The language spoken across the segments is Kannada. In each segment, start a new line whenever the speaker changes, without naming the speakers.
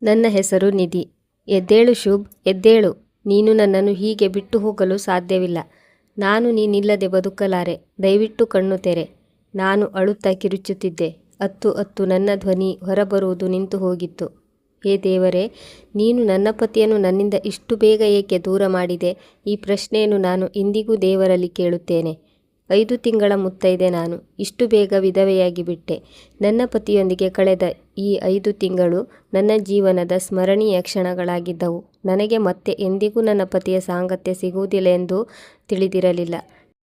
ನನ್ನ ಹೆಸರು ನಿಧಿ. ಎದ್ದೇಳು ಶುಭ್, ಎದ್ದೇಳು. ನೀನು ನನ್ನನ್ನು ಹೀಗೆ ಬಿಟ್ಟು ಹೋಗಲು ಸಾಧ್ಯವಿಲ್ಲ. ನಾನು ನೀನಿಲ್ಲದೆ ಬದುಕಲಾರೆ. ದಯವಿಟ್ಟು ಕಣ್ಣು ತೆರೆ. ನಾನು ಅಳುತ್ತಾ ಕಿರುಚುತ್ತಿದ್ದೆ. ಅತ್ತು ಅತ್ತು ನನ್ನ ಧ್ವನಿ ಹೊರಬರುವುದು ನಿಂತು ಹೋಗಿತ್ತು. ಹೇ ದೇವರೇ, ನೀನು ನನ್ನ ಪತಿಯನ್ನು ನನ್ನಿಂದ ಇಷ್ಟು ಬೇಗ ಏಕೆ ದೂರ ಮಾಡಿದೆ? ಈ ಪ್ರಶ್ನೆಯನ್ನು ನಾನು ಇಂದಿಗೂ ದೇವರಲ್ಲಿ ಕೇಳುತ್ತೇನೆ. 5 ತಿಂಗಳ ಮುತ್ತೈದೆ ನಾನು. ಇಷ್ಟು ಬೇಗ ವಿಧವೆಯಾಗಿ ಬಿಟ್ಟೆ. ನನ್ನ ಪತಿಯೊಂದಿಗೆ ಕಳೆದ ಈ 5 ತಿಂಗಳು ನನ್ನ ಜೀವನದ ಸ್ಮರಣೀಯ ಕ್ಷಣಗಳಾಗಿದ್ದವು. ನನಗೆ ಮತ್ತೆ ಎಂದಿಗೂ ನನ್ನ ಪತಿಯ ಸಾಂಗತ್ಯ ಸಿಗುವುದಿಲ್ಲ ಎಂದು ತಿಳಿದಿರಲಿಲ್ಲ.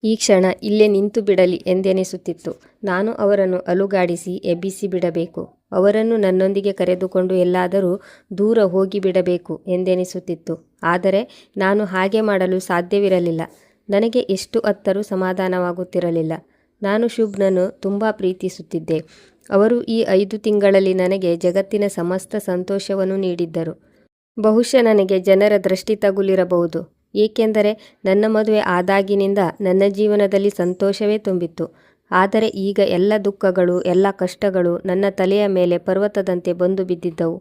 ಈ ಕ್ಷಣ ಇಲ್ಲೇ ನಿಂತು ಬಿಡಲಿ ಎಂದೆನಿಸುತ್ತಿತ್ತು. ನಾನು ಅವರನ್ನು ಅಲುಗಾಡಿಸಿ ಎಬ್ಬಿಸಿ ಬಿಡಬೇಕು. ಅವರನ್ನು ನನ್ನೊಂದಿಗೆ ಕರೆದುಕೊಂಡು ಎಲ್ಲಾದರೂ ದೂರ ಹೋಗಿಬಿಡಬೇಕು ಎಂದೆನಿಸುತ್ತಿತ್ತು. ಆದರೆ ನಾನು ಹಾಗೆ ಮಾಡಲು ಸಾಧ್ಯವಿರಲಿಲ್ಲ. ನನಗೆ ಎಷ್ಟು ಅತ್ತರೂ ಸಮಾಧಾನವಾಗುತ್ತಿರಲಿಲ್ಲ. ನಾನು ಶುಭ್ನನ್ನು ತುಂಬ ಪ್ರೀತಿಸುತ್ತಿದ್ದೆ. ಅವರು ಈ 5 ತಿಂಗಳಲ್ಲಿ ನನಗೆ ಜಗತ್ತಿನ ಸಮಸ್ತ ಸಂತೋಷವನ್ನು ನೀಡಿದ್ದರು. ಬಹುಶಃ ನನಗೆ ಜನರ ದೃಷ್ಟಿ ತಗುಲಿರಬಹುದು. ಏಕೆಂದರೆ ನನ್ನ ಮದುವೆ ಆದಾಗಿನಿಂದ ನನ್ನ ಜೀವನದಲ್ಲಿ ಸಂತೋಷವೇ ತುಂಬಿತ್ತು. ಆದರೆ ಈಗ ಎಲ್ಲ ದುಃಖಗಳು, ಎಲ್ಲ ಕಷ್ಟಗಳು ನನ್ನ ತಲೆಯ ಮೇಲೆ ಪರ್ವತದಂತೆ ಬಂದು ಬಿದ್ದಿದ್ದವು.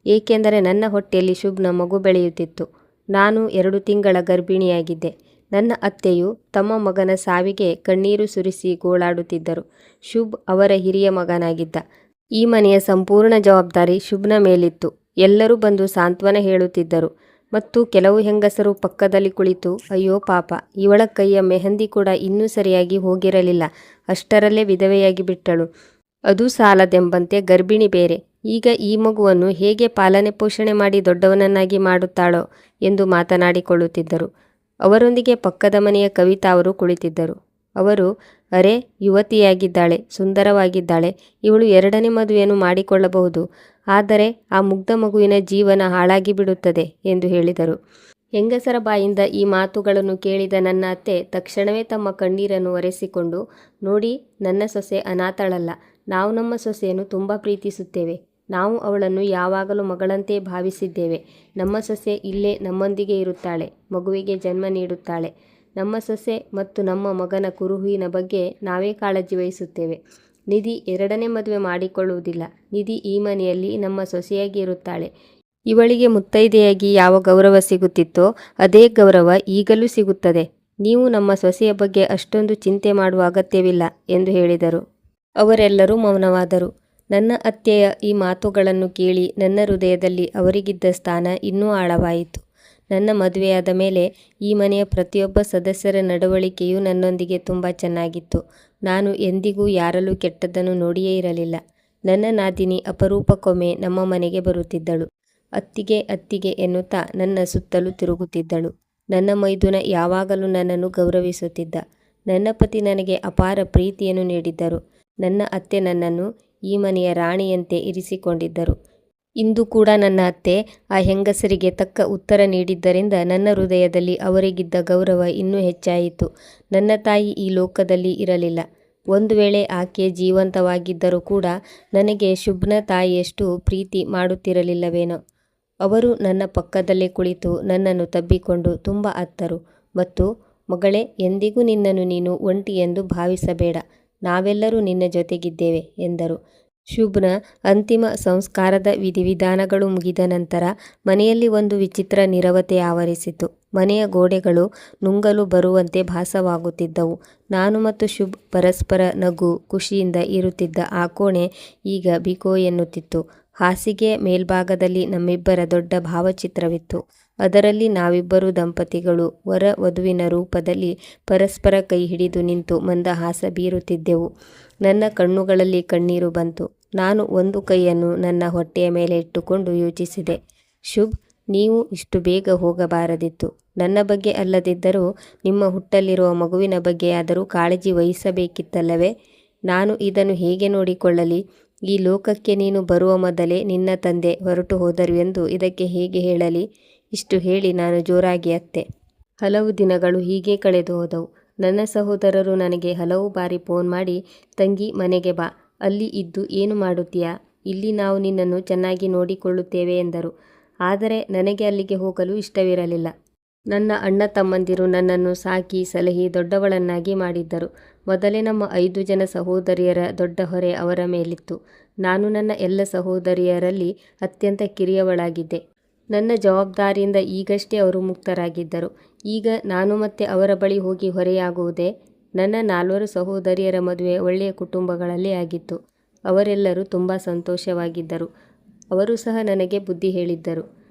ಏಕೆಂದರೆ ನನ್ನ ಹೊಟ್ಟೆಯಲ್ಲಿ ಶುಭ್ನ ಮಗು ಬೆಳೆಯುತ್ತಿತ್ತು. ನಾನು 2 ತಿಂಗಳ ಗರ್ಭಿಣಿಯಾಗಿದ್ದೆ. ನನ್ನ ಅತ್ತೆಯು ತಮ್ಮ ಮಗನ ಸಾವಿಗೆ ಕಣ್ಣೀರು ಸುರಿಸಿ ಗೋಳಾಡುತ್ತಿದ್ದರು. ಶುಭ್ ಅವರ ಹಿರಿಯ ಮಗನಾಗಿದ್ದ. ಈ ಮನೆಯ ಸಂಪೂರ್ಣ ಜವಾಬ್ದಾರಿ ಶುಭ್ನ ಮೇಲಿತ್ತು. ಎಲ್ಲರೂ ಬಂದು ಸಾಂತ್ವನ ಹೇಳುತ್ತಿದ್ದರು. ಮತ್ತು ಕೆಲವು ಹೆಂಗಸರು ಪಕ್ಕದಲ್ಲಿ ಕುಳಿತು, ಅಯ್ಯೋ ಪಾಪ, ಇವಳ ಕೈಯ ಮೆಹಂದಿ ಕೂಡ ಇನ್ನೂ ಸರಿಯಾಗಿ ಹೋಗಿರಲಿಲ್ಲ, ಅಷ್ಟರಲ್ಲೇ ವಿಧವೆಯಾಗಿ ಬಿಟ್ಟಳು, ಅದು ಸಾಲದೆಂಬಂತೆ ಗರ್ಭಿಣಿ ಬೇರೆ, ಈಗ ಈ ಮಗುವನ್ನು ಹೇಗೆ ಪಾಲನೆ ಪೋಷಣೆ ಮಾಡಿ ದೊಡ್ಡವನನ್ನಾಗಿ ಮಾಡುತ್ತಾಳೋ ಎಂದು ಮಾತನಾಡಿಕೊಳ್ಳುತ್ತಿದ್ದರು. ಅವರೊಂದಿಗೆ ಪಕ್ಕದ ಮನೆಯ ಕವಿತಾ ಅವರು ಕುಳಿತಿದ್ದರು. ಅವರು, ಅರೆ, ಯುವತಿಯಾಗಿದ್ದಾಳೆ, ಸುಂದರವಾಗಿದ್ದಾಳೆ, ಇವಳು 2ನೇ ಮದುವೆಯನ್ನು ಮಾಡಿಕೊಳ್ಳಬಹುದು, ಆದರೆ ಆ ಮುಗ್ಧ ಮಗುವಿನ ಜೀವನ ಹಾಳಾಗಿ ಬಿಡುತ್ತದೆ ಎಂದು ಹೇಳಿದರು. ಹೆಂಗಸರ ಬಾಯಿಂದ ಈ ಮಾತುಗಳನ್ನು ಕೇಳಿದ ನನ್ನ ಅತ್ತೆ ತಕ್ಷಣವೇ ತಮ್ಮ ಕಣ್ಣೀರನ್ನು ಒರೆಸಿಕೊಂಡು, ನೋಡಿ, ನನ್ನ ಸೊಸೆ ಅನಾಥಳಲ್ಲ. ನಾವು ನಮ್ಮ ಸೊಸೆಯನ್ನು ತುಂಬ ಪ್ರೀತಿಸುತ್ತೇವೆ. ನಾವು ಅವಳನ್ನು ಯಾವಾಗಲೂ ಮಗಳಂತೆ ಭಾವಿಸಿದ್ದೇವೆ. ನಮ್ಮ ಸೊಸೆ ಇಲ್ಲೇ ನಮ್ಮೊಂದಿಗೆ ಇರುತ್ತಾಳೆ, ಮಗುವಿಗೆ ಜನ್ಮ ನೀಡುತ್ತಾಳೆ. ನಮ್ಮ ಸೊಸೆ ಮತ್ತು ನಮ್ಮ ಮಗನ ಕುರುಹುವಿನ ಬಗ್ಗೆ ನಾವೇ ಕಾಳಜಿ ವಹಿಸುತ್ತೇವೆ. ನಿಧಿ 2ನೇ ಮದುವೆ ಮಾಡಿಕೊಳ್ಳುವುದಿಲ್ಲ. ನಿಧಿ ಈ ಮನೆಯಲ್ಲಿ ನಮ್ಮ ಸೊಸೆಯಾಗಿ ಇರುತ್ತಾಳೆ. ಇವಳಿಗೆ ಮುತ್ತೈದೆಯಾಗಿ ಯಾವ ಗೌರವ ಸಿಗುತ್ತಿತ್ತೋ ಅದೇ ಗೌರವ ಈಗಲೂ ಸಿಗುತ್ತದೆ. ನೀವು ನಮ್ಮ ಸೊಸೆಯ ಬಗ್ಗೆ ಅಷ್ಟೊಂದು ಚಿಂತೆ ಮಾಡುವ ಅಗತ್ಯವಿಲ್ಲ ಎಂದು ಹೇಳಿದರು. ಅವರೆಲ್ಲರೂ ಮೌನವಾದರು. ನನ್ನ ಅತ್ತೆಯ ಈ ಮಾತುಗಳನ್ನು ಕೇಳಿ ನನ್ನ ಹೃದಯದಲ್ಲಿ ಅವರಿಗಿದ್ದ ಸ್ಥಾನ ಇನ್ನೂ ಆಳವಾಯಿತು. ನನ್ನ ಮದುವೆಯಾದ ಮೇಲೆ ಈ ಮನೆಯ ಪ್ರತಿಯೊಬ್ಬ ಸದಸ್ಯರ ನಡವಳಿಕೆಯೂ ನನ್ನೊಂದಿಗೆ ತುಂಬ ಚೆನ್ನಾಗಿತ್ತು. ನಾನು ಎಂದಿಗೂ ಯಾರಲ್ಲೂ ಕೆಟ್ಟದ್ದನ್ನು ನೋಡಿಯೇ ಇರಲಿಲ್ಲ. ನನ್ನ ನಾದಿನಿ ಅಪರೂಪಕ್ಕೊಮ್ಮೆ ನಮ್ಮ ಮನೆಗೆ ಬರುತ್ತಿದ್ದಳು. ಅತ್ತಿಗೆ ಅತ್ತಿಗೆ ಎನ್ನುತ್ತಾ ನನ್ನ ಸುತ್ತಲೂ ತಿರುಗುತ್ತಿದ್ದಳು. ನನ್ನ ಮೈದುನ ಯಾವಾಗಲೂ ನನ್ನನ್ನು ಗೌರವಿಸುತ್ತಿದ್ದ. ನನ್ನ ಪತಿ ನನಗೆ ಅಪಾರ ಪ್ರೀತಿಯನ್ನು ನೀಡಿದ್ದರು. ನನ್ನ ಅತ್ತೆ ನನ್ನನ್ನು ಈ ಮನೆಯ ರಾಣಿಯಂತೆ ಇರಿಸಿಕೊಂಡಿದ್ದರು. ಇಂದು ಕೂಡ ನನ್ನ ಅತ್ತೆ ಆ ಹೆಂಗಸರಿಗೆ ತಕ್ಕ ಉತ್ತರ ನೀಡಿದ್ದರಿಂದ ನನ್ನ ಹೃದಯದಲ್ಲಿ ಅವರಿಗಿದ್ದ ಗೌರವ ಇನ್ನೂ ಹೆಚ್ಚಾಯಿತು. ನನ್ನ ತಾಯಿ ಈ ಲೋಕದಲ್ಲಿ ಇರಲಿಲ್ಲ. ಒಂದು ವೇಳೆ ಆಕೆ ಜೀವಂತವಾಗಿದ್ದರೂ ಕೂಡ ನನಗೆ ಶುಭ್ನ ತಾಯಿಯಷ್ಟು ಪ್ರೀತಿ ಮಾಡುತ್ತಿರಲಿಲ್ಲವೇನೋ. ಅವರು ನನ್ನ ಪಕ್ಕದಲ್ಲೇ ಕುಳಿತು ನನ್ನನ್ನು ತಬ್ಬಿಕೊಂಡು ತುಂಬ ಅತ್ತರು ಮತ್ತು, ಮಗಳೇ, ಎಂದಿಗೂ ನಿನ್ನನ್ನು ನೀನು ಒಂಟಿ ಎಂದು ಭಾವಿಸಬೇಡ, ನಾವೆಲ್ಲರೂ ನಿನ್ನ ಜೊತೆಗಿದ್ದೇವೆ ಎಂದರು. ಶುಭ್ನ ಅಂತಿಮ ಸಂಸ್ಕಾರದ ವಿಧಿವಿಧಾನಗಳು ಮುಗಿದ ನಂತರ ಮನೆಯಲ್ಲಿ ಒಂದು ವಿಚಿತ್ರ ನೀರವತೆ ಆವರಿಸಿತು. ಮನೆಯ ಗೋಡೆಗಳು ನುಂಗಲು ಬರುವಂತೆ ಭಾಸವಾಗುತ್ತಿದ್ದವು. ನಾನು ಮತ್ತು ಶುಭ್ ಪರಸ್ಪರ ನಗು ಖುಷಿಯಿಂದ ಇರುತ್ತಿದ್ದ ಆ ಕೋಣೆ ಈಗ ಬಿಕೋ ಎನ್ನುತ್ತಿತ್ತು. ಹಾಸಿಗೆಯ ಮೇಲ್ಭಾಗದಲ್ಲಿ ನಮ್ಮಿಬ್ಬರ ದೊಡ್ಡ ಭಾವಚಿತ್ರವಿತ್ತು. ಅದರಲ್ಲಿ ನಾವಿಬ್ಬರು ದಂಪತಿಗಳು ವರ ವಧುವಿನ ರೂಪದಲ್ಲಿ ಪರಸ್ಪರ ಕೈ ಹಿಡಿದು ನಿಂತು ಮಂದಹಾಸ ಬೀರುತ್ತಿದ್ದೆವು. ನನ್ನ ಕಣ್ಣುಗಳಲ್ಲಿ ಕಣ್ಣೀರು ಬಂತು. ನಾನು ಒಂದು ಕೈಯನ್ನು ನನ್ನ ಹೊಟ್ಟೆಯ ಮೇಲೆ ಇಟ್ಟುಕೊಂಡು ಯೋಚಿಸಿದೆ, ಶುಭ್, ನೀವು ಇಷ್ಟು ಬೇಗ ಹೋಗಬಾರದಿತ್ತು. ನನ್ನ ಬಗ್ಗೆ ಅಲ್ಲದಿದ್ದರೂ ನಿಮ್ಮ ಹುಟ್ಟಲಿರುವ ಮಗುವಿನ ಬಗ್ಗೆಯಾದರೂ ಕಾಳಜಿ ವಹಿಸಬೇಕಿತ್ತಲ್ಲವೇ? ನಾನು ಇದನ್ನು ಹೇಗೆ ನೋಡಿಕೊಳ್ಳಲಿ? ಈ ಲೋಕಕ್ಕೆ ನೀನು ಬರುವ ಮೊದಲೇ ನಿನ್ನ ತಂದೆ ಹೊರಟು ಹೋದರು ಎಂದು ಇದಕ್ಕೆ ಹೇಗೆ ಹೇಳಲಿ? ಇಷ್ಟು ಹೇಳಿ ನಾನು ಜೋರಾಗಿ ಅತ್ತೆ. ಹಲವು ದಿನಗಳು ಹೀಗೆ ಕಳೆದು ಹೋದವು. ನನ್ನ ಸಹೋದರರು ನನಗೆ ಹಲವು ಬಾರಿ ಫೋನ್ ಮಾಡಿ, ತಂಗಿ, ಮನೆಗೆ ಬಾ, ಅಲ್ಲಿ ಇದ್ದು ಏನು ಮಾಡುತ್ತೀಯಾ? ಇಲ್ಲಿ ನಾವು ನಿನ್ನನ್ನು ಚೆನ್ನಾಗಿ ನೋಡಿಕೊಳ್ಳುತ್ತೇವೆ ಎಂದರು. ಆದರೆ ನನಗೆ ಅಲ್ಲಿಗೆ ಹೋಗಲು ಇಷ್ಟವಿರಲಿಲ್ಲ. ನನ್ನ ಅಣ್ಣ ತಮ್ಮಂದಿರು ನನ್ನನ್ನು ಸಾಕಿ ಸಲಹಿ ದೊಡ್ಡವಳನ್ನಾಗಿ ಮಾಡಿದ್ದರು. ಮೊದಲೇ ನಮ್ಮ 5 ಜನ ಸಹೋದರಿಯರ ದೊಡ್ಡ ಹೊರೆ ಅವರ ಮೇಲಿತ್ತು. ನಾನು ನನ್ನ ಎಲ್ಲ ಸಹೋದರಿಯರಲ್ಲಿ ಅತ್ಯಂತ ಕಿರಿಯವಳಾಗಿದ್ದೆ. ನನ್ನ ಜವಾಬ್ದಾರಿಯಿಂದ ಈಗಷ್ಟೇ ಅವರು ಮುಕ್ತರಾಗಿದ್ದರು. ಈಗ ನಾನು ಮತ್ತೆ ಅವರ ಬಳಿ ಹೋಗಿ ಹೊರೆಯಾಗುವುದೇ? ನನ್ನ 4 ಸಹೋದರಿಯರ ಮದುವೆ ಒಳ್ಳೆಯ ಕುಟುಂಬಗಳಲ್ಲಿ ಆಗಿತ್ತು. ಅವರೆಲ್ಲರೂ ತುಂಬ ಸಂತೋಷವಾಗಿದ್ದರು. ಅವರು ಸಹ ನನಗೆ ಬುದ್ಧಿ ಹೇಳಿದ್ದರು.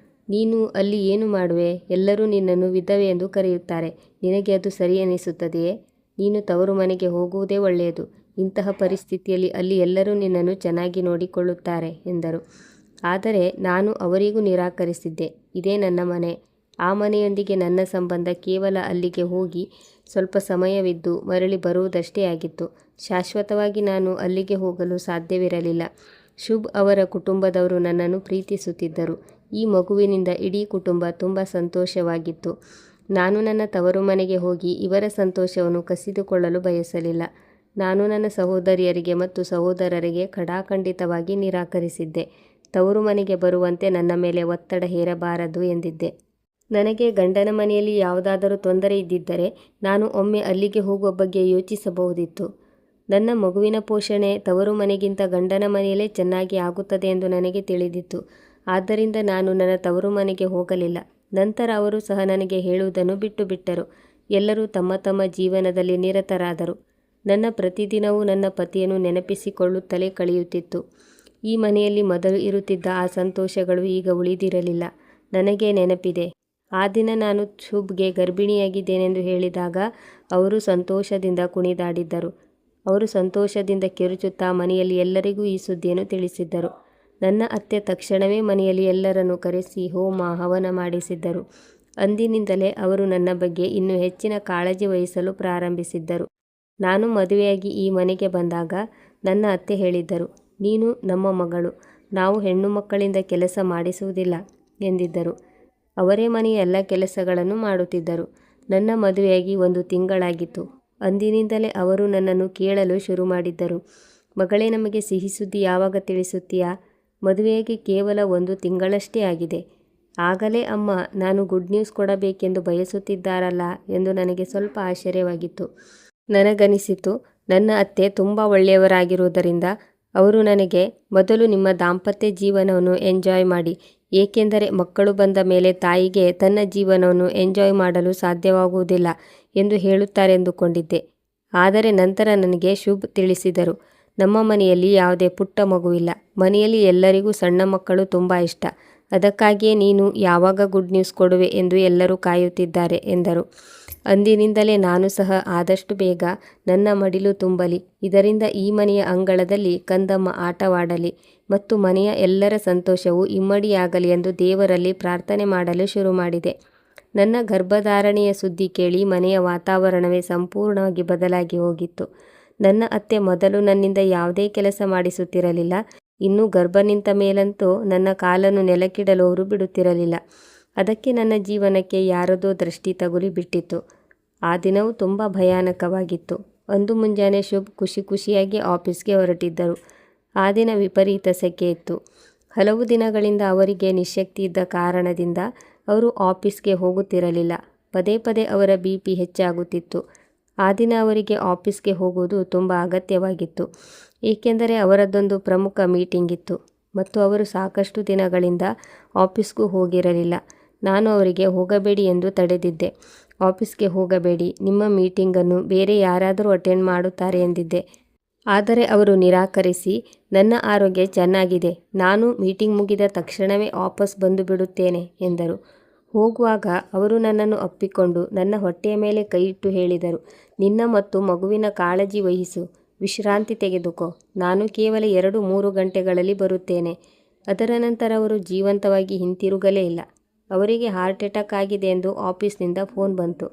ನೀನು ಅಲ್ಲಿ ಏನು ಮಾಡುವೆ? ಎಲ್ಲರೂ ನಿನ್ನನ್ನು ವಿಧವೆ ಎಂದು ಕರೆಯುತ್ತಾರೆ. ನಿನಗೆ ಅದು ಸರಿ ಎನಿಸುತ್ತದೆಯೇ? ನೀನು ತವರು ಮನೆಗೆ ಹೋಗುವುದೇ ಒಳ್ಳೆಯದು. ಇಂತಹ ಪರಿಸ್ಥಿತಿಯಲ್ಲಿ ಅಲ್ಲಿ ಎಲ್ಲರೂ ನಿನ್ನನ್ನು ಚೆನ್ನಾಗಿ ನೋಡಿಕೊಳ್ಳುತ್ತಾರೆ ಎಂದರು. ಆದರೆ ನಾನು ಅವರಿಗೂ ನಿರಾಕರಿಸಿದ್ದೆ. ಇದೇ ನನ್ನ ಮನೆ. ಆ ಮನೆಯೊಂದಿಗೆ ನನ್ನ ಸಂಬಂಧ ಕೇವಲ ಅಲ್ಲಿಗೆ ಹೋಗಿ ಸ್ವಲ್ಪ ಸಮಯವಿದ್ದು ಮರಳಿ ಬರುವುದಷ್ಟೇ ಆಗಿತ್ತು. ಶಾಶ್ವತವಾಗಿ ನಾನು ಅಲ್ಲಿಗೆ ಹೋಗಲು ಸಾಧ್ಯವಿರಲಿಲ್ಲ. ಶುಭ್ ಅವರ ಕುಟುಂಬದವರು ನನ್ನನ್ನು ಪ್ರೀತಿಸುತ್ತಿದ್ದರು. ಈ ಮಗುವಿನಿಂದ ಇಡೀ ಕುಟುಂಬ ತುಂಬ ಸಂತೋಷವಾಗಿತ್ತು. ನಾನು ನನ್ನ ತವರು ಮನೆಗೆ ಹೋಗಿ ಇವರ ಸಂತೋಷವನ್ನು ಕಸಿದುಕೊಳ್ಳಲು ಬಯಸಲಿಲ್ಲ. ನಾನು ನನ್ನ ಸಹೋದರಿಯರಿಗೆ ಮತ್ತು ಸಹೋದರರಿಗೆ ಖಡಾಖಂಡಿತವಾಗಿ ನಿರಾಕರಿಸಿದ್ದೆ. ತವರು ಮನೆಗೆ ಬರುವಂತೆ ನನ್ನ ಮೇಲೆ ಒತ್ತಡ ಹೇರಬಾರದು ಎಂದಿದ್ದೆ. ನನಗೆ ಗಂಡನ ಮನೆಯಲ್ಲಿ ಯಾವುದಾದರೂ ತೊಂದರೆ ಇದ್ದಿದ್ದರೆ ನಾನು ಒಮ್ಮೆ ಅಲ್ಲಿಗೆ ಹೋಗುವ ಬಗ್ಗೆ ಯೋಚಿಸಬಹುದಿತ್ತು. ನನ್ನ ಮಗುವಿನ ಪೋಷಣೆ ತವರು ಮನೆಗಿಂತ ಗಂಡನ ಮನೆಯಲ್ಲೇ ಚೆನ್ನಾಗಿ ಆಗುತ್ತದೆ ಎಂದು ನನಗೆ ತಿಳಿದಿತ್ತು. ಆದ್ದರಿಂದ ನಾನು ನನ್ನ ತವರು ಮನೆಗೆ ಹೋಗಲಿಲ್ಲ. ನಂತರ ಅವರು ಸಹ ನನಗೆ ಹೇಳುವುದನ್ನು ಬಿಟ್ಟುಬಿಟ್ಟರು. ಎಲ್ಲರೂ ತಮ್ಮ ತಮ್ಮ ಜೀವನದಲ್ಲಿ ನಿರತರಾದರು. ನನ್ನ ಪ್ರತಿದಿನವೂ ನನ್ನ ಪತಿಯನ್ನು ನೆನಪಿಸಿಕೊಳ್ಳುತ್ತಲೇ ಕಳೆಯುತ್ತಿತ್ತು. ಈ ಮನೆಯಲ್ಲಿ ಮೊದಲು ಇರುತ್ತಿದ್ದ ಆ ಸಂತೋಷಗಳು ಈಗ ಉಳಿದಿರಲಿಲ್ಲ. ನನಗೆ ನೆನಪಿದೆ, ಆ ದಿನ ನಾನು ಶುಭ್ಗೆ ಗರ್ಭಿಣಿಯಾಗಿದ್ದೇನೆಂದು ಹೇಳಿದಾಗ ಅವರು ಸಂತೋಷದಿಂದ ಕುಣಿದಾಡಿದ್ದರು. ಅವರು ಸಂತೋಷದಿಂದ ಕಿರುಚುತ್ತಾ ಮನೆಯಲ್ಲಿ ಎಲ್ಲರಿಗೂ ಈ ಸುದ್ದಿಯನ್ನು ತಿಳಿಸಿದ್ದರು. ನನ್ನ ಅತ್ತೆ ತಕ್ಷಣವೇ ಮನೆಯಲ್ಲಿ ಎಲ್ಲರನ್ನು ಕರೆಸಿ ಹೋಮ ಹವನ ಮಾಡಿಸಿದ್ದರು. ಅಂದಿನಿಂದಲೇ ಅವರು ನನ್ನ ಬಗ್ಗೆ ಇನ್ನೂ ಹೆಚ್ಚಿನ ಕಾಳಜಿ ವಹಿಸಲು ಪ್ರಾರಂಭಿಸಿದ್ದರು. ನಾನು ಮದುವೆಯಾಗಿ ಈ ಮನೆಗೆ ಬಂದಾಗ ನನ್ನ ಅತ್ತೆ ಹೇಳಿದ್ದರು, ನೀನು ನಮ್ಮ ಮಗಳು, ನಾವು ಹೆಣ್ಣು ಮಕ್ಕಳಿಂದ ಕೆಲಸ ಮಾಡಿಸುವುದಿಲ್ಲ ಎಂದಿದ್ದರು. ಅವರೇ ಮನೆಯ ಎಲ್ಲ ಕೆಲಸಗಳನ್ನು ಮಾಡುತ್ತಿದ್ದರು. ನನ್ನ ಮದುವೆಯಾಗಿ 1 ತಿಂಗಳಾಗಿತ್ತು. ಅಂದಿನಿಂದಲೇ ಅವರು ನನ್ನನ್ನು ಕೇಳಲು ಶುರು ಮಾಡಿದ್ದರು. ಮಗಳೇ, ನಮಗೆ ಸಿಹಿ ಸುದ್ದಿ ಯಾವಾಗ ತಿಳಿಸುತ್ತೀಯಾ? ಮದುವೆಯಾಗಿ ಕೇವಲ 1 ತಿಂಗಳಷ್ಟೇ ಆಗಿದೆ. ಆಗಲೇ ಅಮ್ಮ ನಾನು ಗುಡ್ ನ್ಯೂಸ್ ಕೊಡಬೇಕೆಂದು ಬಯಸುತ್ತಿದ್ದಾರಲ್ಲ ಎಂದು ನನಗೆ ಸ್ವಲ್ಪ ಆಶ್ಚರ್ಯವಾಗಿತ್ತು. ನನಗನಿಸಿತು, ನನ್ನ ಅತ್ತೆ ತುಂಬ ಒಳ್ಳೆಯವರಾಗಿರುವುದರಿಂದ ಅವರು ನನಗೆ ಮೊದಲು ನಿಮ್ಮ ದಾಂಪತ್ಯ ಜೀವನವನ್ನು ಎಂಜಾಯ್ ಮಾಡಿ, ಏಕೆಂದರೆ ಮಕ್ಕಳು ಬಂದ ಮೇಲೆ ತಾಯಿಗೆ ತನ್ನ ಜೀವನವನ್ನು ಎಂಜಾಯ್ ಮಾಡಲು ಸಾಧ್ಯವಾಗುವುದಿಲ್ಲ ಎಂದು ಹೇಳುತ್ತಾರೆಂದುಕೊಂಡಿದ್ದೆ. ಆದರೆ ನಂತರ ನನಗೆ ಶುಭ್ ತಿಳಿಸಿದರು, ನಮ್ಮ ಮನೆಯಲ್ಲಿ ಯಾವುದೇ ಪುಟ್ಟ ಮಗುವಿಲ್ಲ. ಮನೆಯಲ್ಲಿ ಎಲ್ಲರಿಗೂ ಸಣ್ಣ ಮಕ್ಕಳು ತುಂಬ ಇಷ್ಟ. ಅದಕ್ಕಾಗಿಯೇ ನೀನು ಯಾವಾಗ ಗುಡ್ ನ್ಯೂಸ್ ಕೊಡುವೆ ಎಂದು ಎಲ್ಲರೂ ಕಾಯುತ್ತಿದ್ದಾರೆ ಎಂದರು. ಅಂದಿನಿಂದಲೇ ನಾನು ಸಹ ಆದಷ್ಟು ಬೇಗ ನನ್ನ ಮಡಿಲು ತುಂಬಲಿ, ಇದರಿಂದ ಈ ಮನೆಯ ಅಂಗಳದಲ್ಲಿ ಕಂದಮ್ಮ ಆಟವಾಡಲಿ ಮತ್ತು ಮನೆಯ ಎಲ್ಲರ ಸಂತೋಷವು ಇಮ್ಮಡಿಯಾಗಲಿ ಎಂದು ದೇವರಲ್ಲಿ ಪ್ರಾರ್ಥನೆ ಮಾಡಲು ಶುರು ಮಾಡಿದೆ. ನನ್ನ ಗರ್ಭಧಾರಣೆಯ ಸುದ್ದಿ ಕೇಳಿ ಮನೆಯ ವಾತಾವರಣವೇ ಸಂಪೂರ್ಣವಾಗಿ ಬದಲಾಗಿ ಹೋಗಿತ್ತು. ನನ್ನ ಅತ್ತೆ ಮೊದಲು ನನ್ನಿಂದ ಯಾವುದೇ ಕೆಲಸ ಮಾಡಿಸುತ್ತಿರಲಿಲ್ಲ. ಇನ್ನು ಗರ್ಭ ನಿಂತ ಮೇಲಂತೂ ನನ್ನ ಕಾಲನ್ನು ನೆಲಕ್ಕಿಡಲು ಅವರು ಬಿಡುತ್ತಿರಲಿಲ್ಲ. ಅದಕ್ಕೆ ನನ್ನ ಜೀವನಕ್ಕೆ ಯಾರದೋ ದೃಷ್ಟಿ ತಗುಲಿ ಬಿಟ್ಟಿತ್ತು. ಆ ದಿನವೂ ತುಂಬ ಭಯಾನಕವಾಗಿತ್ತು. ಅಂದು ಮುಂಜಾನೆ ಶುಭ್ ಖುಷಿಯಾಗಿ ಆಫೀಸ್ಗೆ ಹೊರಟಿದ್ದರು. ಆ ದಿನ ವಿಪರೀತ ಸೆಕೆ ಇತ್ತು. ಹಲವು ದಿನಗಳಿಂದ ಅವರಿಗೆ ನಿಶ್ಶಕ್ತಿ ಇದ್ದ ಕಾರಣದಿಂದ ಅವರು ಆಫೀಸ್ಗೆ ಹೋಗುತ್ತಿರಲಿಲ್ಲ. ಪದೇ ಪದೇ ಅವರ BP ಹೆಚ್ಚಾಗುತ್ತಿತ್ತು. ಆ ದಿನ ಅವರಿಗೆ ಆಫೀಸ್ಗೆ ಹೋಗುವುದು ತುಂಬ ಅಗತ್ಯವಾಗಿತ್ತು, ಏಕೆಂದರೆ ಅವರದ್ದೊಂದು ಪ್ರಮುಖ ಮೀಟಿಂಗ್ ಇತ್ತು ಮತ್ತು ಅವರು ಸಾಕಷ್ಟು ದಿನಗಳಿಂದ ಆಫೀಸ್ಗೂ ಹೋಗಿರಲಿಲ್ಲ. ನಾನು ಅವರಿಗೆ ಹೋಗಬೇಡಿ ಎಂದು ತಡೆದಿದ್ದೆ. ಆಫೀಸ್ಗೆ ಹೋಗಬೇಡಿ, ನಿಮ್ಮ ಮೀಟಿಂಗನ್ನು ಬೇರೆ ಯಾರಾದರೂ ಅಟೆಂಡ್ ಮಾಡುತ್ತಾರೆ ಎಂದಿದ್ದೆ. ಆದರೆ ಅವರು ನಿರಾಕರಿಸಿ, ನನ್ನ ಆರೋಗ್ಯ ಚೆನ್ನಾಗಿದೆ, ನಾನು ಮೀಟಿಂಗ್ ಮುಗಿದ ತಕ್ಷಣವೇ ವಾಪಸ್ ಬಂದು ಬಿಡುತ್ತೇನೆ ಎಂದರು. ಹೋಗುವಾಗ ಅವರು ನನ್ನನ್ನು ಅಪ್ಪಿಕೊಂಡು ನನ್ನ ಹೊಟ್ಟೆಯ ಮೇಲೆ ಕೈಯಿಟ್ಟು ಹೇಳಿದರು, ನಿನ್ನ ಮತ್ತು ಮಗುವಿನ ಕಾಳಜಿ ವಹಿಸು, ವಿಶ್ರಾಂತಿ ತೆಗೆದುಕೋ, ನಾನು ಕೇವಲ 2-3 ಗಂಟೆಗಳಲ್ಲಿ ಬರುತ್ತೇನೆ. ಅದರ ನಂತರ ಅವರು ಜೀವಂತವಾಗಿ ಹಿಂತಿರುಗಲೇ ಇಲ್ಲ. ಅವರಿಗೆ ಹಾರ್ಟ್ ಅಟ್ಯಾಕ್ ಆಗಿದೆ ಎಂದು ಆಫೀಸ್ನಿಂದ ಫೋನ್ ಬಂತು.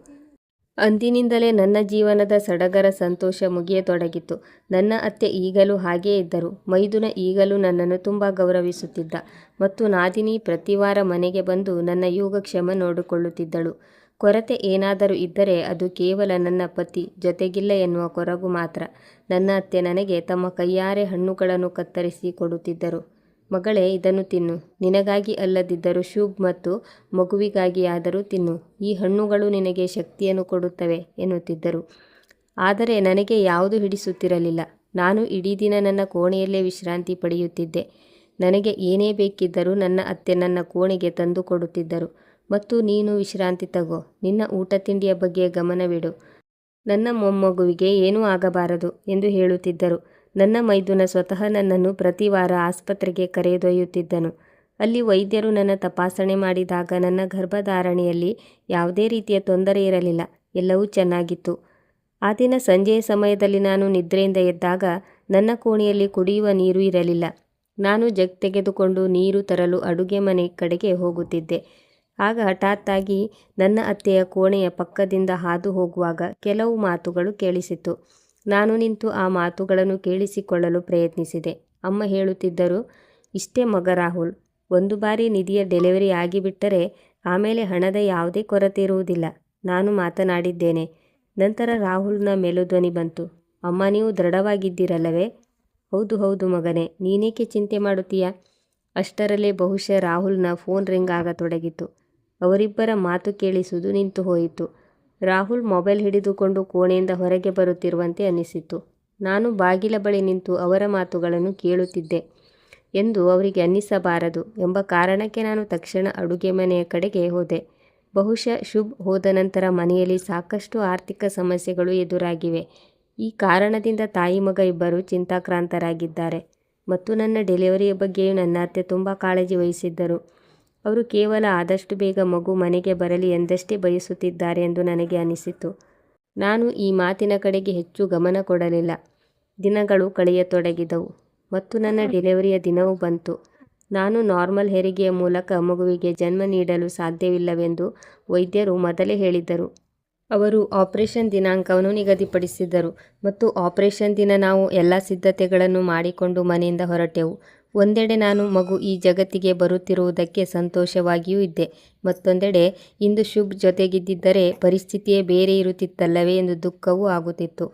ಅಂದಿನಿಂದಲೇ ನನ್ನ ಜೀವನದ ಸಡಗರ ಸಂತೋಷ ಮುಗಿಯತೊಡಗಿತು. ನನ್ನ ಅತ್ತೆ ಈಗಲೂ ಹಾಗೇ ಇದ್ದರು. ಮೈದುನ ಈಗಲೂ ನನ್ನನ್ನು ತುಂಬ ಗೌರವಿಸುತ್ತಿದ್ದ ಮತ್ತು ನಾದಿನಿ ಪ್ರತಿವಾರ ಮನೆಗೆ ಬಂದು ನನ್ನ ಯೋಗಕ್ಷೇಮ ನೋಡಿಕೊಳ್ಳುತ್ತಿದ್ದಳು. ಕೊರತೆ ಏನಾದರೂ ಇದ್ದರೆ ಅದು ಕೇವಲ ನನ್ನ ಪತಿ ಜೊತೆಗಿಲ್ಲ ಎನ್ನುವ ಕೊರಗು ಮಾತ್ರ. ನನ್ನ ಅತ್ತೆ ನನಗೆ ತಮ್ಮ ಕೈಯಾರೆ ಹಣ್ಣುಗಳನ್ನು ಕತ್ತರಿಸಿ ಕೊಡುತ್ತಿದ್ದರು. ಮಗಳೇ, ಇದನ್ನು ತಿನ್ನು, ನಿನಗಾಗಿ ಅಲ್ಲದಿದ್ದರೂ ಶುಭ್ ಮತ್ತು ಮಗುವಿಗಾಗಿಯಾದರೂ ತಿನ್ನು, ಈ ಹಣ್ಣುಗಳು ನಿನಗೆ ಶಕ್ತಿಯನ್ನು ಕೊಡುತ್ತವೆ ಎನ್ನುತ್ತಿದ್ದರು. ಆದರೆ ನನಗೆ ಯಾವುದು ಹಿಡಿಸುತ್ತಿರಲಿಲ್ಲ. ನಾನು ಇಡೀ ದಿನ ನನ್ನ ಕೋಣೆಯಲ್ಲೇ ವಿಶ್ರಾಂತಿ ಪಡೆಯುತ್ತಿದ್ದೆ. ನನಗೆ ಏನೇ ಬೇಕಿದ್ದರೂ ನನ್ನ ಅತ್ತೆ ನನ್ನ ಕೋಣೆಗೆ ತಂದು ಕೊಡುತ್ತಿದ್ದರು ಮತ್ತು ನೀನು ವಿಶ್ರಾಂತಿ ತಗೋ, ನಿನ್ನ ಊಟ ತಿಂಡಿಯ ಬಗ್ಗೆ ಗಮನವಿಡು, ನನ್ನ ಮೊಮ್ಮಗುವಿಗೆ ಏನೂ ಆಗಬಾರದು ಎಂದು ಹೇಳುತ್ತಿದ್ದರು. ನನ್ನ ಮೈದುನ ಸ್ವತಃ ನನ್ನನ್ನು ಪ್ರತಿ ವಾರ ಆಸ್ಪತ್ರೆಗೆ ಕರೆದೊಯ್ಯುತ್ತಿದ್ದನು. ಅಲ್ಲಿ ವೈದ್ಯರು ನನ್ನ ತಪಾಸಣೆ ಮಾಡಿದಾಗ ನನ್ನ ಗರ್ಭಧಾರಣೆಯಲ್ಲಿ ಯಾವುದೇ ರೀತಿಯ ತೊಂದರೆ ಇರಲಿಲ್ಲ, ಎಲ್ಲವೂ ಚೆನ್ನಾಗಿತ್ತು. ಆ ದಿನ ಸಂಜೆಯ ಸಮಯದಲ್ಲಿ ನಾನು ನಿದ್ರೆಯಿಂದ ಎದ್ದಾಗ ನನ್ನ ಕೋಣೆಯಲ್ಲಿ ಕುಡಿಯುವ ನೀರು ಇರಲಿಲ್ಲ. ನಾನು ಜಗ್ ತೆಗೆದುಕೊಂಡು ನೀರು ತರಲು ಅಡುಗೆ ಮನೆ ಕಡೆಗೆ ಹೋಗುತ್ತಿದ್ದೆ. ಆಗ ಹಠಾತ್ತಾಗಿ ನನ್ನ ಅತ್ತೆಯ ಕೋಣೆಯ ಪಕ್ಕದಿಂದ ಹಾದು ಹೋಗುವಾಗ ಕೆಲವು ಮಾತುಗಳು ಕೇಳಿಸಿತು. ನಾನು ನಿಂತು ಆ ಮಾತುಗಳನ್ನು ಕೇಳಿಸಿಕೊಳ್ಳಲು ಪ್ರಯತ್ನಿಸಿದೆ. ಅಮ್ಮ ಹೇಳುತ್ತಿದ್ದರು, ಇಷ್ಟೇ ಮಗ ರಾಹುಲ್, ಒಂದು ಬಾರಿ ನಿಧಿಯ ಡೆಲಿವರಿ ಆಗಿಬಿಟ್ಟರೆ ಆಮೇಲೆ ಹಣದ ಯಾವುದೇ ಕೊರತೆ ಇರುವುದಿಲ್ಲ. ನಾನು ಮಾತನಾಡಿದ್ದೇನೆ. ನಂತರ ರಾಹುಲ್ನ ಮೆಲುಧ್ವನಿ ಬಂತು. ಅಮ್ಮ, ನೀವು ದೃಢವಾಗಿದ್ದೀರಲ್ಲವೇ? ಹೌದು ಹೌದು ಮಗನೇ, ನೀನೇಕೆ ಚಿಂತೆ ಮಾಡುತ್ತೀಯಾ? ಅಷ್ಟರಲ್ಲೇ ಬಹುಶಃ ರಾಹುಲ್ನ ಫೋನ್ ರಿಂಗ್ ಆಗತೊಡಗಿತು. ಅವರಿಬ್ಬರ ಮಾತು ಕೇಳಿಸುವುದು ನಿಂತು ಹೋಯಿತು. ರಾಹುಲ್ ಮೊಬೈಲ್ ಹಿಡಿದುಕೊಂಡು ಕೋಣೆಯಿಂದ ಹೊರಗೆ ಬರುತ್ತಿರುವಂತೆ ಅನ್ನಿಸಿತು. ನಾನು ಬಾಗಿಲ ಬಳಿ ನಿಂತು ಅವರ ಮಾತುಗಳನ್ನು ಕೇಳುತ್ತಿದ್ದೆ ಎಂದು ಅವರಿಗೆ ಅನ್ನಿಸಬಾರದು ಎಂಬ ಕಾರಣಕ್ಕೆ ನಾನು ತಕ್ಷಣ ಅಡುಗೆ ಮನೆಯ ಕಡೆಗೆ ಹೋದೆ. ಬಹುಶಃ ಶುಭ್ ಹೋದ ನಂತರ ಮನೆಯಲ್ಲಿ ಸಾಕಷ್ಟು ಆರ್ಥಿಕ ಸಮಸ್ಯೆಗಳು ಎದುರಾಗಿವೆ. ಈ ಕಾರಣದಿಂದ ತಾಯಿ ಮಗ ಇಬ್ಬರು ಚಿಂತಾಕ್ರಾಂತರಾಗಿದ್ದಾರೆ ಮತ್ತು ನನ್ನ ಡೆಲಿವರಿಯ ಬಗ್ಗೆಯೂ ನನ್ನ ಅತ್ತೆ ತುಂಬ ಕಾಳಜಿ ವಹಿಸಿದ್ದರು. ಅವರು ಕೇವಲ ಆದಷ್ಟು ಬೇಗ ಮಗು ಮನೆಗೆ ಬರಲಿ ಎಂದಷ್ಟೇ ಬಯಸುತ್ತಿದ್ದಾರೆ ಎಂದು ನನಗೆ ಅನಿಸಿತು. ನಾನು ಈ ಮಾತಿನ ಕಡೆಗೆ ಹೆಚ್ಚು ಗಮನ ಕೊಡಲಿಲ್ಲ. ದಿನಗಳು ಕಳೆಯತೊಡಗಿದವು ಮತ್ತು ನನ್ನ ಡೆಲಿವರಿಯ ದಿನವೂ ಬಂತು. ನಾನು ನಾರ್ಮಲ್ ಹೆರಿಗೆಯ ಮೂಲಕ ಮಗುವಿಗೆ ಜನ್ಮ ನೀಡಲು ಸಾಧ್ಯವಿಲ್ಲವೆಂದು ವೈದ್ಯರು ಮೊದಲೇ ಹೇಳಿದ್ದರು. ಅವರು ಆಪರೇಷನ್ ದಿನಾಂಕವನ್ನು ನಿಗದಿಪಡಿಸಿದ್ದರು ಮತ್ತು ಆಪರೇಷನ್ ದಿನ ನಾವು ಎಲ್ಲ ಸಿದ್ಧತೆಗಳನ್ನು ಮಾಡಿಕೊಂಡು ಮನೆಯಿಂದ ಹೊರಟೆವು. ಒಂದೆಡೆ ನಾನು ಮಗು ಈ ಜಗತ್ತಿಗೆ ಬರುತ್ತಿರುವುದಕ್ಕೆ ಸಂತೋಷವಾಗಿಯೂ ಇದ್ದೆ. ಮತ್ತೊಂದೆಡೆ ಇಂದು ಶುಭ್ ಜೊತೆಗಿದ್ದಿದ್ದರೆ ಪರಿಸ್ಥಿತಿಯೇ ಬೇರೆ ಇರುತ್ತಿತ್ತಲ್ಲವೇ ಎಂದು ದುಃಖವೂ ಆಗುತ್ತಿತ್ತು.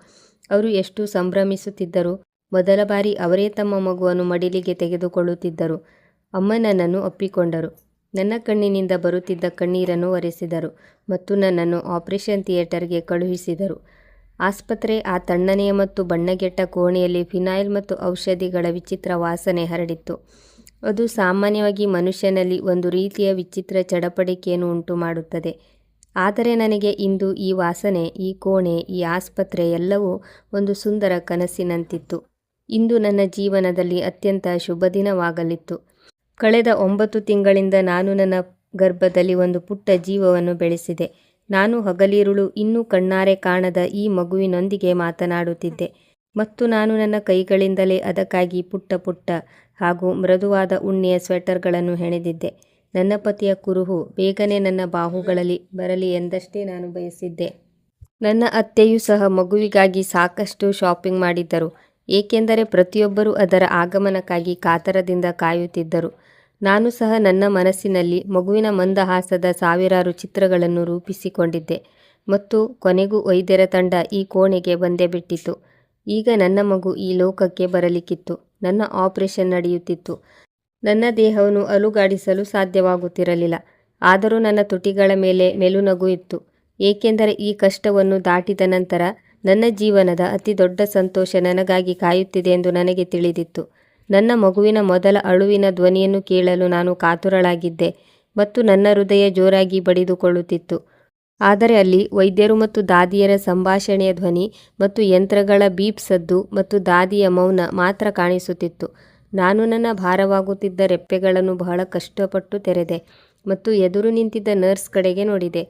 ಅವರು ಎಷ್ಟು ಸಂಭ್ರಮಿಸುತ್ತಿದ್ದರು. ಮೊದಲ ಬಾರಿ ಅವರೇ ತಮ್ಮ ಮಗುವನ್ನು ಮಡಿಲಿಗೆ ತೆಗೆದುಕೊಳ್ಳುತ್ತಿದ್ದರು. ಅಮ್ಮ ನನ್ನನ್ನು ಅಪ್ಪಿಕೊಂಡರು. ನನ್ನ ಕಣ್ಣಿನಿಂದ ಬರುತ್ತಿದ್ದ ಕಣ್ಣೀರನ್ನು ಒರೆಸಿದರು ಮತ್ತು ನನ್ನನ್ನು ಆಪರೇಷನ್ ಥಿಯೇಟರ್ಗೆ ಕಳುಹಿಸಿದರು. ಆಸ್ಪತ್ರೆ ಆ ತಣ್ಣನೆಯ ಮತ್ತು ಬಣ್ಣಗೆಟ್ಟ ಕೋಣೆಯಲ್ಲಿ ಫಿನೈಲ್ ಮತ್ತು ಔಷಧಿಗಳ ವಿಚಿತ್ರ ವಾಸನೆ ಹರಡಿತ್ತು. ಅದು ಸಾಮಾನ್ಯವಾಗಿ ಮನುಷ್ಯನಲ್ಲಿ ಒಂದು ರೀತಿಯ ವಿಚಿತ್ರ ಚಡಪಡಿಕೆಯನ್ನು ಉಂಟು ಮಾಡುತ್ತದೆ. ಆದರೆ ನನಗೆ ಇಂದು ಈ ವಾಸನೆ, ಈ ಕೋಣೆ, ಈ ಆಸ್ಪತ್ರೆ ಎಲ್ಲವೂ ಒಂದು ಸುಂದರ ಕನಸಿನಂತಿತ್ತು. ಇಂದು ನನ್ನ ಜೀವನದಲ್ಲಿ ಅತ್ಯಂತ ಶುಭ ದಿನವಾಗಲಿತ್ತು. ಕಳೆದ 9 ತಿಂಗಳಿಂದ ನಾನು ನನ್ನ ಗರ್ಭದಲ್ಲಿ ಒಂದು ಪುಟ್ಟ ಜೀವವನ್ನು ಬೆಳೆಸಿದೆ. ನಾನು ಹಗಲಿರುಳು ಇನ್ನೂ ಕಣ್ಣಾರೆ ಕಾಣದ ಈ ಮಗುವಿನೊಂದಿಗೆ ಮಾತನಾಡುತ್ತಿದ್ದೆ ಮತ್ತು ನಾನು ನನ್ನ ಕೈಗಳಿಂದಲೇ ಅದಕ್ಕಾಗಿ ಪುಟ್ಟ ಪುಟ್ಟ ಹಾಗೂ ಮೃದುವಾದ ಉಣ್ಣೆಯ ಸ್ವೆಟರ್ಗಳನ್ನು ಹೆಣೆದಿದ್ದೆ. ನನ್ನ ಪತಿಯ ಕುರುಹು ಬೇಗನೆ ನನ್ನ ಬಾಹುಗಳಲ್ಲಿ ಬರಲಿ ಎಂದಷ್ಟೇ ನಾನು ಬಯಸಿದ್ದೆ. ನನ್ನ ಅತ್ತೆಯೂ ಸಹ ಮಗುವಿಗಾಗಿ ಸಾಕಷ್ಟು ಶಾಪಿಂಗ್ ಮಾಡಿದ್ದರು, ಏಕೆಂದರೆ ಪ್ರತಿಯೊಬ್ಬರೂ ಅದರ ಆಗಮನಕ್ಕಾಗಿ ಕಾತರದಿಂದ ಕಾಯುತ್ತಿದ್ದರು. ನಾನು ಸಹ ನನ್ನ ಮನಸ್ಸಿನಲ್ಲಿ ಮಗುವಿನ ಮಂದಹಾಸದ ಸಾವಿರಾರು ಚಿತ್ರಗಳನ್ನು ರೂಪಿಸಿಕೊಂಡಿದ್ದೆ ಮತ್ತು ಕೊನೆಗೂ ವೈದ್ಯರ ತಂಡ ಈ ಕೋಣೆಗೆ ಬಂದೇ ಬಿಟ್ಟಿತು. ಈಗ ನನ್ನ ಮಗು ಈ ಲೋಕಕ್ಕೆ ಬರಲಿಕ್ಕಿತ್ತು. ನನ್ನ ಆಪರೇಷನ್ ನಡೆಯುತ್ತಿತ್ತು. ನನ್ನ ದೇಹವನ್ನು ಅಲುಗಾಡಿಸಲು ಸಾಧ್ಯವಾಗುತ್ತಿರಲಿಲ್ಲ. ಆದರೂ ನನ್ನ ತುಟಿಗಳ ಮೇಲೆ ಮೆಲುನಗು ಇತ್ತು, ಏಕೆಂದರೆ ಈ ಕಷ್ಟವನ್ನು ದಾಟಿದ ನಂತರ ನನ್ನ ಜೀವನದ ಅತಿ ದೊಡ್ಡ ಸಂತೋಷ ನನಗಾಗಿ ಕಾಯುತ್ತಿದೆ ಎಂದು ನನಗೆ ತಿಳಿದಿತ್ತು. ನನ್ನ ಮಗುವಿನ ಮೊದಲ ಅಳುವಿನ ಧ್ವನಿಯನ್ನು ಕೇಳಲು ನಾನು ಕಾತುರಳಾಗಿದ್ದೆ ಮತ್ತು ನನ್ನ ಹೃದಯ ಜೋರಾಗಿ ಬಡಿದುಕೊಳ್ಳುತ್ತಿತ್ತು. ಆದರೆ ಅಲ್ಲಿ ವೈದ್ಯರು ಮತ್ತು ದಾದಿಯರ ಸಂಭಾಷಣೆಯ ಧ್ವನಿ ಮತ್ತು ಯಂತ್ರಗಳ ಬೀಪ್ ಸದ್ದು ಮತ್ತು ದಾದಿಯ ಮೌನ ಮಾತ್ರ ಕಾಣಿಸುತ್ತಿತ್ತು. ನಾನು ನನ್ನ ಭಾರವಾಗುತ್ತಿದ್ದ ರೆಪ್ಪೆಗಳನ್ನು ಬಹಳ ಕಷ್ಟಪಟ್ಟು ತೆರೆದೆ ಮತ್ತು ಎದುರು ನಿಂತಿದ್ದ ನರ್ಸ್ ಕಡೆಗೆ ನೋಡಿದೆ.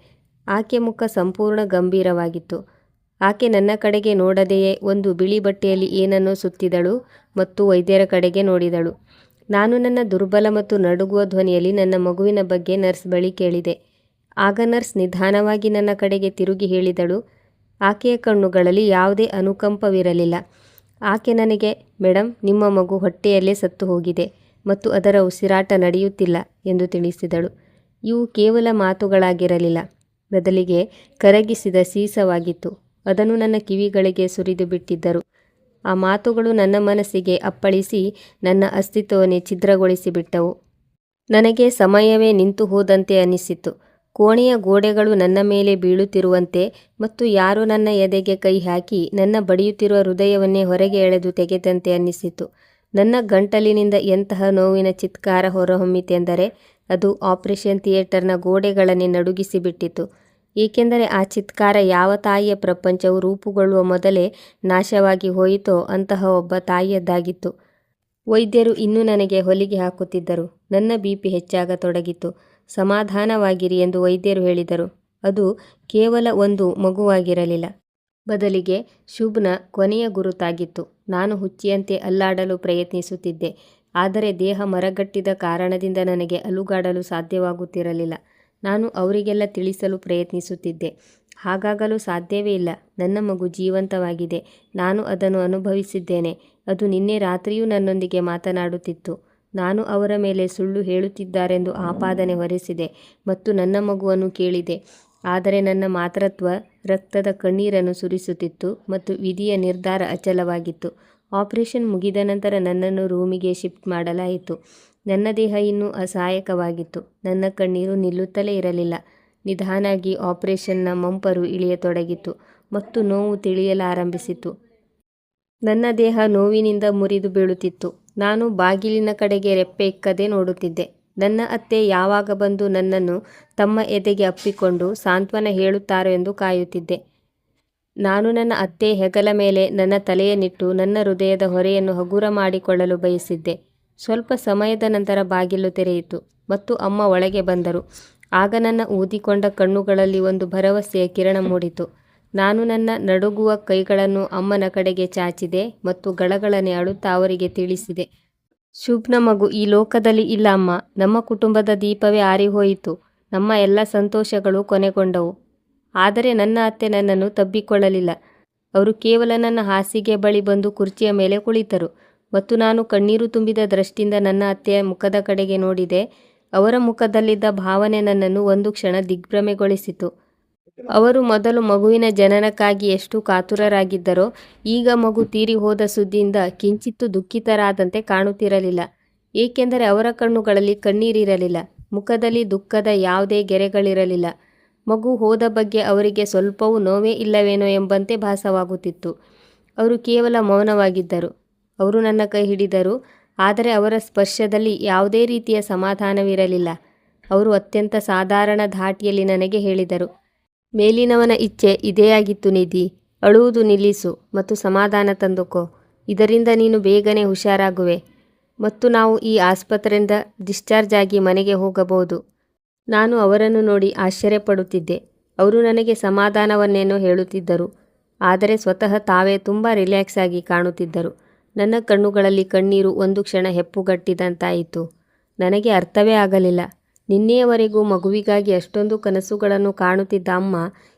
ಆಕೆ ಮುಖ ಸಂಪೂರ್ಣ ಗಂಭೀರವಾಗಿತ್ತು. ಆಕೆ ನನ್ನ ಕಡೆಗೆ ನೋಡದೆಯೇ ಒಂದು ಬಿಳಿ ಬಟ್ಟೆಯಲ್ಲಿ ಏನನ್ನೋ ಸುತ್ತಿದಳು ಮತ್ತು ವೈದ್ಯರ ಕಡೆಗೆ ನೋಡಿದಳು. ನಾನು ನನ್ನ ದುರ್ಬಲ ಮತ್ತು ನಡುಗುವ ಧ್ವನಿಯಲ್ಲಿ ನನ್ನ ಮಗುವಿನ ಬಗ್ಗೆ ನರ್ಸ್ ಬಳಿ ಕೇಳಿದೆ. ಆಗ ನರ್ಸ್ ನಿಧಾನವಾಗಿ ನನ್ನ ಕಡೆಗೆ ತಿರುಗಿ ಹೇಳಿದಳು. ಆಕೆಯ ಕಣ್ಣುಗಳಲ್ಲಿ ಯಾವುದೇ ಅನುಕಂಪವಿರಲಿಲ್ಲ. ಆಕೆ ನನಗೆ, ಮೇಡಮ್, ನಿಮ್ಮ ಮಗು ಹೊಟ್ಟೆಯಲ್ಲೇ ಸತ್ತು ಹೋಗಿದೆ ಮತ್ತು ಅದರ ಉಸಿರಾಟ ನಡೆಯುತ್ತಿಲ್ಲ ಎಂದು ತಿಳಿಸಿದಳು. ಇವು ಕೇವಲ ಮಾತುಗಳಾಗಿರಲಿಲ್ಲ, ಬದಲಿಗೆ ಕರಗಿಸಿದ ಸೀಸವಾಗಿತ್ತು. ಅದನ್ನು ನನ್ನ ಕಿವಿಗಳಿಗೆ ಸುರಿದು ಬಿಟ್ಟಿದ್ದರು. ಆ ಮಾತುಗಳು ನನ್ನ ಮನಸ್ಸಿಗೆ ಅಪ್ಪಳಿಸಿ ನನ್ನ ಅಸ್ತಿತ್ವವನ್ನೇ ಛಿದ್ರಗೊಳಿಸಿಬಿಟ್ಟವು. ನನಗೆ ಸಮಯವೇ ನಿಂತು ಹೋದಂತೆ ಅನ್ನಿಸಿತು. ಕೋಣೆಯ ಗೋಡೆಗಳು ನನ್ನ ಮೇಲೆ ಬೀಳುತ್ತಿರುವಂತೆ ಮತ್ತು ಯಾರೋ ನನ್ನ ಎದೆಗೆ ಕೈ ಹಾಕಿ ನನ್ನ ಬಡಿಯುತ್ತಿರುವ ಹೃದಯವನ್ನೇ ಹೊರಗೆ ಎಳೆದು ತೆಗೆದಂತೆ ಅನ್ನಿಸಿತು. ನನ್ನ ಗಂಟಲಿನಿಂದ ಎಂತಹ ನೋವಿನ ಚಿತ್ಕಾರ ಹೊರಹೊಮ್ಮಿತೆಂದರೆ ಅದು ಆಪರೇಷನ್ ಥಿಯೇಟರ್ನ ಗೋಡೆಗಳನ್ನೇ ನಡುಗಿಸಿಬಿಟ್ಟಿತು. ಏಕೆಂದರೆ ಆ ಚಿತ್ಕಾರ ಯಾವ ತಾಯಿಯ ಪ್ರಪಂಚವು ರೂಪುಗೊಳ್ಳುವ ಮೊದಲೇ ನಾಶವಾಗಿ ಹೋಯಿತೋ ಅಂತಹ ಒಬ್ಬ ತಾಯಿಯದ್ದಾಗಿತ್ತು. ವೈದ್ಯರು ಇನ್ನೂ ನನಗೆ ಹೊಲಿಗೆ ಹಾಕುತ್ತಿದ್ದರು. ನನ್ನ BP ಹೆಚ್ಚಾಗತೊಡಗಿತು. ಸಮಾಧಾನವಾಗಿರಿ ಎಂದು ವೈದ್ಯರು ಹೇಳಿದರು. ಅದು ಕೇವಲ ಒಂದು ಮಗುವಾಗಿರಲಿಲ್ಲ, ಬದಲಿಗೆ ಶುಭ್ನ ಕೊನೆಯ ಗುರುತಾಗಿತ್ತು. ನಾನು ಹುಚ್ಚಿಯಂತೆ ಅಲ್ಲಾಡಲು ಪ್ರಯತ್ನಿಸುತ್ತಿದ್ದೆ, ಆದರೆ ದೇಹ ಮರಗಟ್ಟಿದ ಕಾರಣದಿಂದ ನನಗೆ ಅಲುಗಾಡಲು ಸಾಧ್ಯವಾಗುತ್ತಿರಲಿಲ್ಲ. ನಾನು ಅವರಿಗೆಲ್ಲ ತಿಳಿಸಲು ಪ್ರಯತ್ನಿಸುತ್ತಿದ್ದೆ, ಹಾಗಾಗಲು ಸಾಧ್ಯವೇ ಇಲ್ಲ. ನನ್ನ ಮಗು ಜೀವಂತವಾಗಿದೆ, ನಾನು ಅದನ್ನು ಅನುಭವಿಸಿದ್ದೇನೆ. ಅದು ನಿನ್ನೆ ರಾತ್ರಿಯೂ ನನ್ನೊಂದಿಗೆ ಮಾತನಾಡುತ್ತಿತ್ತು. ನಾನು ಅವರ ಮೇಲೆ ಸುಳ್ಳು ಹೇಳುತ್ತಿದ್ದಾರೆಂದು ಆಪಾದನೆ ಹೊರಿಸಿದೆ ಮತ್ತು ನನ್ನ ಮಗುವನ್ನು ಕೇಳಿದೆ. ಆದರೆ ನನ್ನ ಮಾತೃತ್ವ ರಕ್ತದ ಕಣ್ಣೀರನ್ನು ಸುರಿಸುತ್ತಿತ್ತು ಮತ್ತು ವಿಧಿಯ ನಿರ್ಧಾರ ಅಚಲವಾಗಿತ್ತು. ಆಪರೇಷನ್ ಮುಗಿದ ನಂತರ ನನ್ನನ್ನು ರೂಮಿಗೆ ಶಿಫ್ಟ್ ಮಾಡಲಾಯಿತು. ನನ್ನ ದೇಹ ಇನ್ನೂ ಅಸಹಾಯಕವಾಗಿತ್ತು. ನನ್ನ ಕಣ್ಣೀರು ನಿಲ್ಲುತ್ತಲೇ ಇರಲಿಲ್ಲ. ನಿಧಾನಾಗಿ ಆಪರೇಷನ್ನ ಮಂಪರು ಇಳಿಯತೊಡಗಿತು ಮತ್ತು ನೋವು ತಿಳಿಯಲಾರಂಭಿಸಿತು. ನನ್ನ ದೇಹ ನೋವಿನಿಂದ ಮುರಿದು ಬೀಳುತ್ತಿತ್ತು. ನಾನು ಬಾಗಿಲಿನ ಕಡೆಗೆ ರೆಪ್ಪೆ ಇಕ್ಕದೆ ನೋಡುತ್ತಿದ್ದೆ. ನನ್ನ ಅತ್ತೆ ಯಾವಾಗ ಬಂದು ನನ್ನನ್ನು ತಮ್ಮ ಎದೆಗೆ ಅಪ್ಪಿಕೊಂಡು ಸಾಂತ್ವನ ಹೇಳುತ್ತಾರೋ ಎಂದು ಕಾಯುತ್ತಿದ್ದೆ. ನಾನು ನನ್ನ ಅತ್ತೆ ಹೆಗಲ ಮೇಲೆ ನನ್ನ ತಲೆಯನ್ನಿಟ್ಟು ನನ್ನ ಹೃದಯದ ಹೊರೆಯನ್ನು ಹಗುರ ಮಾಡಿಕೊಳ್ಳಲು ಬಯಸಿದ್ದೆ. ಸ್ವಲ್ಪ ಸಮಯದ ನಂತರ ಬಾಗಿಲು ತೆರೆಯಿತು ಮತ್ತು ಅಮ್ಮ ಒಳಗೆ ಬಂದರು. ಆಗ ನನ್ನ ಊದಿಕೊಂಡ ಕಣ್ಣುಗಳಲ್ಲಿ ಒಂದು ಭರವಸೆಯ ಕಿರಣ ಮೂಡಿತು. ನಾನು ನನ್ನ ನಡುಗುವ ಕೈಗಳನ್ನು ಅಮ್ಮನ ಕಡೆಗೆ ಚಾಚಿದೆ ಮತ್ತು ಗಳಗಳನೆ ಅಳುತ್ತಾ ಅವರಿಗೆ ತಿಳಿಸಿದೆ, ಶುಭ್ನ ಮಗು ಈ ಲೋಕದಲ್ಲಿ ಇಲ್ಲ ಅಮ್ಮ. ನಮ್ಮ ಕುಟುಂಬದ ದೀಪವೇ ಆರಿಹೋಯಿತು. ನಮ್ಮ ಎಲ್ಲ ಸಂತೋಷಗಳು ಕೊನೆಗೊಂಡವು. ಆದರೆ ನನ್ನ ಅತ್ತೆ ನನ್ನನ್ನು ತಬ್ಬಿಕೊಳ್ಳಲಿಲ್ಲ. ಅವರು ಕೇವಲ ನನ್ನ ಹಾಸಿಗೆ ಬಳಿ ಬಂದು ಕುರ್ಚಿಯ ಮೇಲೆ ಕುಳಿತರು ಮತ್ತು ನಾನು ಕಣ್ಣೀರು ತುಂಬಿದ ದೃಷ್ಟಿಯಿಂದ ನನ್ನ ಅತ್ತೆಯ ಮುಖದ ಕಡೆಗೆ ನೋಡಿದೆ. ಅವರ ಮುಖದಲ್ಲಿದ್ದ ಭಾವನೆ ನನ್ನನ್ನು ಒಂದು ಕ್ಷಣ ದಿಗ್ಭ್ರಮೆಗೊಳಿಸಿತು. ಅವರು ಮೊದಲು ಮಗುವಿನ ಜನನಕ್ಕಾಗಿ ಎಷ್ಟು ಕಾತುರರಾಗಿದ್ದರೋ ಈಗ ಮಗು ತೀರಿ ಹೋದ ಸುದ್ದಿಯಿಂದ ಕಿಂಚಿತ್ತೂ ದುಃಖಿತರಾದಂತೆ ಕಾಣುತ್ತಿರಲಿಲ್ಲ. ಏಕೆಂದರೆ ಅವರ ಕಣ್ಣುಗಳಲ್ಲಿ ಕಣ್ಣೀರಿರಲಿಲ್ಲ, ಮುಖದಲ್ಲಿ ದುಃಖದ ಯಾವುದೇ ಗೆರೆಗಳಿರಲಿಲ್ಲ. ಮಗು ಹೋದ ಬಗ್ಗೆ ಅವರಿಗೆ ಸ್ವಲ್ಪವೂ ನೋವೇ ಇಲ್ಲವೇನೋ ಎಂಬಂತೆ ಭಾಸವಾಗುತ್ತಿತ್ತು. ಅವರು ಕೇವಲ ಮೌನವಾಗಿದ್ದರು. ಅವರು ನನ್ನ ಕೈ ಹಿಡಿದರು, ಆದರೆ ಅವರ ಸ್ಪರ್ಶದಲ್ಲಿ ಯಾವುದೇ ರೀತಿಯ ಸಮಾಧಾನವಿರಲಿಲ್ಲ. ಅವರು ಅತ್ಯಂತ ಸಾಧಾರಣ ಧಾಟಿಯಲ್ಲಿ ನನಗೆ ಹೇಳಿದರು, ಮೇಲಿನವನ ಇಚ್ಛೆ ಇದೇ ಆಗಿತ್ತು ನಿಧಿ. ಅಳುವುದು ನಿಲ್ಲಿಸು ಮತ್ತು ಸಮಾಧಾನ ತಂದುಕೋ. ಇದರಿಂದ ನೀನು ಬೇಗನೆ ಹುಷಾರಾಗುವೆ ಮತ್ತು ನಾವು ಈ ಆಸ್ಪತ್ರೆಯಿಂದ ಡಿಸ್ಚಾರ್ಜ್ ಆಗಿ ಮನೆಗೆ ಹೋಗಬಹುದು. ನಾನು ಅವರನ್ನು ನೋಡಿ ಆಶ್ಚರ್ಯಪಡುತ್ತಿದ್ದೆ. ಅವರು ನನಗೆ ಸಮಾಧಾನವನ್ನೇನೋ ಹೇಳುತ್ತಿದ್ದರು, ಆದರೆ ಸ್ವತಃ ತಾವೇ ತುಂಬ ರಿಲ್ಯಾಕ್ಸ್ ಆಗಿ ಕಾಣುತ್ತಿದ್ದರು. ನನ್ನ ಕಣ್ಣುಗಳಲ್ಲಿ ಕಣ್ಣೀರು ಒಂದು ಕ್ಷಣ ಹೆಪ್ಪುಗಟ್ಟಿದಂತಾಯಿತು. ನನಗೆ ಅರ್ಥವೇ ಆಗಲಿಲ್ಲ. ನಿನ್ನೆಯವರೆಗೂ ಮಗುವಿಗಾಗಿ ಅಷ್ಟೊಂದು ಕನಸುಗಳನ್ನು ಕಾಣುತ್ತಿದ್ದ ಅಮ್ಮ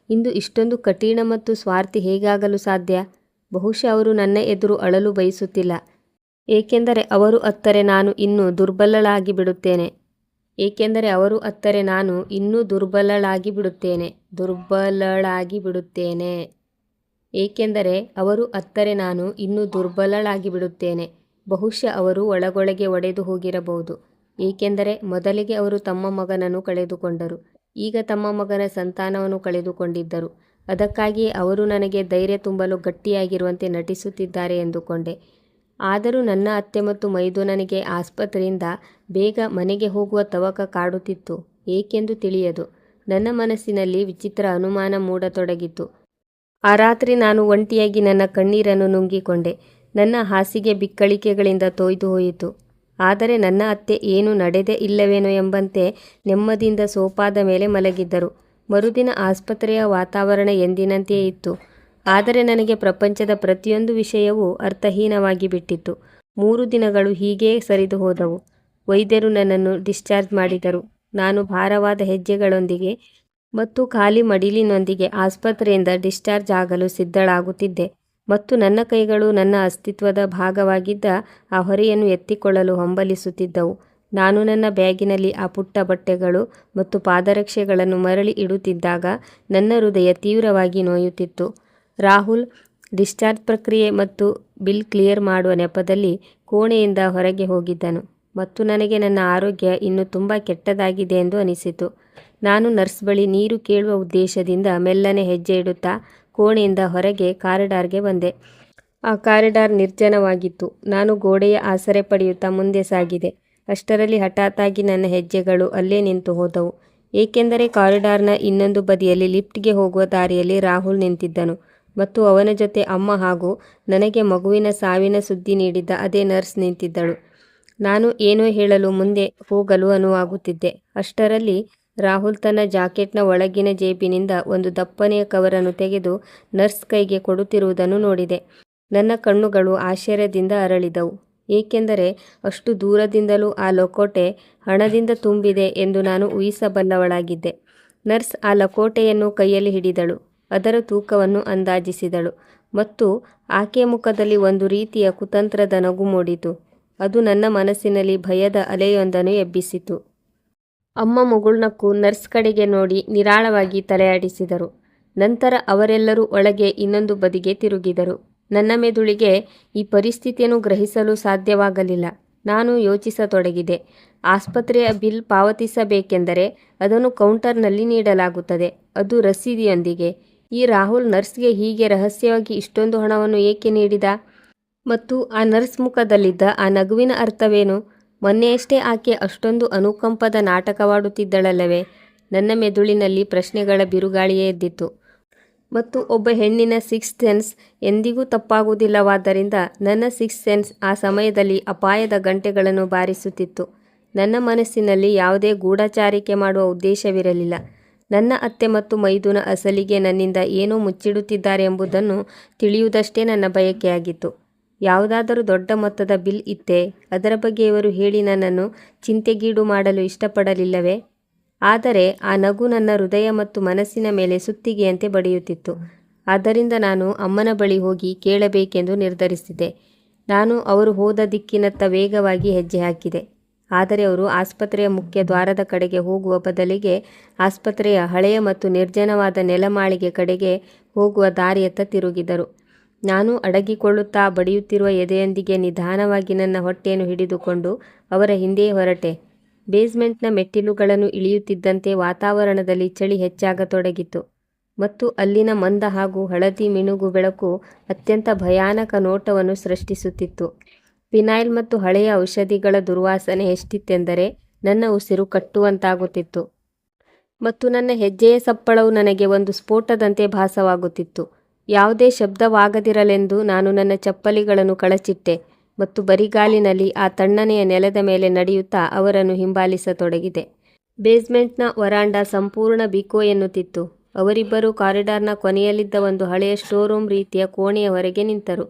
ಇಂದು ಇಷ್ಟೊಂದು ಕಠಿಣ ಮತ್ತು ಸ್ವಾರ್ಥಿ ಹೇಗಾಗಲು ಸಾಧ್ಯ? ಬಹುಶಃ ಅವರು ನನ್ನ ಎದುರು ಅಳಲು ಬಯಸುತ್ತಿಲ್ಲ, ಏಕೆಂದರೆ ಅವರು ಅತ್ತರೆ ನಾನು ಇನ್ನೂ ದುರ್ಬಲಳಾಗಿ ಬಿಡುತ್ತೇನೆ. ಬಹುಶಃ ಅವರು ಒಳಗೊಳಗೆ ಒಡೆದು ಹೋಗಿರಬಹುದು, ಏಕೆಂದರೆ ಮೊದಲಿಗೆ ಅವರು ತಮ್ಮ ಮಗನನ್ನು ಕಳೆದುಕೊಂಡರು, ಈಗ ತಮ್ಮ ಮಗನ ಸಂತಾನವನ್ನು ಕಳೆದುಕೊಂಡಿದ್ದರು. ಅದಕ್ಕಾಗಿಯೇ ಅವರು ನನಗೆ ಧೈರ್ಯ ತುಂಬಲು ಗಟ್ಟಿಯಾಗಿರುವಂತೆ ನಟಿಸುತ್ತಿದ್ದಾರೆ ಎಂದುಕೊಂಡೆ. ಆದರೂ ನನ್ನ ಅತ್ತೆ ಮತ್ತು ಮೈದುನನಿಗೆ ಆಸ್ಪತ್ರೆಯಿಂದ ಬೇಗ ಮನೆಗೆ ಹೋಗುವ ತವಕ ಕಾಡುತ್ತಿತ್ತು. ಏಕೆಂದು ತಿಳಿಯದು. ನನ್ನ ಮನಸ್ಸಿನಲ್ಲಿ ವಿಚಿತ್ರ ಅನುಮಾನ ಮೂಡತೊಡಗಿತು. ಆ ರಾತ್ರಿ ನಾನು ಒಂಟಿಯಾಗಿ ನನ್ನ ಕಣ್ಣೀರನ್ನು ನುಂಗಿಕೊಂಡೆ. ನನ್ನ ಹಾಸಿಗೆ ಬಿಕ್ಕಳಿಕೆಗಳಿಂದ ತೊಯ್ದು ಹೋಯಿತು. ಆದರೆ ನನ್ನ ಅತ್ತೆ ಏನೂ ನಡೆದೇ ಇಲ್ಲವೇನೋ ಎಂಬಂತೆ ನೆಮ್ಮದಿಯಿಂದ ಸೋಫಾದ ಮೇಲೆ ಮಲಗಿದ್ದರು. ಮರುದಿನ ಆಸ್ಪತ್ರೆಯ ವಾತಾವರಣ ಎಂದಿನಂತೆಯೇ ಇತ್ತು. ಆದರೆ ನನಗೆ ಪ್ರಪಂಚದ ಪ್ರತಿಯೊಂದು ವಿಷಯವೂ ಅರ್ಥಹೀನವಾಗಿ ಬಿಟ್ಟಿತ್ತು. 3 ದಿನಗಳು ಹೀಗೇ ಸರಿದು ಹೋದವು. ವೈದ್ಯರು ನನ್ನನ್ನು ಡಿಸ್ಚಾರ್ಜ್ ಮಾಡಿದರು. ನಾನು ಭಾರವಾದ ಹೆಜ್ಜೆಗಳೊಂದಿಗೆ ಮತ್ತು ಖಾಲಿ ಮಡಿಲಿನೊಂದಿಗೆ ಆಸ್ಪತ್ರೆಯಿಂದ ಡಿಸ್ಚಾರ್ಜ್ ಆಗಲು ಸಿದ್ಧಳಾಗುತ್ತಿದ್ದೆ ಮತ್ತು ನನ್ನ ಕೈಗಳು ನನ್ನ ಅಸ್ತಿತ್ವದ ಭಾಗವಾಗಿದ್ದ ಆ ಹೊರೆಯನ್ನು ಎತ್ತಿಕೊಳ್ಳಲು ಹಂಬಲಿಸುತ್ತಿದ್ದವು. ನಾನು ನನ್ನ ಬ್ಯಾಗಿನಲ್ಲಿ ಆ ಪುಟ್ಟ ಬಟ್ಟೆಗಳು ಮತ್ತು ಪಾದರಕ್ಷೆಗಳನ್ನು ಮರಳಿ ಇಡುತ್ತಿದ್ದಾಗ ನನ್ನ ಹೃದಯ ತೀವ್ರವಾಗಿ ನೋಯುತ್ತಿತ್ತು. ರಾಹುಲ್ ಡಿಸ್ಚಾರ್ಜ್ ಪ್ರಕ್ರಿಯೆ ಮತ್ತು ಬಿಲ್ ಕ್ಲಿಯರ್ ಮಾಡುವ ನೆಪದಲ್ಲಿ ಕೋಣೆಯಿಂದ ಹೊರಗೆ ಹೋಗಿದ್ದನು ಮತ್ತು ನನಗೆ ನನ್ನ ಆರೋಗ್ಯ ಇನ್ನೂ ತುಂಬ ಕೆಟ್ಟದಾಗಿದೆ ಎಂದು ಅನಿಸಿತು. ನಾನು ನರ್ಸ್ ಬಳಿ ನೀರು ಕೇಳುವ ಉದ್ದೇಶದಿಂದ ಮೆಲ್ಲನೆ ಹೆಜ್ಜೆ ಇಡುತ್ತಾ ಕೋಣೆಯಿಂದ ಹೊರಗೆ ಕಾರಿಡಾರ್ಗೆ ಬಂದೆ. ಆ ಕಾರಿಡಾರ್ ನಿರ್ಜನವಾಗಿತ್ತು. ನಾನು ಗೋಡೆಯ ಆಸರೆ ಪಡೆಯುತ್ತಾ ಮುಂದೆ ಸಾಗಿದೆ. ಅಷ್ಟರಲ್ಲಿ ಹಠಾತ್ತಾಗಿ ನನ್ನ ಹೆಜ್ಜೆಗಳು ಅಲ್ಲೇ ನಿಂತು ಹೋದವು. ಏಕೆಂದರೆ ಕಾರಿಡಾರ್ನ ಇನ್ನೊಂದು ಬದಿಯಲ್ಲಿ ಲಿಫ್ಟ್ಗೆ ಹೋಗುವ ದಾರಿಯಲ್ಲಿ ರಾಹುಲ್ ನಿಂತಿದ್ದನು ಮತ್ತು ಅವನ ಜೊತೆ ಅಮ್ಮ ಹಾಗೂ ನನಗೆ ಮಗುವಿನ ಸಾವಿನ ಸುದ್ದಿ ನೀಡಿದ್ದ ಅದೇ ನರ್ಸ್ ನಿಂತಿದ್ದಳು. ನಾನು ಏನೋ ಹೇಳಲು ಮುಂದೆ ಹೋಗಲು ಅನುವಾಗುತ್ತಿದ್ದೆ. ಅಷ್ಟರಲ್ಲಿ ರಾಹುಲ್ ತನ್ನ ಜಾಕೆಟ್ನ ಒಳಗಿನ ಜೇಬಿನಿಂದ ಒಂದು ದಪ್ಪನೆಯ ಕವರನ್ನು ತೆಗೆದು ನರ್ಸ್ ಕೈಗೆ ಕೊಡುತ್ತಿರುವುದನ್ನು ನೋಡಿದೆ. ನನ್ನ ಕಣ್ಣುಗಳು ಆಶ್ಚರ್ಯದಿಂದ ಅರಳಿದವು, ಏಕೆಂದರೆ ಅಷ್ಟು ದೂರದಿಂದಲೂ ಆ ಲಕೋಟೆ ಹಣದಿಂದ ತುಂಬಿದೆ ಎಂದು ನಾನು ಊಹಿಸಬಲ್ಲವಳಾಗಿದ್ದೆ. ನರ್ಸ್ ಆ ಲಕೋಟೆಯನ್ನು ಕೈಯಲ್ಲಿ ಹಿಡಿದಳು, ಅದರ ತೂಕವನ್ನು ಅಂದಾಜಿಸಿದಳು ಮತ್ತು ಆಕೆಯ ಮುಖದಲ್ಲಿ ಒಂದು ರೀತಿಯ ಕುತಂತ್ರದ ನಗು ಮೂಡಿತು. ಅದು ನನ್ನ ಮನಸ್ಸಿನಲ್ಲಿ ಭಯದ ಅಲೆಯೊಂದನ್ನು ಎಬ್ಬಿಸಿತು. ಅಮ್ಮ ಮುಗುಳ್ನಕ್ಕು ನರ್ಸ್ ಕಡೆಗೆ ನೋಡಿ ನಿರಾಳವಾಗಿ ತಲೆಯಾಡಿಸಿದರು. ನಂತರ ಅವರೆಲ್ಲರೂ ಒಳಗೆ ಇನ್ನೊಂದು ಬದಿಗೆ ತಿರುಗಿದರು. ನನ್ನ ಮೆದುಳಿಗೆ ಈ ಪರಿಸ್ಥಿತಿಯನ್ನು ಗ್ರಹಿಸಲು ಸಾಧ್ಯವಾಗಲಿಲ್ಲ. ನಾನು ಯೋಚಿಸತೊಡಗಿದೆ. ಆಸ್ಪತ್ರೆಯ ಬಿಲ್ ಪಾವತಿಸಬೇಕೆಂದರೆ ಅದನ್ನು ಕೌಂಟರ್ನಲ್ಲಿ ನೀಡಲಾಗುತ್ತದೆ, ಅದು ರಸೀದಿಯೊಂದಿಗೆ. ಈ ರಾಹುಲ್ ನರ್ಸ್ಗೆ ಹೀಗೆ ರಹಸ್ಯವಾಗಿ ಇಷ್ಟೊಂದು ಹಣವನ್ನು ಏಕೆ ನೀಡಿದ? ಮತ್ತು ಆ ನರ್ಸ್ ಮುಖದಲ್ಲಿದ್ದ ಆ ನಗುವಿನ ಅರ್ಥವೇನು? ಮೊನ್ನೆಯಷ್ಟೇ ಆಕೆ ಅಷ್ಟೊಂದು ಅನುಕಂಪದ ನಾಟಕವಾಡುತ್ತಿದ್ದಳಲ್ಲವೇ? ನನ್ನ ಮೆದುಳಿನಲ್ಲಿ ಪ್ರಶ್ನೆಗಳ ಬಿರುಗಾಳಿಯೇ ಎದ್ದಿತ್ತು. ಮತ್ತು ಒಬ್ಬ ಹೆಣ್ಣಿನ ಸಿಕ್ಸ್ತ್ ಸೆನ್ಸ್ ಎಂದಿಗೂ ತಪ್ಪಾಗುವುದಿಲ್ಲವಾದ್ದರಿಂದ ನನ್ನ ಸಿಕ್ಸ್ತ್ ಸೆನ್ಸ್ ಆ ಸಮಯದಲ್ಲಿ ಅಪಾಯದ ಗಂಟೆಗಳನ್ನು ಬಾರಿಸುತ್ತಿತ್ತು. ನನ್ನ ಮನಸ್ಸಿನಲ್ಲಿ ಯಾವುದೇ ಗೂಢಚಾರಿಕೆ ಮಾಡುವ ಉದ್ದೇಶವಿರಲಿಲ್ಲ. ನನ್ನ ಅತ್ತೆ ಮತ್ತು ಮೈದುನ ಅಸಲಿಗೆ ನನ್ನಿಂದ ಏನೋ ಮುಚ್ಚಿಡುತ್ತಿದ್ದಾರೆ ಎಂಬುದನ್ನು ತಿಳಿಯುವುದಷ್ಟೇ ನನ್ನ ಬಯಕೆಯಾಗಿತ್ತು. ಯಾವುದಾದರೂ ದೊಡ್ಡ ಮೊತ್ತದ ಬಿಲ್ ಇತ್ತೇ? ಅದರ ಬಗ್ಗೆ ಇವರು ಹೇಳಿ ನನ್ನನ್ನು ಚಿಂತೆಗೀಡು ಮಾಡಲು ಇಷ್ಟಪಡಲಿಲ್ಲವೇ? ಆದರೆ ಆ ನಗು ನನ್ನ ಹೃದಯ ಮತ್ತು ಮನಸ್ಸಿನ ಮೇಲೆ ಸುತ್ತಿಗೆಯಂತೆ ಬಡಿಯುತ್ತಿತ್ತು. ಆದ್ದರಿಂದ ನಾನು ಅಮ್ಮನ ಬಳಿ ಹೋಗಿ ಕೇಳಬೇಕೆಂದು ನಿರ್ಧರಿಸಿದೆ. ನಾನು ಅವರು ಹೋದ ದಿಕ್ಕಿನತ್ತ ವೇಗವಾಗಿ ಹೆಜ್ಜೆ ಹಾಕಿದೆ. ಆದರೆ ಅವರು ಆಸ್ಪತ್ರೆಯ ಮುಖ್ಯ ದ್ವಾರದ ಕಡೆಗೆ ಹೋಗುವ ಬದಲಿಗೆ ಆಸ್ಪತ್ರೆಯ ಹಳೆಯ ಮತ್ತು ನಿರ್ಜನವಾದ ನೆಲಮಾಳಿಗೆ ಕಡೆಗೆ ಹೋಗುವ ದಾರಿಯತ್ತ ತಿರುಗಿದರು. ನಾನು ಅಡಗಿಕೊಳ್ಳುತ್ತಾ ಬಡಿಯುತ್ತಿರುವ ಎದೆಯೊಂದಿಗೆ ನಿಧಾನವಾಗಿ ನನ್ನ ಹೊಟ್ಟೆಯನ್ನು ಹಿಡಿದುಕೊಂಡು ಅವರ ಹಿಂದೆಯೇ ಹೊರಟೆ. ಬೇಸ್ಮೆಂಟ್ನ ಮೆಟ್ಟಿಲುಗಳನ್ನು ಇಳಿಯುತ್ತಿದ್ದಂತೆ ವಾತಾವರಣದಲ್ಲಿ ಚಳಿ ಹೆಚ್ಚಾಗತೊಡಗಿತು ಮತ್ತು ಅಲ್ಲಿನ ಮಂದ ಹಾಗೂ ಹಳದಿ ಮಿನುಗು ಬೆಳಕು ಅತ್ಯಂತ ಭಯಾನಕ ನೋಟವನ್ನು ಸೃಷ್ಟಿಸುತ್ತಿತ್ತು. ಫಿನೈಲ್ ಮತ್ತು ಹಳೆಯ ಔಷಧಿಗಳ ದುರ್ವಾಸನೆ ಎಷ್ಟಿತ್ತೆಂದರೆ ನನ್ನ ಉಸಿರು ಕಟ್ಟುವಂತಾಗುತ್ತಿತ್ತು ಮತ್ತು ನನ್ನ ಹೆಜ್ಜೆಯ ಸಪ್ಪಳವು ನನಗೆ ಒಂದು ಸ್ಫೋಟದಂತೆ ಭಾಸವಾಗುತ್ತಿತ್ತು. ಯಾವುದೇ ಶಬ್ದವಾಗದಿರಲೆಂದು ನಾನು ನನ್ನ ಚಪ್ಪಲಿಗಳನ್ನು ಕಳಚಿಟ್ಟೆ ಮತ್ತು ಬರಿಗಾಲಿನಲ್ಲಿ ಆ ತಣ್ಣನೆಯ ನೆಲದ ಮೇಲೆ ನಡೆಯುತ್ತಾ ಅವರನ್ನು ಹಿಂಬಾಲಿಸತೊಡಗಿದೆ. ಬೇಸ್ಮೆಂಟ್ನ ವರಾಂಡಾ ಸಂಪೂರ್ಣ ಬಿಕೋ ಎನ್ನುತ್ತಿತ್ತು. ಅವರಿಬ್ಬರು ಕಾರಿಡಾರ್ನ ಕೊನೆಯಲ್ಲಿದ್ದ ಒಂದು ಹಳೆಯ ಸ್ಟೋರ್ ರೂಮ್ ರೀತಿಯ ಕೋಣೆಯ ಹೊರಗೆ ನಿಂತರು.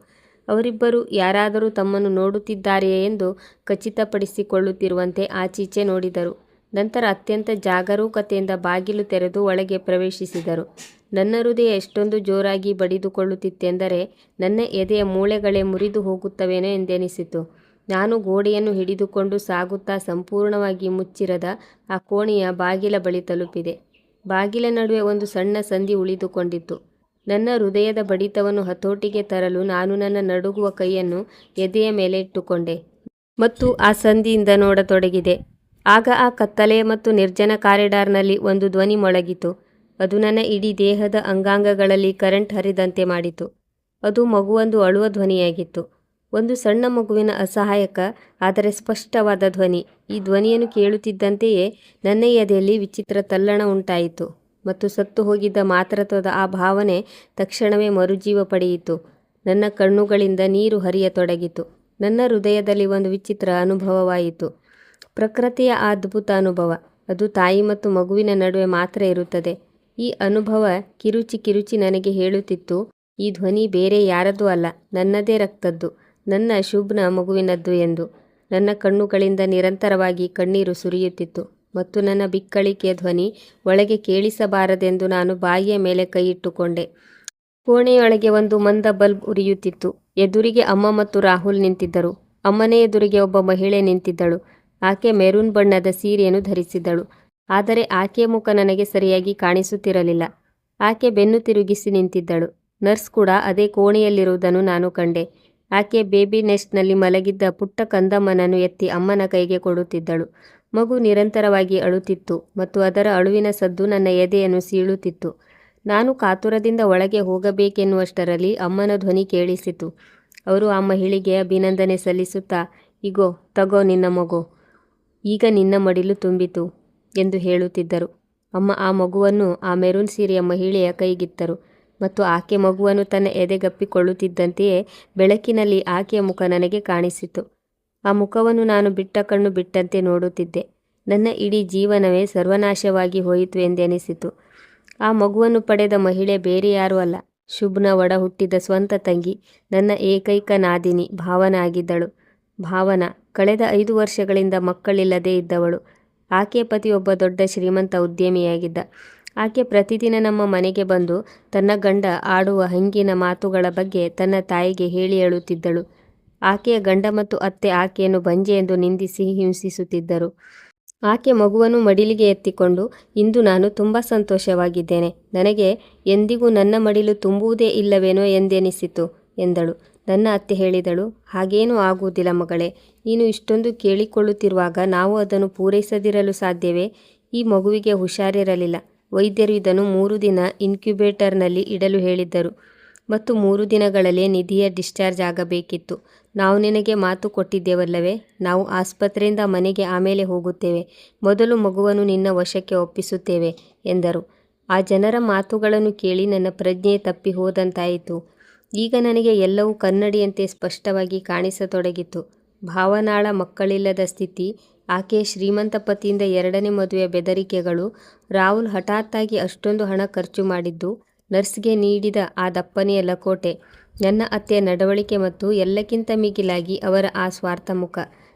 ಅವರಿಬ್ಬರು ಯಾರಾದರೂ ತಮ್ಮನ್ನು ನೋಡುತ್ತಿದ್ದಾರೆಯೇ ಎಂದು ಖಚಿತಪಡಿಸಿಕೊಳ್ಳುತ್ತಿರುವಂತೆ ಆಚೀಚೆ ನೋಡಿದರು. ನಂತರ ಅತ್ಯಂತ ಜಾಗರೂಕತೆಯಿಂದ ಬಾಗಿಲು ತೆರೆದು ಒಳಗೆ ಪ್ರವೇಶಿಸಿದರು. ನನ್ನ ಹೃದಯ ಎಷ್ಟೊಂದು ಜೋರಾಗಿ ಬಡಿದುಕೊಳ್ಳುತ್ತಿತ್ತೆಂದರೆ ನನ್ನ ಎದೆಯ ಮೂಳೆಗಳೇ ಮುರಿದು ಹೋಗುತ್ತವೇನೋ ಎಂದೆನಿಸಿತು. ನಾನು ಗೋಡೆಯನ್ನು ಹಿಡಿದುಕೊಂಡು ಸಾಗುತ್ತಾ ಸಂಪೂರ್ಣವಾಗಿ ಮುಚ್ಚಿರದ ಆ ಕೋಣೆಯ ಬಾಗಿಲ ಬಳಿ ತಲುಪಿದೆ. ಬಾಗಿಲ ನಡುವೆ ಒಂದು ಸಣ್ಣ ಸಂದಿ ಉಳಿದುಕೊಂಡಿತ್ತು. ನನ್ನ ಹೃದಯದ ಬಡಿತವನ್ನು ಹತೋಟಿಗೆ ತರಲು ನಾನು ನನ್ನ ನಡುಗುವ ಕೈಯನ್ನು ಎದೆಯ ಮೇಲೆ ಇಟ್ಟುಕೊಂಡೆ ಮತ್ತು ಆ ಸಂದಿಯಿಂದ ನೋಡತೊಡಗಿದೆ. ಆಗ ಆ ಕತ್ತಲೆಯ ಮತ್ತು ನಿರ್ಜನ ಕಾರಿಡಾರ್ನಲ್ಲಿ ಒಂದು ಧ್ವನಿ ಮೊಳಗಿತು. ಅದು ನನ್ನ ಇಡೀ ದೇಹದ ಅಂಗಾಂಗಗಳಲ್ಲಿ ಕರೆಂಟ್ ಹರಿದಂತೆ ಮಾಡಿತು. ಅದು ಮಗುವೊಂದು ಅಳುವ ಧ್ವನಿಯಾಗಿತ್ತು. ಒಂದು ಸಣ್ಣ ಮಗುವಿನ ಅಸಹಾಯಕ ಆದರೆ ಸ್ಪಷ್ಟವಾದ ಧ್ವನಿ. ಈ ಧ್ವನಿಯನ್ನು ಕೇಳುತ್ತಿದ್ದಂತೆಯೇ ನನ್ನ ಎದೆಯಲ್ಲಿ ವಿಚಿತ್ರ ತಲ್ಲಣ ಉಂಟಾಯಿತು ಮತ್ತು ಸತ್ತು ಹೋಗಿದ್ದ ಮಾತೃತ್ವದ ಆ ಭಾವನೆ ತಕ್ಷಣವೇ ಮರುಜೀವ ಪಡೆಯಿತು. ನನ್ನ ಕಣ್ಣುಗಳಿಂದ ನೀರು ಹರಿಯತೊಡಗಿತು. ನನ್ನ ಹೃದಯದಲ್ಲಿ ಒಂದು ವಿಚಿತ್ರ ಅನುಭವವಾಯಿತು. ಪ್ರಕೃತಿಯ ಆ ಅದ್ಭುತ ಅನುಭವ. ಅದು ತಾಯಿ ಮತ್ತು ಮಗುವಿನ ನಡುವೆ ಮಾತ್ರ ಇರುತ್ತದೆ. ಈ ಅನುಭವ ಕಿರುಚಿ ಕಿರುಚಿ ನನಗೆ ಹೇಳುತ್ತಿತ್ತು, ಈ ಧ್ವನಿ ಬೇರೆ ಯಾರದ್ದೂ ಅಲ್ಲ, ನನ್ನದೇ ರಕ್ತದ್ದು, ನನ್ನ ಶುಭ್ನ ಮಗುವಿನದ್ದು ಎಂದು. ನನ್ನ ಕಣ್ಣುಗಳಿಂದ ನಿರಂತರವಾಗಿ ಕಣ್ಣೀರು ಸುರಿಯುತ್ತಿತ್ತು ಮತ್ತು ನನ್ನ ಬಿಕ್ಕಳಿಕೆಯ ಧ್ವನಿ ಒಳಗೆ ಕೇಳಿಸಬಾರದೆಂದು ನಾನು ಬಾಯಿಯ ಮೇಲೆ ಕೈಯಿಟ್ಟುಕೊಂಡೆ. ಕೋಣೆಯೊಳಗೆ ಒಂದು ಮಂದ ಬಲ್ಬ್ ಉರಿಯುತ್ತಿತ್ತು. ಎದುರಿಗೆ ಅಮ್ಮ ಮತ್ತು ರಾಹುಲ್ ನಿಂತಿದ್ದರು. ಅಮ್ಮನೇ ಎದುರಿಗೆ ಒಬ್ಬ ಮಹಿಳೆ ನಿಂತಿದ್ದಳು. ಆಕೆ ಮೆರೂನ್ ಬಣ್ಣದ ಸೀರೆಯನ್ನು ಧರಿಸಿದ್ದಳು. ಆದರೆ ಆಕೆಯ ಮುಖ ನನಗೆ ಸರಿಯಾಗಿ ಕಾಣಿಸುತ್ತಿರಲಿಲ್ಲ. ಆಕೆ ಬೆನ್ನು ತಿರುಗಿಸಿ ನಿಂತಿದ್ದಳು. ನರ್ಸ್ ಕೂಡ ಅದೇ ಕೋಣೆಯಲ್ಲಿರುವುದನ್ನು ನಾನು ಕಂಡೆ. ಆಕೆ ಬೇಬಿ ನೆಸ್ಟ್ನಲ್ಲಿ ಮಲಗಿದ್ದ ಪುಟ್ಟ ಕಂದಮ್ಮನನ್ನು ಎತ್ತಿ ಅಮ್ಮನ ಕೈಗೆ ಕೊಡುತ್ತಿದ್ದಳು. ಮಗು ನಿರಂತರವಾಗಿ ಅಳುತ್ತಿತ್ತು ಮತ್ತು ಅದರ ಅಳುವಿನ ಸದ್ದು ನನ್ನ ಎದೆಯನ್ನು ಸೀಳುತ್ತಿತ್ತು. ನಾನು ಕಾತುರದಿಂದ ಒಳಗೆ ಹೋಗಬೇಕೆನ್ನುವಷ್ಟರಲ್ಲಿ ಅಮ್ಮನ ಧ್ವನಿ ಕೇಳಿಸಿತು. ಅವರು ಆ ಮಹಿಳೆಗೆ ಅಭಿನಂದನೆ ಸಲ್ಲಿಸುತ್ತಾ, "ಇಗೋ, ತಗೋ ನಿನ್ನ ಮಗು, ಈಗ ನಿನ್ನ ಮಡಿಲು ತುಂಬಿತು" ಎಂದು ಹೇಳುತ್ತಿದ್ದರು. ಅಮ್ಮ ಆ ಮಗುವನ್ನು ಆ ಮೆರೂನ್ ಸೀರೆಯ ಮಹಿಳೆಯ ಕೈಗಿತ್ತರು ಮತ್ತು ಆಕೆ ಮಗುವನ್ನು ತನ್ನ ಎದೆಗಪ್ಪಿಕೊಳ್ಳುತ್ತಿದ್ದಂತೆಯೇ ಬೆಳಕಿನಲ್ಲಿ ಆಕೆಯ ಮುಖ ನನಗೆ ಕಾಣಿಸಿತು. ಆ ಮುಖವನ್ನು ನಾನು ಬಿಟ್ಟ ಕಣ್ಣು ಬಿಟ್ಟಂತೆ ನೋಡುತ್ತಿದ್ದೆ. ನನ್ನ ಇಡೀ ಜೀವನವೇ ಸರ್ವನಾಶವಾಗಿ ಹೋಯಿತು ಎಂದೆನಿಸಿತು. ಆ ಮಗುವನ್ನು ಪಡೆದ ಮಹಿಳೆ ಬೇರೆ ಯಾರೂ ಅಲ್ಲ, ಶುಭ್ನ ಒಡ ಹುಟ್ಟಿದ ಸ್ವಂತ ತಂಗಿ, ನನ್ನ ಏಕೈಕ ನಾದಿನಿ ಭಾವನಾ ಆಗಿದ್ದಳು. ಭಾವನಾ ಕಳೆದ 5 ವರ್ಷಗಳಿಂದ ಮಕ್ಕಳಿಲ್ಲದೆ ಇದ್ದವಳು. ಆಕೆಯ ಪತಿ ಒಬ್ಬ ದೊಡ್ಡ ಶ್ರೀಮಂತ ಉದ್ಯಮಿಯಾಗಿದ್ದ. ಆಕೆ ಪ್ರತಿದಿನ ನಮ್ಮ ಮನೆಗೆ ಬಂದು ತನ್ನ ಗಂಡ ಆಡುವ ಹಂಗಿನ ಮಾತುಗಳ ಬಗ್ಗೆ ತನ್ನ ತಾಯಿಗೆ ಹೇಳಿ ಅಳುತ್ತಿದ್ದಳು. ಆಕೆಯ ಗಂಡ ಮತ್ತು ಅತ್ತೆ ಆಕೆಯನ್ನು ಬಂಜೆ ಎಂದು ನಿಂದಿಸಿ ಹಿಂಸಿಸುತ್ತಿದ್ದರು. ಆಕೆ ಮಗುವನ್ನು ಮಡಿಲಿಗೆ ಎತ್ತಿಕೊಂಡು, "ಇಂದು ನಾನು ತುಂಬ ಸಂತೋಷವಾಗಿದ್ದೇನೆ. ನನಗೆ ಎಂದಿಗೂ ನನ್ನ ಮಡಿಲು ತುಂಬುವುದೇ ಇಲ್ಲವೇನೋ ಎಂದೆನಿಸಿತು" ಎಂದಳು. ನನ್ನ ಅತ್ತೆ ಹೇಳಿದಳು, "ಹಾಗೇನೂ ಆಗುವುದಿಲ್ಲ ಮಗಳೇ. ನೀನು ಇಷ್ಟೊಂದು ಕೇಳಿಕೊಳ್ಳುತ್ತಿರುವಾಗ ನಾವು ಅದನ್ನು ಪೂರೈಸದಿರಲು ಸಾಧ್ಯವೇ? ಈ ಮಗುವಿಗೆ ಹುಷಾರಿರಲಿಲ್ಲ. ವೈದ್ಯರು ಇದನ್ನು 3 ದಿನ ಇನ್ಕ್ಯುಬೇಟರ್ನಲ್ಲಿ ಇಡಲು ಹೇಳಿದ್ದರು ಮತ್ತು 3 ದಿನಗಳಲ್ಲೇ ನಿಧಿಯ ಡಿಸ್ಚಾರ್ಜ್ ಆಗಬೇಕಿತ್ತು. ನಾವು ನಿನಗೆ ಮಾತು ಕೊಟ್ಟಿದ್ದೇವಲ್ಲವೇ? ನಾವು ಆಸ್ಪತ್ರೆಯಿಂದ ಮನೆಗೆ ಆಮೇಲೆ ಹೋಗುತ್ತೇವೆ. ಮೊದಲು ಮಗುವನ್ನು ನಿನ್ನ ವಶಕ್ಕೆ ಒಪ್ಪಿಸುತ್ತೇವೆ" ಎಂದರು. ಆ ಜನರ ಮಾತುಗಳನ್ನು ಕೇಳಿ ನನ್ನ ಪ್ರಜ್ಞೆ ತಪ್ಪಿ ಹೋದಂತಾಯಿತು. ಈಗ ನನಗೆ ಎಲ್ಲವೂ ಕನ್ನಡಿಯಂತೆ ಸ್ಪಷ್ಟವಾಗಿ ಕಾಣಿಸತೊಡಗಿತು. ಭಾವನಾಳ ಮಕ್ಕಳಿಲ್ಲದ ಸ್ಥಿತಿ, ಆಕೆಯ ಶ್ರೀಮಂತ ಪತಿಯಿಂದ 2ನೇ ಮದುವೆಯ ಬೆದರಿಕೆಗಳು, ರಾಹುಲ್ ಹಠಾತ್ತಾಗಿ ಅಷ್ಟೊಂದು ಹಣ ಖರ್ಚು ಮಾಡಿದ್ದು, ನರ್ಸ್ಗೆ ನೀಡಿದ ಆ ದಪ್ಪನೆಯ ಲಕೋಟೆ, ನನ್ನ ಅತ್ತೆಯ ನಡವಳಿಕೆ ಮತ್ತು ಎಲ್ಲಕ್ಕಿಂತ ಮಿಗಿಲಾಗಿ ಅವರ ಆ ಸ್ವಾರ್ಥ ಮುಖ.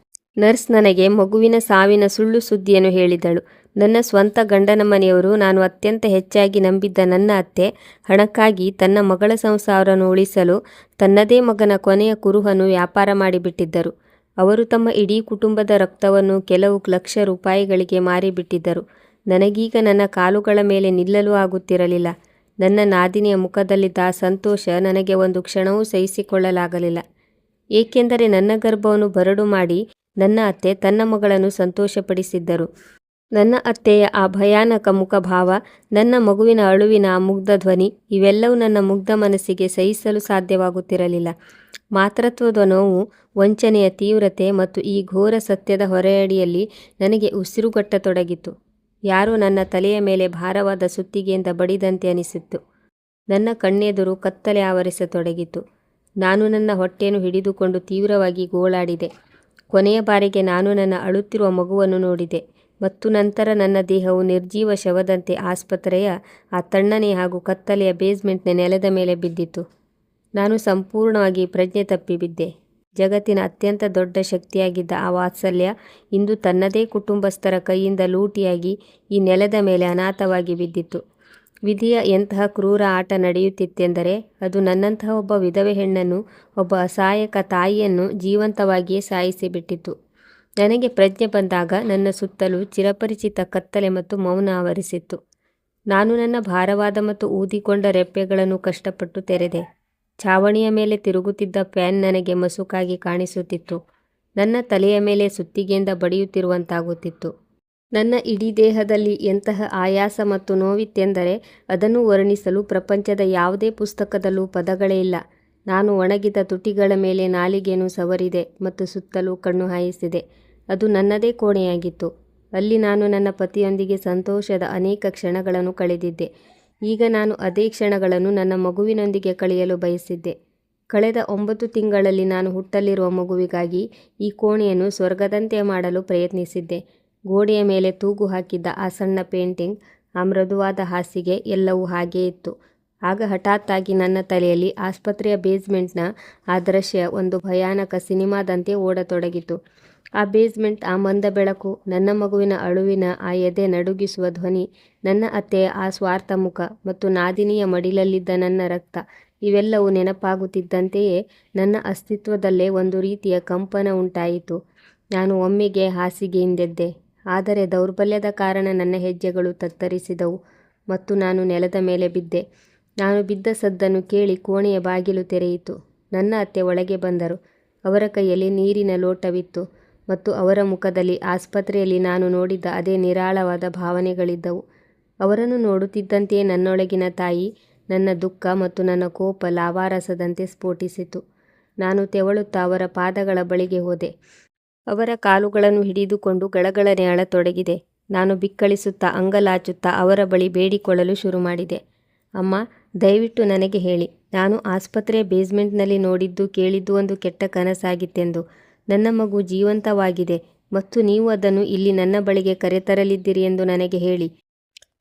ನರ್ಸ್ ನನಗೆ ಮಗುವಿನ ಸಾವಿನ ಸುಳ್ಳು ಸುದ್ದಿಯನ್ನು ಹೇಳಿದಳು. ನನ್ನ ಸ್ವಂತ ಗಂಡನ ಮನೆಯವರು, ನಾನು ಅತ್ಯಂತ ಹೆಚ್ಚಾಗಿ ನಂಬಿದ್ದ ನನ್ನ ಅತ್ತೆ, ಹಣಕ್ಕಾಗಿ ತನ್ನ ಮಗಳ ಸಂಸಾರವನ್ನು ಉಳಿಸಲು ತನ್ನದೇ ಮಗನ ಕೊನೆಯ ಕುರುಹನ್ನು ವ್ಯಾಪಾರ ಮಾಡಿಬಿಟ್ಟಿದ್ದರು. ಅವರು ತಮ್ಮ ಇಡೀ ಕುಟುಂಬದ ರಕ್ತವನ್ನು ಕೆಲವು ಲಕ್ಷ ರೂಪಾಯಿಗಳಿಗೆ ಮಾರಿಬಿಟ್ಟಿದ್ದರು. ನನಗೀಗ ನನ್ನ ಕಾಲುಗಳ ಮೇಲೆ ನಿಲ್ಲಲು ಆಗುತ್ತಿರಲಿಲ್ಲ. ನನ್ನ ನಾದಿನಿಯ ಮುಖದಲ್ಲಿದ್ದ ಆ ಸಂತೋಷ ನನಗೆ ಒಂದು ಕ್ಷಣವೂ ಸಹಿಸಿಕೊಳ್ಳಲಾಗಲಿಲ್ಲ. ಏಕೆಂದರೆ ನನ್ನ ಗರ್ಭವನ್ನು ಬರಡು ಮಾಡಿ ನನ್ನ ಅತ್ತೆ ತನ್ನ ಮಗಳನ್ನು ಸಂತೋಷಪಡಿಸಿದ್ದರು. ನನ್ನ ಅತ್ತೆಯ ಆ ಭಯಾನಕ ಮುಖಭಾವ, ನನ್ನ ಮಗುವಿನ ಅಳುವಿನ ಆ ಮುಗ್ಧ ಧ್ವನಿ, ಇವೆಲ್ಲವೂ ನನ್ನ ಮುಗ್ಧ ಮನಸ್ಸಿಗೆ ಸಹಿಸಲು ಸಾಧ್ಯವಾಗುತ್ತಿರಲಿಲ್ಲ. ಮಾತೃತ್ವದ ನೋವು, ವಂಚನೆಯ ತೀವ್ರತೆ ಮತ್ತು ಈ ಘೋರ ಸತ್ಯದ ಹೊರೆಯಡಿಯಲ್ಲಿ ನನಗೆ ಉಸಿರುಗಟ್ಟತೊಡಗಿತು. ಯಾರೋ ನನ್ನ ತಲೆಯ ಮೇಲೆ ಭಾರವಾದ ಸುತ್ತಿಗೆಯಿಂದ ಬಡಿದಂತೆ ಅನಿಸಿತು. ನನ್ನ ಕಣ್ಣೆದುರು ಕತ್ತಲೆ ಆವರಿಸತೊಡಗಿತು. ನಾನು ನನ್ನ ಹೊಟ್ಟೆಯನ್ನು ಹಿಡಿದುಕೊಂಡು ತೀವ್ರವಾಗಿ ಗೋಳಾಡಿದೆ. ಕೊನೆಯ ಬಾರಿಗೆ ನಾನು ನನ್ನ ಅಳುತ್ತಿರುವ ಮಗುವನ್ನು ನೋಡಿದೆ ಮತ್ತು ನಂತರ ನನ್ನ ದೇಹವು ನಿರ್ಜೀವ ಶವದಂತೆ ಆಸ್ಪತ್ರೆಯ ಆ ತಣ್ಣನೆಯ ಹಾಗೂ ಕತ್ತಲೆಯ ಬೇಸ್ಮೆಂಟ್ನ ನೆಲದ ಮೇಲೆ ಬಿದ್ದಿತು. ನಾನು ಸಂಪೂರ್ಣವಾಗಿ ಪ್ರಜ್ಞೆ ತಪ್ಪಿ ಬಿದ್ದೆ. ಜಗತ್ತಿನ ಅತ್ಯಂತ ದೊಡ್ಡ ಶಕ್ತಿಯಾಗಿದ್ದ ಆ ವಾತ್ಸಲ್ಯ ಇಂದು ತನ್ನದೇ ಕುಟುಂಬಸ್ಥರ ಕೈಯಿಂದ ಲೂಟಿಯಾಗಿ ಈ ನೆಲದ ಮೇಲೆ ಅನಾಥವಾಗಿ ಬಿದ್ದಿತ್ತು. ವಿಧಿಯ ಎಂತಹ ಕ್ರೂರ ಆಟ ನಡೆಯುತ್ತಿತ್ತೆಂದರೆ, ಅದು ನನ್ನಂತಹ ಒಬ್ಬ ವಿಧವೆ ಹೆಣ್ಣನ್ನು, ಒಬ್ಬ ಅಸಹಾಯಕ ತಾಯಿಯನ್ನು ಜೀವಂತವಾಗಿಯೇ ಸಾಯಿಸಿಬಿಟ್ಟಿತು. ನನಗೆ ಪ್ರಜ್ಞೆ ಬಂದಾಗ ನನ್ನ ಸುತ್ತಲೂ ಚಿರಪರಿಚಿತ ಕತ್ತಲೆ ಮತ್ತು ಮೌನ ಆವರಿಸಿತ್ತು. ನಾನು ನನ್ನ ಭಾರವಾದ ಮತ್ತು ಊದಿಕೊಂಡ ರೆಪ್ಪೆಗಳನ್ನು ಕಷ್ಟಪಟ್ಟು ತೆರೆದೆ. ಛಾವಣಿಯ ಮೇಲೆ ತಿರುಗುತ್ತಿದ್ದ ಫ್ಯಾನ್ ನನಗೆ ಮಸುಕಾಗಿ ಕಾಣಿಸುತ್ತಿತ್ತು. ನನ್ನ ತಲೆಯ ಮೇಲೆ ಸುತ್ತಿಗೆಯಿಂದ ಬಡಿಯುತ್ತಿರುವಂತಾಗುತ್ತಿತ್ತು. ನನ್ನ ಇಡೀ ದೇಹದಲ್ಲಿ ಎಂತಹ ಆಯಾಸ ಮತ್ತು ನೋವಿತ್ತೆಂದರೆ ಅದನ್ನು ವರ್ಣಿಸಲು ಪ್ರಪಂಚದ ಯಾವುದೇ ಪುಸ್ತಕದಲ್ಲೂ ಪದಗಳೇ ಇಲ್ಲ. ನಾನು ಒಣಗಿದ ತುಟಿಗಳ ಮೇಲೆ ನಾಲಿಗೆಯನ್ನು ಸವರಿದೆ ಮತ್ತು ಸುತ್ತಲೂ ಕಣ್ಣು ಹಾಯಿಸಿದೆ. ಅದು ನನ್ನದೇ ಕೋಣೆಯಾಗಿತ್ತು. ಅಲ್ಲಿ ನಾನು ನನ್ನ ಪತಿಯೊಂದಿಗೆ ಸಂತೋಷದ ಅನೇಕ ಕ್ಷಣಗಳನ್ನು ಕಳೆದಿದ್ದೆ. ಈಗ ನಾನು ಅದೇ ಕ್ಷಣಗಳನ್ನು ನನ್ನ ಮಗುವಿನೊಂದಿಗೆ ಕಳೆಯಲು ಬಯಸಿದ್ದೆ. ಕಳೆದ 9 ತಿಂಗಳಲ್ಲಿ ನಾನು ಹುಟ್ಟಲಿರುವ ಮಗುವಿಗಾಗಿ ಈ ಕೋಣೆಯನ್ನು ಸ್ವರ್ಗದಂತೆ ಮಾಡಲು ಪ್ರಯತ್ನಿಸಿದ್ದೆ. ಗೋಡೆಯ ಮೇಲೆ ತೂಗು ಹಾಕಿದ್ದ ಆ ಸಣ್ಣ ಪೇಂಟಿಂಗ್, ಆ ಮೃದುವಾದ ಹಾಸಿಗೆ, ಎಲ್ಲವೂ ಹಾಗೇ ಇತ್ತು. ಆಗ ಹಠಾತ್ತಾಗಿ ನನ್ನ ತಲೆಯಲ್ಲಿ ಆಸ್ಪತ್ರೆಯ ಬೇಸ್ಮೆಂಟ್ನ ಆ ದೃಶ್ಯ ಒಂದು ಭಯಾನಕ ಸಿನಿಮಾದಂತೆ ಓಡತೊಡಗಿತು. ಆ ಬೇಸ್ಮೆಂಟ್, ಆ ಮಂದ ಬೆಳಕು, ನನ್ನ ಮಗುವಿನ ಅಳುವಿನ ಆ ಎದೆ ನಡುಗಿಸುವ ಧ್ವನಿ, ನನ್ನ ಅತ್ತೆಯ ಆ ಸ್ವಾರ್ಥ ಮುಖ ಮತ್ತು ನಾದಿನಿಯ ಮಡಿಲಲ್ಲಿದ್ದ ನನ್ನ ರಕ್ತ, ಇವೆಲ್ಲವೂ ನೆನಪಾಗುತ್ತಿದ್ದಂತೆಯೇ ನನ್ನ ಅಸ್ತಿತ್ವದಲ್ಲೇ ಒಂದು ರೀತಿಯ ಕಂಪನ ಉಂಟಾಯಿತು. ನಾನು ಒಮ್ಮೆಗೆ ಹಾಸಿಗೆಯಿಂದೆದ್ದೆ. ಆದರೆ ದೌರ್ಬಲ್ಯದ ಕಾರಣ ನನ್ನ ಹೆಜ್ಜೆಗಳು ತತ್ತರಿಸಿದವು ಮತ್ತು ನಾನು ನೆಲದ ಮೇಲೆ ಬಿದ್ದೆ. ನಾನು ಬಿದ್ದ ಸದ್ದನ್ನು ಕೇಳಿ ಕೋಣೆಯ ಬಾಗಿಲು ತೆರೆಯಿತು. ನನ್ನ ಅತ್ತೆ ಒಳಗೆ ಬಂದರು. ಅವರ ಕೈಯಲ್ಲಿ ನೀರಿನ ಲೋಟವಿತ್ತು ಮತ್ತು ಅವರ ಮುಖದಲ್ಲಿ ಆಸ್ಪತ್ರೆಯಲ್ಲಿ ನಾನು ನೋಡಿದ್ದ ಅದೇ ನಿರಾಳವಾದ ಭಾವನೆಗಳಿದ್ದವು. ಅವರನ್ನು ನೋಡುತ್ತಿದ್ದಂತೆಯೇ ನನ್ನೊಳಗಿನ ತಾಯಿ, ನನ್ನ ದುಃಖ ಮತ್ತು ನನ್ನ ಕೋಪ ಲಾವಾರಸದಂತೆ ಸ್ಫೋಟಿಸಿತು. ನಾನು ತೆವಳುತ್ತಾ ಅವರ ಪಾದಗಳ ಬಳಿಗೆ ಹೋದೆ. ಅವರ ಕಾಲುಗಳನ್ನು ಹಿಡಿದುಕೊಂಡು ಗಳಗಳನೆ ಅಳತೊಡಗಿದೆ. ನಾನು ಬಿಕ್ಕಳಿಸುತ್ತಾ ಅಂಗಲಾಚುತ್ತಾ ಅವರ ಬಳಿ ಬೇಡಿಕೊಳ್ಳಲು ಶುರು ಮಾಡಿದೆ. ಅಮ್ಮ, ದಯವಿಟ್ಟು ನನಗೆ ಹೇಳಿ, ನಾನು ಆಸ್ಪತ್ರೆಯ ಬೇಸ್ಮೆಂಟ್ನಲ್ಲಿ ನೋಡಿದ್ದು ಕೇಳಿದ್ದು ಒಂದು ಕೆಟ್ಟ ಕನಸಾಗಿತ್ತೆಂದು. ನನ್ನ ಮಗು ಜೀವಂತವಾಗಿದೆ ಮತ್ತು ನೀವು ಅದನ್ನು ಇಲ್ಲಿ ನನ್ನ ಬಳಿಗೆ ಕರೆತರಲಿದ್ದೀರಿ ಎಂದು ನನಗೆ ಹೇಳಿ.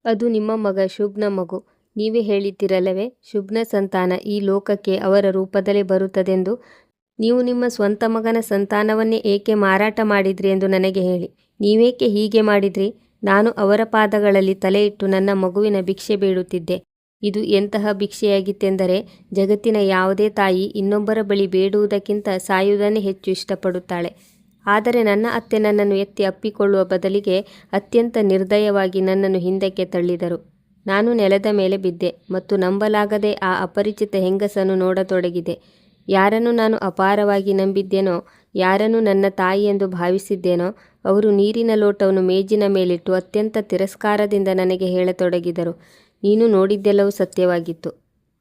ಅದು ನಿಮ್ಮ ಮಗ ಶುಭ್ನ ಮಗು. ನೀವೇ ಹೇಳಿದ್ದಿರಲ್ಲವೇ, ಶುಭ್ನ ಸಂತಾನ ಈ ಲೋಕಕ್ಕೆ ಅವರ ರೂಪದಲ್ಲೇ ಬರುತ್ತದೆಂದು. ನೀವು ನಿಮ್ಮ ಸ್ವಂತ ಮಗನ ಸಂತಾನವನ್ನೇ ಏಕೆ ಮಾರಾಟ ಮಾಡಿದ್ರಿ ಎಂದು ನನಗೆ ಹೇಳಿ. ನೀವೇಕೆ ಹೀಗೆ ಮಾಡಿದ್ರಿ? ನಾನು ಅವರ ಪಾದಗಳಲ್ಲಿ ತಲೆ ಇಟ್ಟು ನನ್ನ ಮಗುವಿನ ಭಿಕ್ಷೆ ಬೇಡುತ್ತಿದ್ದೆ. ಇದು ಎಂತಹ ಭಿಕ್ಷೆಯಾಗಿತ್ತೆಂದರೆ, ಜಗತ್ತಿನ ಯಾವುದೇ ತಾಯಿ ಇನ್ನೊಬ್ಬರ ಬಳಿ ಬೇಡುವುದಕ್ಕಿಂತ ಸಾಯುವುದನ್ನೇ ಹೆಚ್ಚು ಇಷ್ಟಪಡುತ್ತಾಳೆ. ಆದರೆ ನನ್ನ ಅತ್ತೆ ನನ್ನನ್ನು ಎತ್ತಿ ಅಪ್ಪಿಕೊಳ್ಳುವ ಬದಲಿಗೆ ಅತ್ಯಂತ ನಿರ್ದಯವಾಗಿ ನನ್ನನ್ನು ಹಿಂದಕ್ಕೆ ತಳ್ಳಿದರು. ನಾನು ನೆಲದ ಮೇಲೆ ಬಿದ್ದೆ ಮತ್ತು ನಂಬಲಾಗದೆ ಆ ಅಪರಿಚಿತ ಹೆಂಗಸನ್ನು ನೋಡತೊಡಗಿದೆ. ಯಾರನ್ನು ನಾನು ಅಪಾರವಾಗಿ ನಂಬಿದ್ದೇನೋ, ಯಾರನ್ನು ನನ್ನ ತಾಯಿ ಎಂದು ಭಾವಿಸಿದ್ದೇನೋ, ಅವರು ನೀರಿನ ಲೋಟವನ್ನು ಮೇಜಿನ ಮೇಲಿಟ್ಟು ಅತ್ಯಂತ ತಿರಸ್ಕಾರದಿಂದ ನನಗೆ ಹೇಳತೊಡಗಿದರು. ನೀನು ನೋಡಿದ್ದೆಲ್ಲವೂ ಸತ್ಯವಾಗಿತ್ತು.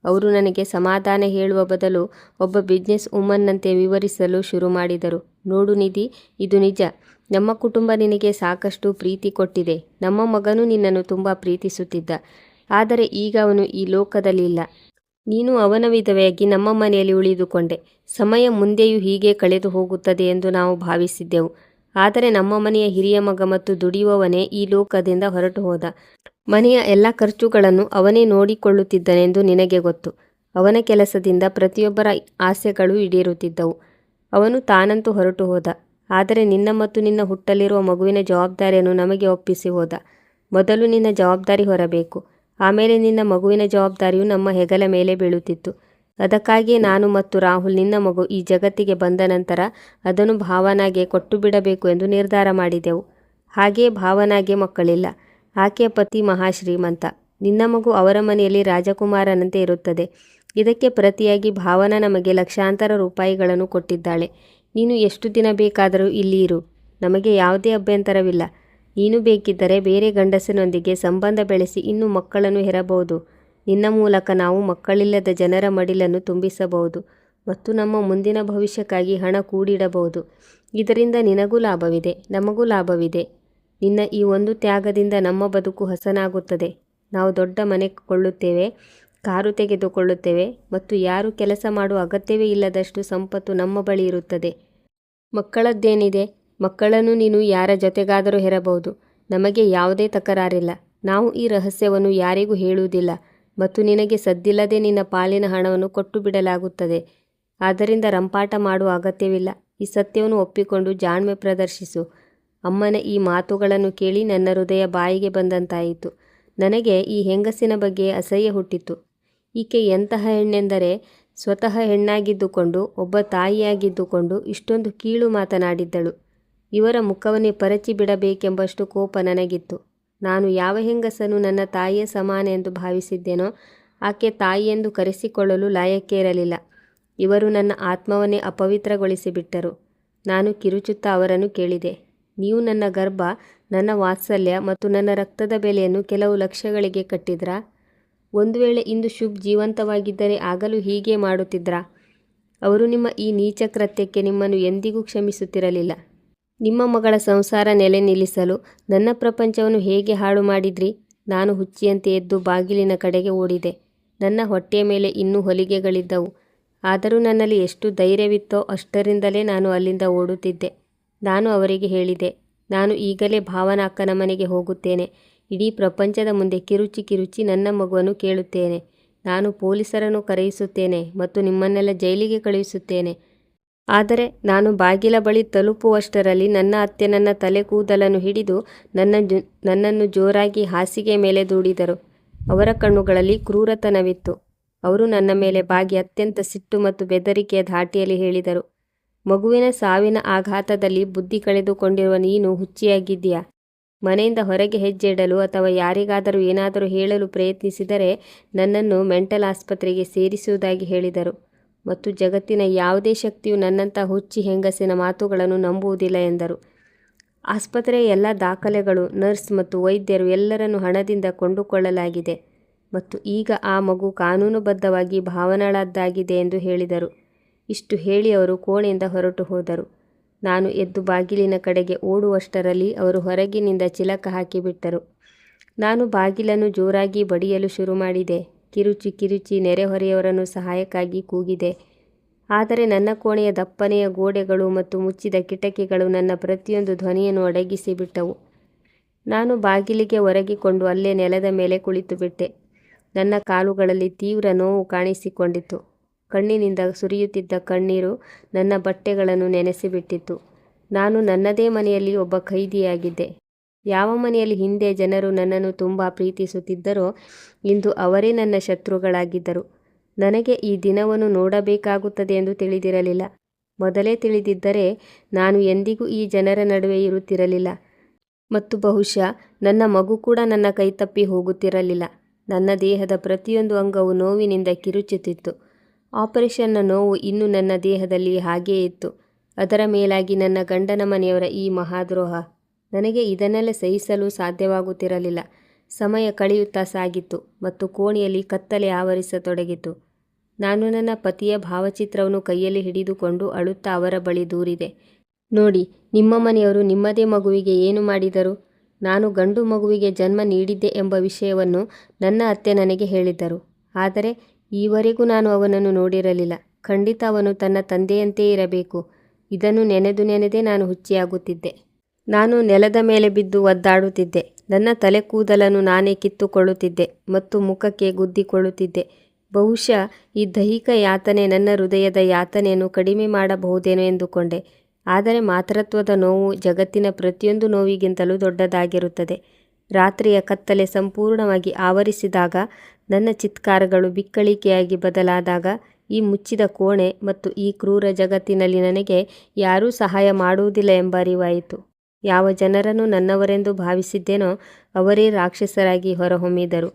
ಅವರು ನನಗೆ ಸಮಾಧಾನ ಹೇಳುವ ಬದಲು ಒಬ್ಬ ಬಿಸ್ನೆಸ್ ವುಮನ್ನಂತೆ ವಿವರಿಸಲು ಶುರು ಮಾಡಿದರು. ನೋಡು ನಿಧಿ, ಇದು ನಿಜ. ನಮ್ಮ ಕುಟುಂಬ ನಿನಗೆ ಸಾಕಷ್ಟು ಪ್ರೀತಿ ಕೊಟ್ಟಿದೆ. ನಮ್ಮ ಮಗನು ನಿನ್ನನ್ನು ತುಂಬ ಪ್ರೀತಿಸುತ್ತಿದ್ದ. ಆದರೆ ಈಗ ಅವನು ಈ ಲೋಕದಲ್ಲಿ ಇಲ್ಲ. ನೀನು ಅವನ ವಿಧವೆಯಾಗಿ ನಮ್ಮ ಮನೆಯಲ್ಲಿ ಉಳಿದುಕೊಂಡೆ. ಸಮಯ ಮುಂದೆಯೂ ಹೀಗೆ ಕಳೆದು ಹೋಗುತ್ತದೆ ಎಂದು ನಾವು ಭಾವಿಸಿದ್ದೆವು. ಆದರೆ ನಮ್ಮ ಮನೆಯ ಹಿರಿಯ ಮಗ ಮತ್ತು ದುಡಿಯುವವನೇ ಈ ಲೋಕದಿಂದ ಹೊರಟು ಹೋದ. ಮನೆಯ ಎಲ್ಲ ಖರ್ಚುಗಳನ್ನು ಅವನೇ ನೋಡಿಕೊಳ್ಳುತ್ತಿದ್ದನೆಂದು ನಿನಗೆ ಗೊತ್ತು. ಅವನ ಕೆಲಸದಿಂದ ಪ್ರತಿಯೊಬ್ಬರ ಆಸೆಗಳು ಈಡೇರುತ್ತಿದ್ದವು. ಅವನು ತಾನಂತೂ ಹೊರಟು ಹೋದ. ಆದರೆ ನಿನ್ನ ಮತ್ತು ನಿನ್ನ ಹುಟ್ಟಲಿರುವ ಮಗುವಿನ ಜವಾಬ್ದಾರಿಯನ್ನು ನಮಗೆ ಒಪ್ಪಿಸಿ ಹೋದ. ಮೊದಲು ನಿನ್ನ ಜವಾಬ್ದಾರಿ ಹೊರಬೇಕು. ಆಮೇಲೆ ನಿನ್ನ ಮಗುವಿನ ಜವಾಬ್ದಾರಿಯು ನಮ್ಮ ಹೆಗಲ ಮೇಲೆ ಬೀಳುತ್ತಿತ್ತು. ಅದಕ್ಕಾಗಿಯೇ ನಾನು ಮತ್ತು ರಾಹುಲ್ ನಿನ್ನ ಮಗು ಈ ಜಗತ್ತಿಗೆ ಬಂದ ನಂತರ ಅದನ್ನು ಭಾವನಾಗೆ ಕೊಟ್ಟು ಬಿಡಬೇಕು ಎಂದು ನಿರ್ಧಾರ ಮಾಡಿದೆವು. ಹಾಗೆಯೇ ಭಾವನಾಗೆ ಮಕ್ಕಳಿಲ್ಲ. ಆಕೆಯ ಪತಿ ಮಹಾಶ್ರೀಮಂತ. ನಿನ್ನ ಮಗು ಅವರ ಮನೆಯಲ್ಲಿ ರಾಜಕುಮಾರನಂತೆ ಇರುತ್ತದೆ. ಇದಕ್ಕೆ ಪ್ರತಿಯಾಗಿ ಭಾವನಾ ನಮಗೆ ಲಕ್ಷಾಂತರ ರೂಪಾಯಿಗಳನ್ನು ಕೊಟ್ಟಿದ್ದಾಳೆ. ನೀನು ಎಷ್ಟು ದಿನ ಬೇಕಾದರೂ ಇಲ್ಲಿ ಇರು. ನಮಗೆ ಯಾವುದೇ ಅಭ್ಯಂತರವಿಲ್ಲ. ನೀನು ಬೇಕಿದ್ದರೆ ಬೇರೆ ಗಂಡಸನೊಂದಿಗೆ ಸಂಬಂಧ ಬೆಳೆಸಿ ಇನ್ನೂ ಮಕ್ಕಳನ್ನು ಹೆರಬಹುದು. ನಿನ್ನ ಮೂಲಕ ನಾವು ಮಕ್ಕಳಿಲ್ಲದ ಜನರ ಮಡಿಲನ್ನು ತುಂಬಿಸಬಹುದು ಮತ್ತು ನಮ್ಮ ಮುಂದಿನ ಭವಿಷ್ಯಕ್ಕಾಗಿ ಹಣ ಕೂಡಿಡಬಹುದು. ಇದರಿಂದ ನಿನಗೂ ಲಾಭವಿದೆ, ನಮಗೂ ಲಾಭವಿದೆ. ನಿನ್ನ ಈ ಒಂದು ತ್ಯಾಗದಿಂದ ನಮ್ಮ ಬದುಕು ಹಸನಾಗುತ್ತದೆ. ನಾವು ದೊಡ್ಡ ಮನೆ ಕೊಳ್ಳುತ್ತೇವೆ, ಕಾರು ತೆಗೆದುಕೊಳ್ಳುತ್ತೇವೆ ಮತ್ತು ಯಾರು ಕೆಲಸ ಮಾಡುವ ಅಗತ್ಯವೇ ಇಲ್ಲದಷ್ಟು ಸಂಪತ್ತು ನಮ್ಮ ಬಳಿ ಇರುತ್ತದೆ. ಮಕ್ಕಳದ್ದೇನಿದೆ? ಮಕ್ಕಳನ್ನು ನೀನು ಯಾರ ಜೊತೆಗಾದರೂ ಹೆರಬಹುದು. ನಮಗೆ ಯಾವುದೇ ತಕರಾರಿಲ್ಲ. ನಾವು ಈ ರಹಸ್ಯವನ್ನು ಯಾರಿಗೂ ಹೇಳುವುದಿಲ್ಲ ಮತ್ತು ನಿನಗೆ ಸದ್ದಿಲ್ಲದೆ ನಿನ್ನ ಪಾಲಿನ ಹಣವನ್ನು ಕೊಟ್ಟು ಬಿಡಲಾಗುತ್ತದೆ. ಆದ್ದರಿಂದ ರಂಪಾಟ ಮಾಡುವ ಅಗತ್ಯವಿಲ್ಲ. ಈ ಸತ್ಯವನ್ನು ಒಪ್ಪಿಕೊಂಡು ಜಾಣ್ಮೆ ಪ್ರದರ್ಶಿಸು. ಅಮ್ಮನ ಈ ಮಾತುಗಳನ್ನು ಕೇಳಿ ನನ್ನ ಹೃದಯ ಬಾಯಿಗೆ ಬಂದಂತಾಯಿತು. ನನಗೆ ಈ ಹೆಂಗಸಿನ ಬಗ್ಗೆ ಅಸಹ್ಯ ಹುಟ್ಟಿತು. ಈಕೆ ಎಂತಹ ಹೆಣ್ಣೆಂದರೆ, ಸ್ವತಃ ಹೆಣ್ಣಾಗಿದ್ದುಕೊಂಡು ಒಬ್ಬ ತಾಯಿಯಾಗಿದ್ದುಕೊಂಡು ಇಷ್ಟೊಂದು ಕೀಳು ಮಾತನಾಡಿದ್ದಳು. ಇವರ ಮುಖವನ್ನೇ ಪರಚಿ ಬಿಡಬೇಕೆಂಬಷ್ಟು ಕೋಪ ನನಗಿತ್ತು. ನಾನು ಯಾವ ಹೆಂಗಸನ್ನು ನನ್ನ ತಾಯಿಯ ಸಮಾನ ಎಂದು ಭಾವಿಸಿದ್ದೇನೋ ಆಕೆ ತಾಯಿಯೆಂದು ಕರೆಸಿಕೊಳ್ಳಲು ಲಾಯಕ್ಕೆ ಇರಲಿಲ್ಲ. ಇವರು ನನ್ನ ಆತ್ಮವನ್ನೇ ಅಪವಿತ್ರಗೊಳಿಸಿಬಿಟ್ಟರು. ನಾನು ಕಿರುಚುತ್ತಾ ಅವರನ್ನು ಕೇಳಿದೆ, ನೀವು ನನ್ನ ಗರ್ಭ, ನನ್ನ ವಾತ್ಸಲ್ಯ ಮತ್ತು ನನ್ನ ರಕ್ತದ ಬೆಲೆಯನ್ನು ಕೆಲವು ಲಕ್ಷಗಳಿಗೆ ಕಟ್ಟಿದ್ರಾ? ಒಂದು ವೇಳೆ ಇಂದು ಶುಭ್ ಜೀವಂತವಾಗಿದ್ದರೆ ಆಗಲೂ ಹೀಗೆ ಮಾಡುತ್ತಿದ್ರಾ? ಅವರು ನಿಮ್ಮ ಈ ನೀಚ ಕೃತ್ಯಕ್ಕೆ ನಿಮ್ಮನ್ನು ಎಂದಿಗೂ ಕ್ಷಮಿಸುತ್ತಿರಲಿಲ್ಲ. ನಿಮ್ಮ ಮಗಳ ಸಂಸಾರ ನೆಲೆ ನಿಲ್ಲಿಸಲು ನನ್ನ ಪ್ರಪಂಚವನ್ನು ಹೇಗೆ ಹಾಳು ಮಾಡಿದ್ರಿ? ನಾನು ಹುಚ್ಚಿಯಂತೆ ಎದ್ದು ಬಾಗಿಲಿನ ಕಡೆಗೆ ಓಡಿದೆ. ನನ್ನ ಹೊಟ್ಟೆಯ ಮೇಲೆ ಇನ್ನೂ ಹೊಲಿಗೆಗಳಿದ್ದವು. ಆದರೂ ನನ್ನಲ್ಲಿ ಎಷ್ಟು ಧೈರ್ಯವಿತ್ತೋ ಅಷ್ಟರಿಂದಲೇ ನಾನು ಅಲ್ಲಿಂದ ಓಡುತ್ತಿದ್ದೆ. ನಾನು ಅವರಿಗೆ ಹೇಳಿದೆ, ನಾನು ಈಗಲೇ ಭಾವನಾ ಅಕ್ಕನ ಮನೆಗೆ ಹೋಗುತ್ತೇನೆ. ಇಡೀ ಪ್ರಪಂಚದ ಮುಂದೆ ಕಿರುಚಿ ಕಿರುಚಿ ನನ್ನ ಮಗುವನ್ನು ಕೇಳುತ್ತೇನೆ. ನಾನು ಪೊಲೀಸರನ್ನು ಕರೆಯಿಸುತ್ತೇನೆ ಮತ್ತು ನಿಮ್ಮನ್ನೆಲ್ಲ ಜೈಲಿಗೆ ಕಳುಹಿಸುತ್ತೇನೆ. ಆದರೆ ನಾನು ಬಾಗಿಲ ಬಳಿ ತಲುಪುವಷ್ಟರಲ್ಲಿ ನನ್ನ ಅತ್ತೆ ನನ್ನ ತಲೆ ಕೂದಲನ್ನು ಹಿಡಿದು ನನ್ನನ್ನು ಜೋರಾಗಿ ಹಾಸಿಗೆ ಮೇಲೆ ದೂಡಿದರು. ಅವರ ಕಣ್ಣುಗಳಲ್ಲಿ ಕ್ರೂರತನವಿತ್ತು. ಅವರು ನನ್ನ ಮೇಲೆ ಬಾಗಿ ಅತ್ಯಂತ ಸಿಟ್ಟು ಮತ್ತು ಬೆದರಿಕೆಯ ಧಾಟಿಯಲ್ಲಿ ಹೇಳಿದರು, ಮಗುವಿನ ಸಾವಿನ ಆಘಾತದಲ್ಲಿ ಬುದ್ಧಿ ಕಳೆದುಕೊಂಡಿರುವ ನೀನು ಹುಚ್ಚಿಯಾಗಿದ್ದೀಯಾ? ಮನೆಯಿಂದ ಹೊರಗೆ ಹೆಜ್ಜೆ ಇಡಲು ಅಥವಾ ಯಾರಿಗಾದರೂ ಏನಾದರೂ ಹೇಳಲು ಪ್ರಯತ್ನಿಸಿದರೆ ನನ್ನನ್ನು ಮೆಂಟಲ್ ಆಸ್ಪತ್ರೆಗೆ ಸೇರಿಸುವುದಾಗಿ ಹೇಳಿದರು. ಮತ್ತು ಜಗತ್ತಿನ ಯಾವುದೇ ಶಕ್ತಿಯು ನನ್ನಂಥ ಹುಚ್ಚಿ ಹೆಂಗಸಿನ ಮಾತುಗಳನ್ನು ನಂಬುವುದಿಲ್ಲ ಎಂದರು. ಆಸ್ಪತ್ರೆಯ ಎಲ್ಲ ದಾಖಲೆಗಳು, ನರ್ಸ್ ಮತ್ತು ವೈದ್ಯರು ಎಲ್ಲರನ್ನು ಹಣದಿಂದ ಕೊಂಡುಕೊಳ್ಳಲಾಗಿದೆ ಮತ್ತು ಈಗ ಆ ಮಗು ಕಾನೂನುಬದ್ಧವಾಗಿ ಭಾವನಾಳದ್ದಾಗಿದೆ ಎಂದು ಹೇಳಿದರು. ಇಷ್ಟು ಹೇಳಿ ಅವರು ಕೋಣೆಯಿಂದ ಹೊರಟು ಹೋದರು. ನಾನು ಎದ್ದು ಬಾಗಿಲಿನ ಕಡೆಗೆ ಓಡುವಷ್ಟರಲ್ಲಿ ಅವರು ಹೊರಗಿನಿಂದ ಚಿಲಕ ಹಾಕಿಬಿಟ್ಟರು. ನಾನು ಬಾಗಿಲನ್ನು ಜೋರಾಗಿ ಬಡಿಯಲು ಶುರು ಮಾಡಿದೆ. ಕಿರುಚಿ ಕಿರುಚಿ ನೆರೆಹೊರೆಯವರನ್ನು ಸಹಾಯಕ್ಕಾಗಿ ಕೂಗಿದೆ. ಆದರೆ ನನ್ನ ಕೋಣೆಯ ದಪ್ಪನೆಯ ಗೋಡೆಗಳು ಮತ್ತು ಮುಚ್ಚಿದ ಕಿಟಕಿಗಳು ನನ್ನ ಪ್ರತಿಯೊಂದು ಧ್ವನಿಯನ್ನು ಅಡಗಿಸಿಬಿಟ್ಟವು. ನಾನು ಬಾಗಿಲಿಗೆ ಒರಗಿಕೊಂಡು ಅಲ್ಲೇ ನೆಲದ ಮೇಲೆ ಕುಳಿತುಬಿಟ್ಟೆ. ನನ್ನ ಕಾಲುಗಳಲ್ಲಿ ತೀವ್ರ ನೋವು ಕಾಣಿಸಿಕೊಂಡಿತು. ಕಣ್ಣಿನಿಂದ ಸುರಿಯುತ್ತಿದ್ದ ಕಣ್ಣೀರು ನನ್ನ ಬಟ್ಟೆಗಳನ್ನು ನೆನೆಸಿಬಿಟ್ಟಿತು. ನಾನು ನನ್ನದೇ ಮನೆಯಲ್ಲಿ ಒಬ್ಬ ಖೈದಿಯಾಗಿದ್ದೆ. ಯಾವ ಮನೆಯಲ್ಲಿ ಹಿಂದೆ ಜನರು ನನ್ನನ್ನು ತುಂಬ ಪ್ರೀತಿಸುತ್ತಿದ್ದರೋ ಇಂದು ಅವರೇ ನನ್ನ ಶತ್ರುಗಳಾಗಿದ್ದರು. ನನಗೆ ಈ ದಿನವನ್ನು ನೋಡಬೇಕಾಗುತ್ತದೆ ಎಂದು ತಿಳಿದಿರಲಿಲ್ಲ. ಮೊದಲೇ ತಿಳಿದಿದ್ದರೆ ನಾನು ಎಂದಿಗೂ ಈ ಜನರ ನಡುವೆ ಇರುತ್ತಿರಲಿಲ್ಲ ಮತ್ತು ಬಹುಶಃ ನನ್ನ ಮಗು ಕೂಡ ನನ್ನ ಕೈತಪ್ಪಿ ಹೋಗುತ್ತಿರಲಿಲ್ಲ. ನನ್ನ ದೇಹದ ಪ್ರತಿಯೊಂದು ಅಂಗವು ನೋವಿನಿಂದ ಕಿರುಚುತ್ತಿತ್ತು. ಆಪರೇಷನ್ನ ನೋವು ಇನ್ನೂ ನನ್ನ ದೇಹದಲ್ಲಿ ಹಾಗೇ ಇತ್ತು. ಅದರ ಮೇಲಾಗಿ ನನ್ನ ಗಂಡನ ಮನೆಯವರ ಈ ಮಹಾದ್ರೋಹ. ನನಗೆ ಇದನ್ನೆಲ್ಲ ಸಹಿಸಲು ಸಾಧ್ಯವಾಗುತ್ತಿರಲಿಲ್ಲ. ಸಮಯ ಕಳೆಯುತ್ತಾ ಸಾಗಿತ್ತು ಮತ್ತು ಕೋಣೆಯಲ್ಲಿ ಕತ್ತಲೆ ಆವರಿಸತೊಡಗಿತು. ನಾನು ನನ್ನ ಪತಿಯ ಭಾವಚಿತ್ರವನ್ನು ಕೈಯಲ್ಲಿ ಹಿಡಿದುಕೊಂಡು ಅಳುತ್ತಾ ಅವರ ಬಳಿ ದೂರಿದೆ. ನೋಡಿ, ನಿಮ್ಮ ಮನೆಯವರು ನಿಮ್ಮದೇ ಮಗುವಿಗೆ ಏನು ಮಾಡಿದರು? ನಾನು ಗಂಡು ಮಗುವಿಗೆ ಜನ್ಮ ನೀಡಿದ್ದೆ ಎಂಬ ವಿಷಯವನ್ನು ನನ್ನ ಅತ್ತೆ ನನಗೆ ಹೇಳಿದ್ದರು. ಆದರೆ ಈವರೆಗೂ ನಾನು ಅವನನ್ನು ನೋಡಿರಲಿಲ್ಲ. ಖಂಡಿತ ಅವನು ತನ್ನ ತಂದೆಯಂತೆಯೇ ಇರಬೇಕು. ಇದನ್ನು ನೆನೆದು ನೆನೆದೇ ನಾನು ಹುಚ್ಚಿಯಾಗುತ್ತಿದ್ದೆ. ನಾನು ನೆಲದ ಮೇಲೆ ಬಿದ್ದು ಒದ್ದಾಡುತ್ತಿದ್ದೆ. ನನ್ನ ತಲೆ ಕೂದಲನ್ನು ನಾನೇ ಕಿತ್ತುಕೊಳ್ಳುತ್ತಿದ್ದೆ ಮತ್ತು ಮುಖಕ್ಕೆ ಗುದ್ದಿಕೊಳ್ಳುತ್ತಿದ್ದೆ. ಬಹುಶಃ ಈ ದೈಹಿಕ ಯಾತನೆ ನನ್ನ ಹೃದಯದ ಯಾತನೆಯನ್ನು ಕಡಿಮೆ ಮಾಡಬಹುದೇನೋ ಎಂದುಕೊಂಡೆ. ಆದರೆ ಮಾತೃತ್ವದ ನೋವು ಜಗತ್ತಿನ ಪ್ರತಿಯೊಂದು ನೋವಿಗಿಂತಲೂ ದೊಡ್ಡದಾಗಿರುತ್ತದೆ. ರಾತ್ರಿಯ ಕತ್ತಲೆ ಸಂಪೂರ್ಣವಾಗಿ ಆವರಿಸಿದಾಗ, ನನ್ನ ಚಿತ್ಕಾರಗಳು ಬಿಕ್ಕಳಿಕೆಯಾಗಿ ಬದಲಾದಾಗ, ಈ ಮುಚ್ಚಿದ ಕೋಣೆ ಮತ್ತು ಈ ಕ್ರೂರ ಜಗತ್ತಿನಲ್ಲಿ ನನಗೆ ಯಾರೂ ಸಹಾಯ ಮಾಡುವುದಿಲ್ಲ ಎಂಬ ಅರಿವಾಯಿತು. ಯಾವ ಜನರನ್ನು ನನ್ನವರೆಂದು ಭಾವಿಸಿದ್ದೇನೋ ಅವರೇ ರಾಕ್ಷಸರಾಗಿ ಹೊರಹೊಮ್ಮಿದರು.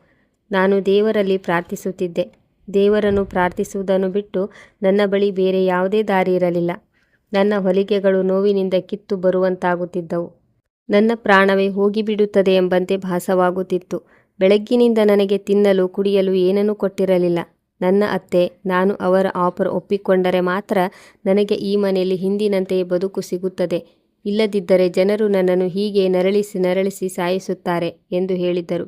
ನಾನು ದೇವರಲ್ಲಿ ಪ್ರಾರ್ಥಿಸುತ್ತಿದ್ದೆ. ದೇವರನ್ನು ಪ್ರಾರ್ಥಿಸುವುದನ್ನು ಬಿಟ್ಟು ನನ್ನ ಬಳಿ ಬೇರೆ ಯಾವುದೇ ದಾರಿ ಇರಲಿಲ್ಲ. ನನ್ನ ಹೊಲಿಗೆಗಳು ನೋವಿನಿಂದ ಕಿತ್ತು ಬರುವಂತಾಗುತ್ತಿದ್ದವು. ನನ್ನ ಪ್ರಾಣವೇ ಹೋಗಿಬಿಡುತ್ತದೆ ಎಂಬಂತೆ ಭಾಸವಾಗುತ್ತಿತ್ತು. ಬೆಳಗ್ಗಿನಿಂದ ನನಗೆ ತಿನ್ನಲು ಕುಡಿಯಲು ಏನನ್ನೂ ಕೊಟ್ಟಿರಲಿಲ್ಲ. ನನ್ನ ಅತ್ತೆ, ನಾನು ಅವರ ಆಫರ್ ಒಪ್ಪಿಕೊಂಡರೆ ಮಾತ್ರ ನನಗೆ ಈ ಮನೆಯಲ್ಲಿ ಹಿಂದಿನಂತೆಯೇ ಬದುಕು ಸಿಗುತ್ತದೆ. ಇಲ್ಲದಿದ್ದರೆ ಜನರು ನನ್ನನ್ನು ಹೀಗೆ ನರಳಿಸಿ ನರಳಿಸಿ ಸಾಯಿಸುತ್ತಾರೆ ಎಂದು ಹೇಳಿದ್ದರು.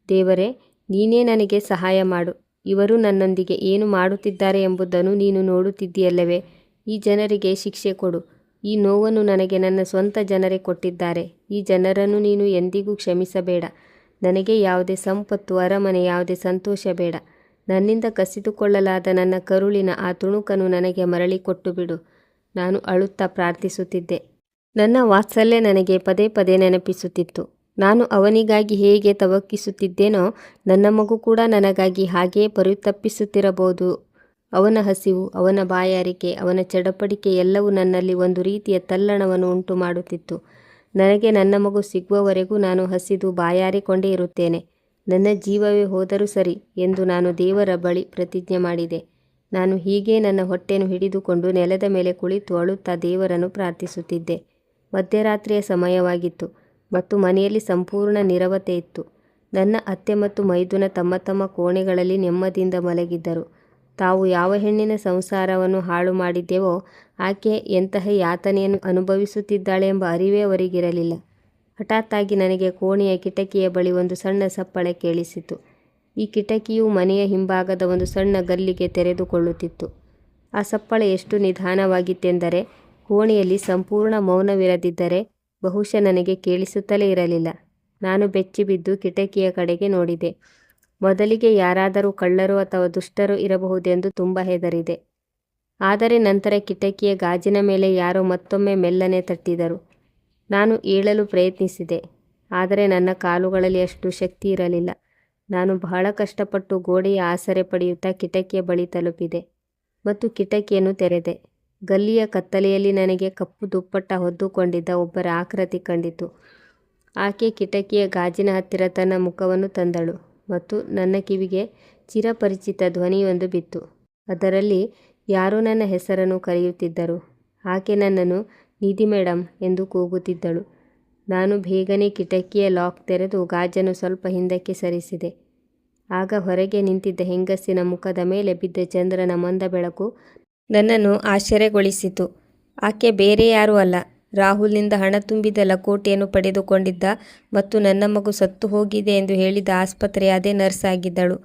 ದೇವರೇ, ನೀನೇ ನನಗೆ ಸಹಾಯ ಮಾಡು. ಇವರು ನನ್ನೊಂದಿಗೆ ಏನು ಮಾಡುತ್ತಿದ್ದಾರೆ ಎಂಬುದನ್ನು ನೀನು ನೋಡುತ್ತಿದ್ದೀಯಲ್ಲವೇ? ಈ ಜನರಿಗೆ ಶಿಕ್ಷೆ ಕೊಡು. ಈ ನೋವನ್ನು ನನಗೆ ನನ್ನ ಸ್ವಂತ ಜನರೇ ಕೊಟ್ಟಿದ್ದಾರೆ. ಈ ಜನರನ್ನು ನೀನು ಎಂದಿಗೂ ಕ್ಷಮಿಸಬೇಡ. ನನಗೆ ಯಾವುದೇ ಸಂಪತ್ತು, ಅರಮನೆ, ಯಾವುದೇ ಸಂತೋಷ ಬೇಡ. ನನ್ನಿಂದ ಕಸಿದುಕೊಳ್ಳಲಾದ ನನ್ನ ಕರುಳಿನ ಆ ತುಣುಕನ್ನು ನನಗೆ ಮರಳಿ ಕೊಟ್ಟು ಬಿಡು. ನಾನು ಅಳುತ್ತಾ ಪ್ರಾರ್ಥಿಸುತ್ತಿದ್ದೆ. ನನ್ನ ವಾತ್ಸಲ್ಯ ನನಗೆ ಪದೇ ಪದೇ ನೆನಪಿಸುತ್ತಿತ್ತು. ನಾನು ಅವನಿಗಾಗಿ ಹೇಗೆ ತವಕಿಸುತ್ತಿದ್ದೇನೋ ನನ್ನ ಮಗು ಕೂಡ ನನಗಾಗಿ ಹಾಗೆಯೇ ಪರಿತಪಿಸುತ್ತಿರಬಹುದು. ಅವನ ಹಸಿವು, ಅವನ ಬಾಯಾರಿಕೆ, ಅವನ ಚಡಪಡಿಕೆ ಎಲ್ಲವೂ ನನ್ನಲ್ಲಿ ಒಂದು ರೀತಿಯ ತಲ್ಲಣವನ್ನು ಉಂಟು ಮಾಡುತ್ತಿತ್ತು. ನನಗೆ ನನ್ನ ಮಗು ಸಿಗುವವರೆಗೂ ನಾನು ಹಸಿದು ಬಾಯಾರಿಕೊಂಡೇ ಇರುತ್ತೇನೆ. ನನ್ನ ಜೀವವೇ ಹೋದರೂ ಸರಿ ಎಂದು ನಾನು ದೇವರ ಬಳಿ ಪ್ರತಿಜ್ಞೆ ಮಾಡಿದೆ. ನಾನು ಹೀಗೆ ನನ್ನ ಹೊಟ್ಟೆಯನ್ನು ಹಿಡಿದುಕೊಂಡು ನೆಲದ ಮೇಲೆ ಕುಳಿತು ಅಳುತ್ತಾ ದೇವರನ್ನು ಪ್ರಾರ್ಥಿಸುತ್ತಿದ್ದೆ. ಮಧ್ಯರಾತ್ರಿಯ ಸಮಯವಾಗಿತ್ತು ಮತ್ತು ಮನೆಯಲ್ಲಿ ಸಂಪೂರ್ಣ ನೀರವತೆ ಇತ್ತು. ನನ್ನ ಅತ್ತೆ ಮತ್ತು ಮೈದುನ ತಮ್ಮ ತಮ್ಮ ಕೋಣೆಗಳಲ್ಲಿ ನೆಮ್ಮದಿಯಿಂದ ಮಲಗಿದ್ದರು. ತಾವು ಯಾವ ಹೆಣ್ಣಿನ ಸಂಸಾರವನ್ನು ಹಾಳು ಮಾಡಿದ್ದೆವೋ ಆಕೆ ಎಂತಹ ಯಾತನೆಯನ್ನು ಅನುಭವಿಸುತ್ತಿದ್ದಾಳೆ ಎಂಬ ಅರಿವೇ ಅವರಿಗಿರಲಿಲ್ಲ. ಹಠಾತ್ತಾಗಿ ನನಗೆ ಕೋಣೆಯ ಕಿಟಕಿಯ ಬಳಿ ಒಂದು ಸಣ್ಣ ಸಪ್ಪಳೆ ಕೇಳಿಸಿತು. ಈ ಕಿಟಕಿಯು ಮನೆಯ ಹಿಂಭಾಗದ ಒಂದು ಸಣ್ಣ ಗಲ್ಲಿಗೆ ತೆರೆದುಕೊಳ್ಳುತ್ತಿತ್ತು. ಆ ಸಪ್ಪಳೆ ಎಷ್ಟು ನಿಧಾನವಾಗಿತ್ತೆಂದರೆ ಕೋಣೆಯಲ್ಲಿ ಸಂಪೂರ್ಣ ಮೌನವಿರದಿದ್ದರೆ ಬಹುಶಃ ನನಗೆ ಕೇಳಿಸುತ್ತಲೇ ಇರಲಿಲ್ಲ. ನಾನು ಬೆಚ್ಚಿಬಿದ್ದು ಕಿಟಕಿಯ ಕಡೆಗೆ ನೋಡಿದೆ. ಮೊದಲಿಗೆ ಯಾರಾದರೂ ಕಳ್ಳರೋ ಅಥವಾ ದುಷ್ಟರೋ ಇರಬಹುದೆಂದು ತುಂಬ ಹೆದರಿದೆ. ಆದರೆ ನಂತರ ಕಿಟಕಿಯ ಗಾಜಿನ ಮೇಲೆ ಯಾರೋ ಮತ್ತೊಮ್ಮೆ ಮೆಲ್ಲನೆ ತಟ್ಟಿದರು. ನಾನು ಏಳಲು ಪ್ರಯತ್ನಿಸಿದೆ, ಆದರೆ ನನ್ನ ಕಾಲುಗಳಲ್ಲಿ ಅಷ್ಟು ಶಕ್ತಿ ಇರಲಿಲ್ಲ. ನಾನು ಬಹಳ ಕಷ್ಟಪಟ್ಟು ಗೋಡೆಯ ಆಸರೆ ಪಡೆಯುತ್ತಾ ಕಿಟಕಿಯ ಬಳಿ ತಲುಪಿದೆ ಮತ್ತು ಕಿಟಕಿಯನ್ನು ತೆರೆದೆ. ಗಲ್ಲಿಯ ಕತ್ತಲೆಯಲ್ಲಿ ನನಗೆ ಕಪ್ಪು ದುಪ್ಪಟ್ಟ ಹೊದ್ದುಕೊಂಡಿದ್ದ ಒಬ್ಬರ ಆಕೃತಿ ಕಂಡಿತು. ಆಕೆ ಕಿಟಕಿಯ ಗಾಜಿನ ಹತ್ತಿರ ತನ್ನ ಮುಖವನ್ನು ತಂದಳು ಮತ್ತು ನನ್ನ ಕಿವಿಗೆ ಚಿರಪರಿಚಿತ ಧ್ವನಿಯೊಂದು ಬಿತ್ತು. ಅದರಲ್ಲಿ, ಯಾರೋ ನನ್ನ ಹೆಸರನ್ನು ಕರೆಯುತ್ತಿದ್ದರು. ಆಕೆ ನನ್ನನ್ನು ನಿಧಿ ಮೇಡಮ್ ಎಂದು ಕೂಗುತ್ತಿದ್ದಳು. ನಾನು ಬೇಗನೆ ಕಿಟಕಿಯ ಲಾಕ್ ತೆರೆದು ಗಾಜನ್ನು ಸ್ವಲ್ಪ ಹಿಂದಕ್ಕೆ ಸರಿಸಿದೆ. ಆಗ ಹೊರಗೆ ನಿಂತಿದ್ದ ಹೆಂಗಸಿನ ಮುಖದ ಮೇಲೆ ಬಿದ್ದ ಚಂದ್ರನ ಮಂದ ಬೆಳಕು ನನ್ನನ್ನು ಆಶ್ಚರ್ಯಗೊಳಿಸಿತು. ಆಕೆ ಬೇರೆ ಯಾರೂ ಅಲ್ಲ, ರಾಹುಲ್ನಿಂದ ಹಣ ತುಂಬಿದ ಲಕೋಟೆಯನ್ನು ಪಡೆದುಕೊಂಡಿದ್ದ ಮತ್ತು ನನ್ನ ಮಗು ಸತ್ತು ಹೋಗಿದೆ ಎಂದು ಹೇಳಿದ ಆಸ್ಪತ್ರೆಯ ಅದೇ ನರ್ಸ್ ಆಗಿದ್ದಳು.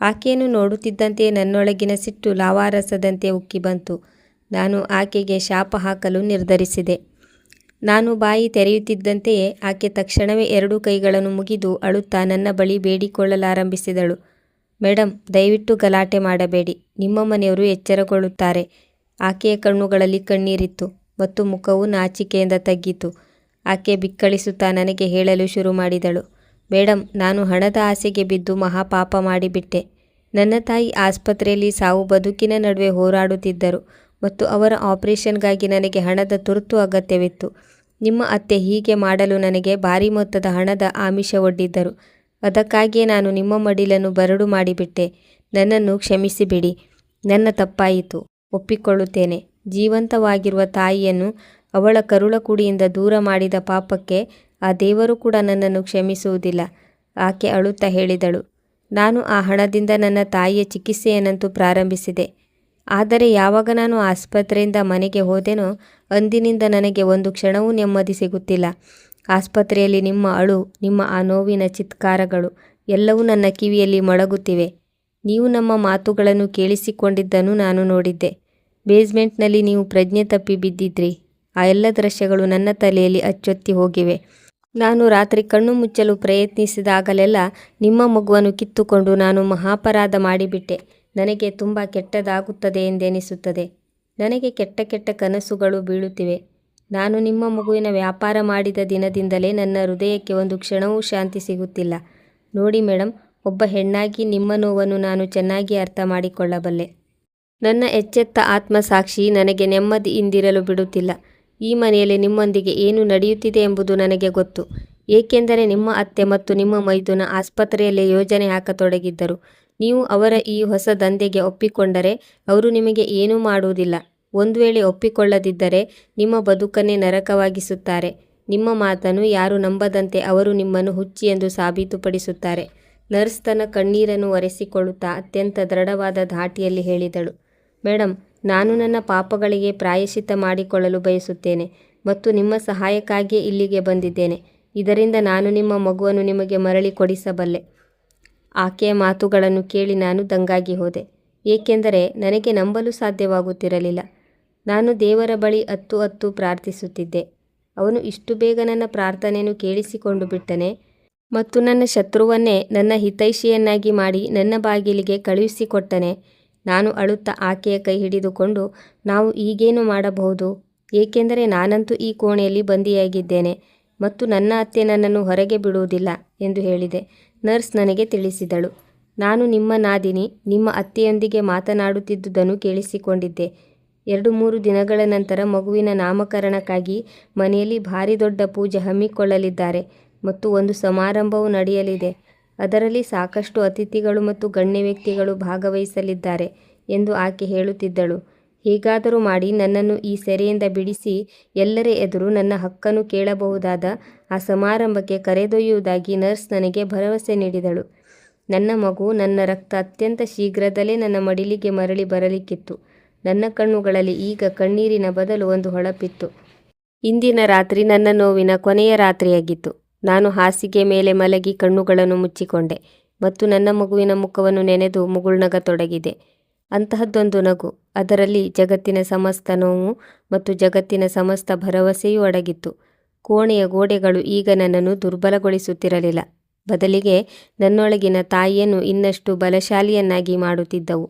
ಆಕೆಯನ್ನು ನೋಡುತ್ತಿದ್ದಂತೆಯೇ ನನ್ನೊಳಗಿನ ಸಿಟ್ಟು ಲಾವಾರಸದಂತೆ ಉಕ್ಕಿ ಬಂತು. ನಾನು ಆಕೆಗೆ ಶಾಪ ಹಾಕಲು ನಿರ್ಧರಿಸಿದೆ. ನಾನು ಬಾಯಿ ತೆರೆಯುತ್ತಿದ್ದಂತೆಯೇ ಆಕೆ ತಕ್ಷಣವೇ 2 ಕೈಗಳನ್ನು ಮುಗಿದು ಅಳುತ್ತಾ ನನ್ನ ಬಳಿ ಬೇಡಿಕೊಳ್ಳಲಾರಂಭಿಸಿದಳು. ಮೇಡಮ್, ದಯವಿಟ್ಟು ಗಲಾಟೆ ಮಾಡಬೇಡಿ, ನಿಮ್ಮ ಮನೆಯವರು ಎಚ್ಚರಗೊಳ್ಳುತ್ತಾರೆ. ಆಕೆಯ ಕಣ್ಣುಗಳಲ್ಲಿ ಕಣ್ಣೀರಿತ್ತು ಮತ್ತು ಮುಖವು ನಾಚಿಕೆಯಿಂದ ತಗ್ಗಿತು. ಆಕೆ ಬಿಕ್ಕಳಿಸುತ್ತಾ ನನಗೆ ಹೇಳಲು ಶುರು ಮಾಡಿದಳು. ಮೇಡಮ್, ನಾನು ಹಣದ ಆಸೆಗೆ ಬಿದ್ದು ಮಹಾಪಾಪ ಮಾಡಿಬಿಟ್ಟೆ. ನನ್ನ ತಾಯಿ ಆಸ್ಪತ್ರೆಯಲ್ಲಿ ಸಾವು ಬದುಕಿನ ನಡುವೆ ಹೋರಾಡುತ್ತಿದ್ದರು ಮತ್ತು ಅವರ ಆಪರೇಷನ್ಗಾಗಿ ನನಗೆ ಹಣದ ತುರ್ತು ಅಗತ್ಯವಿತ್ತು. ನಿಮ್ಮ ಅತ್ತೆ ಹೀಗೆ ಮಾಡಲು ನನಗೆ ಭಾರಿ ಮೊತ್ತದ ಹಣದ ಆಮಿಷ ಒಡ್ಡಿದ್ದರು. ಅದಕ್ಕಾಗಿಯೇ ನಾನು ನಿಮ್ಮ ಮಡಿಲನ್ನು ಬರಡು ಮಾಡಿಬಿಟ್ಟೆ. ನನ್ನನ್ನು ಕ್ಷಮಿಸಿಬಿಡಿ. ನನ್ನ ತಪ್ಪಾಯಿತು, ಒಪ್ಪಿಕೊಳ್ಳುತ್ತೇನೆ. ಜೀವಂತವಾಗಿರುವ ತಾಯಿಯನ್ನು ಅವಳ ಕರುಳ ಕುಡಿಯಿಂದ ದೂರ ಮಾಡಿದ ಪಾಪಕ್ಕೆ ಆ ದೇವರು ಕೂಡ ನನ್ನನ್ನು ಕ್ಷಮಿಸುವುದಿಲ್ಲ, ಆಕೆ ಅಳುತ್ತಾ ಹೇಳಿದಳು. ನಾನು ಆ ಹಣದಿಂದ ನನ್ನ ತಾಯಿಯ ಚಿಕಿತ್ಸೆಯನ್ನಂತೂ ಪ್ರಾರಂಭಿಸಿದೆ. ಆದರೆ ಯಾವಾಗ ನಾನು ಆಸ್ಪತ್ರೆಯಿಂದ ಮನೆಗೆ ಹೋದೆನೋ ಅಂದಿನಿಂದ ನನಗೆ ಒಂದು ಕ್ಷಣವೂ ನೆಮ್ಮದಿ ಸಿಗುತ್ತಿಲ್ಲ. ಆಸ್ಪತ್ರೆಯಲ್ಲಿ ನಿಮ್ಮ ಅಳು, ನಿಮ್ಮ ಆ ನೋವಿನ ಚಿತ್ಕಾರಗಳು ಎಲ್ಲವೂ ನನ್ನ ಕಿವಿಯಲ್ಲಿ ಮೊಳಗುತ್ತಿವೆ. ನೀವು ನಮ್ಮ ಮಾತುಗಳನ್ನು ಕೇಳಿಸಿಕೊಂಡಿದ್ದನ್ನು ನಾನು ನೋಡಿದ್ದೆ. ಬೇಸ್ಮೆಂಟ್ನಲ್ಲಿ ನೀವು ಪ್ರಜ್ಞೆ ತಪ್ಪಿ ಬಿದ್ದಿದ್ರಿ. ಆ ಎಲ್ಲ ದೃಶ್ಯಗಳು ನನ್ನ ತಲೆಯಲ್ಲಿ ಅಚ್ಚೊತ್ತಿ ಹೋಗಿವೆ. ನಾನು ರಾತ್ರಿ ಕಣ್ಣು ಮುಚ್ಚಲು ಪ್ರಯತ್ನಿಸಿದಾಗಲೆಲ್ಲ ನಿಮ್ಮ ಮಗುವನ್ನು ಕಿತ್ತುಕೊಂಡು ನಾನು ಮಹಾಪರಾಧ ಮಾಡಿಬಿಟ್ಟೆ. ನನಗೆ ತುಂಬ ಕೆಟ್ಟದಾಗುತ್ತದೆ ಎಂದೆನಿಸುತ್ತದೆ. ನನಗೆ ಕೆಟ್ಟ ಕೆಟ್ಟ ಕನಸುಗಳು ಬೀಳುತ್ತಿವೆ. ನಾನು ನಿಮ್ಮ ಮಗುವಿನ ವ್ಯಾಪಾರ ಮಾಡಿದ ದಿನದಿಂದಲೇ ನನ್ನ ಹೃದಯಕ್ಕೆ ಒಂದು ಕ್ಷಣವೂ ಶಾಂತಿ ಸಿಗುತ್ತಿಲ್ಲ. ನೋಡಿ ಮೇಡಮ್, ಒಬ್ಬ ಹೆಣ್ಣಾಗಿ ನಿಮ್ಮ ನೋವನ್ನು ನಾನು ಚೆನ್ನಾಗಿ ಅರ್ಥ ಮಾಡಿಕೊಳ್ಳಬಲ್ಲೆ. ನನ್ನ ಎಚ್ಚೆತ್ತ ಆತ್ಮಸಾಕ್ಷಿ ನನಗೆ ನೆಮ್ಮದಿಯಿಂದಿರಲು ಬಿಡುತ್ತಿಲ್ಲ. ಈ ಮನೆಯಲ್ಲಿ ನಿಮ್ಮೊಂದಿಗೆ ಏನು ನಡೆಯುತ್ತಿದೆ ಎಂಬುದು ನನಗೆ ಗೊತ್ತು. ಏಕೆಂದರೆ ನಿಮ್ಮ ಅತ್ತೆ ಮತ್ತು ನಿಮ್ಮ ಮೈದುನ ಆಸ್ಪತ್ರೆಯಲ್ಲೇ ಯೋಜನೆ ಹಾಕತೊಡಗಿದ್ದರು. ನೀವು ಅವರ ಈ ಹೊಸ ದಂಧೆಗೆ ಒಪ್ಪಿಕೊಂಡರೆ ಅವರು ನಿಮಗೆ ಏನೂ ಮಾಡುವುದಿಲ್ಲ. ಒಂದು ವೇಳೆ ಒಪ್ಪಿಕೊಳ್ಳದಿದ್ದರೆ ನಿಮ್ಮ ಬದುಕನ್ನೇ ನರಕವಾಗಿಸುತ್ತಾರೆ. ನಿಮ್ಮ ಮಾತನ್ನು ಯಾರು ನಂಬದಂತೆ ಅವರು ನಿಮ್ಮನ್ನು ಹುಚ್ಚಿ ಎಂದು ಸಾಬೀತುಪಡಿಸುತ್ತಾರೆ. ನರ್ಸ್ ತನ್ನ ಕಣ್ಣೀರನ್ನು ಒರೆಸಿಕೊಳ್ಳುತ್ತಾ ಅತ್ಯಂತ ದೃಢವಾದ ಧಾಟಿಯಲ್ಲಿ ಹೇಳಿದಳು. ಮೇಡಮ್, ನಾನು ನನ್ನ ಪಾಪಗಳಿಗೆ ಪ್ರಾಯಶ್ಚಿತ್ತ ಮಾಡಿಕೊಳ್ಳಲು ಬಯಸುತ್ತೇನೆ ಮತ್ತು ನಿಮ್ಮ ಸಹಾಯಕ್ಕಾಗಿಯೇ ಇಲ್ಲಿಗೆ ಬಂದಿದ್ದೇನೆ. ಇದರಿಂದ ನಾನು ನಿಮ್ಮ ಮಗುವನ್ನು ನಿಮಗೆ ಮರಳಿ ಕೊಡಿಸಬಲ್ಲೆ. ಆಕೆಯ ಮಾತುಗಳನ್ನು ಕೇಳಿ ನಾನು ದಂಗಾಗಿ ಹೋದೆ. ಏಕೆಂದರೆ ನನಗೆ ನಂಬಲು ಸಾಧ್ಯವಾಗುತ್ತಿರಲಿಲ್ಲ. ನಾನು ದೇವರ ಬಳಿ ಅತ್ತು ಪ್ರಾರ್ಥಿಸುತ್ತಿದ್ದೆ. ಅವನು ಇಷ್ಟು ಬೇಗ ನನ್ನ ಪ್ರಾರ್ಥನೆಯನ್ನು ಕೇಳಿಸಿಕೊಂಡು ಬಿಟ್ಟನೆ ಮತ್ತು ನನ್ನ ಶತ್ರುವನ್ನೇ ನನ್ನ ಹಿತೈಷಿಯನ್ನಾಗಿ ಮಾಡಿ ನನ್ನ ಬಾಗಿಲಿಗೆ ಕಳುಹಿಸಿಕೊಟ್ಟನೆ. ನಾನು ಅಳುತ್ತಾ ಆಕೆಯ ಕೈ ಹಿಡಿದುಕೊಂಡು, ನಾವು ಈಗೇನು ಮಾಡಬಹುದು, ಏಕೆಂದರೆ ನಾನಂತೂ ಈ ಕೋಣೆಯಲ್ಲಿ ಬಂದಿಯಾಗಿದ್ದೇನೆ ಮತ್ತು ನನ್ನ ಅತ್ತೆ ನನ್ನನ್ನು ಹೊರಗೆ ಬಿಡುವುದಿಲ್ಲ ಎಂದು ಹೇಳಿದೆ. ನರ್ಸ್ ನನಗೆ ತಿಳಿಸಿದಳು. ನಾನು ನಿಮ್ಮ ನಾದಿನಿ ನಿಮ್ಮ ಅತ್ತೆಯೊಂದಿಗೆ ಮಾತನಾಡುತ್ತಿದ್ದುದನ್ನು ಕೇಳಿಸಿಕೊಂಡಿದ್ದೆ. 2-3 ದಿನಗಳ ನಂತರ ಮಗುವಿನ ನಾಮಕರಣಕ್ಕಾಗಿ ಮನೆಯಲ್ಲಿ ಭಾರಿ ದೊಡ್ಡ ಪೂಜೆ ಹಮ್ಮಿಕೊಳ್ಳಲಿದ್ದಾರೆ ಮತ್ತು ಒಂದು ಸಮಾರಂಭವೂ ನಡೆಯಲಿದೆ. ಅದರಲ್ಲಿ ಸಾಕಷ್ಟು ಅತಿಥಿಗಳು ಮತ್ತು ಗಣ್ಯ ವ್ಯಕ್ತಿಗಳು ಭಾಗವಹಿಸಲಿದ್ದಾರೆ ಎಂದು ಆಕೆ ಹೇಳುತ್ತಿದ್ದಳು. ಹೇಗಾದರೂ ಮಾಡಿ ನನ್ನನ್ನು ಈ ಸೆರೆಯಿಂದ ಬಿಡಿಸಿ ಎಲ್ಲರ ಎದುರು ನನ್ನ ಹಕ್ಕನ್ನು ಕೇಳಬಹುದಾದ ಆ ಸಮಾರಂಭಕ್ಕೆ ಕರೆದೊಯ್ಯುವುದಾಗಿ ನರ್ಸ್ ನನಗೆ ಭರವಸೆ ನೀಡಿದಳು. ನನ್ನ ಮಗು, ನನ್ನ ರಕ್ತ ಅತ್ಯಂತ ಶೀಘ್ರದಲ್ಲೇ ನನ್ನ ಮಡಿಲಿಗೆ ಮರಳಿ ಬರಲಿಕ್ಕಿತ್ತು. ನನ್ನ ಕಣ್ಣುಗಳಲ್ಲಿ ಈಗ ಕಣ್ಣೀರಿನ ಬದಲು ಒಂದು ಹೊಳಪಿತ್ತು. ಇಂದಿನ ರಾತ್ರಿ ನನ್ನ ನೋವಿನ ಕೊನೆಯ ರಾತ್ರಿಯಾಗಿತ್ತು. ನಾನು ಹಾಸಿಗೆ ಮೇಲೆ ಮಲಗಿ ಕಣ್ಣುಗಳನ್ನು ಮುಚ್ಚಿಕೊಂಡೆ ಮತ್ತು ನನ್ನ ಮಗುವಿನ ಮುಖವನ್ನು ನೆನೆದು ಮುಗುಳ್ನಗತೊಡಗಿದೆ. ಅಂತಹದ್ದೊಂದು ನಗು, ಅದರಲ್ಲಿ ಜಗತ್ತಿನ ಸಮಸ್ತ ನೋವು ಮತ್ತು ಜಗತ್ತಿನ ಸಮಸ್ತ ಭರವಸೆಯೂ ಅಡಗಿತ್ತು. ಕೋಣೆಯ ಗೋಡೆಗಳು ಈಗ ನನ್ನನ್ನು ದುರ್ಬಲಗೊಳಿಸುತ್ತಿರಲಿಲ್ಲ, ಬದಲಿಗೆ ನನ್ನೊಳಗಿನ ತಾಯಿಯನ್ನು ಇನ್ನಷ್ಟು ಬಲಶಾಲಿಯನ್ನಾಗಿ ಮಾಡುತ್ತಿದ್ದವು.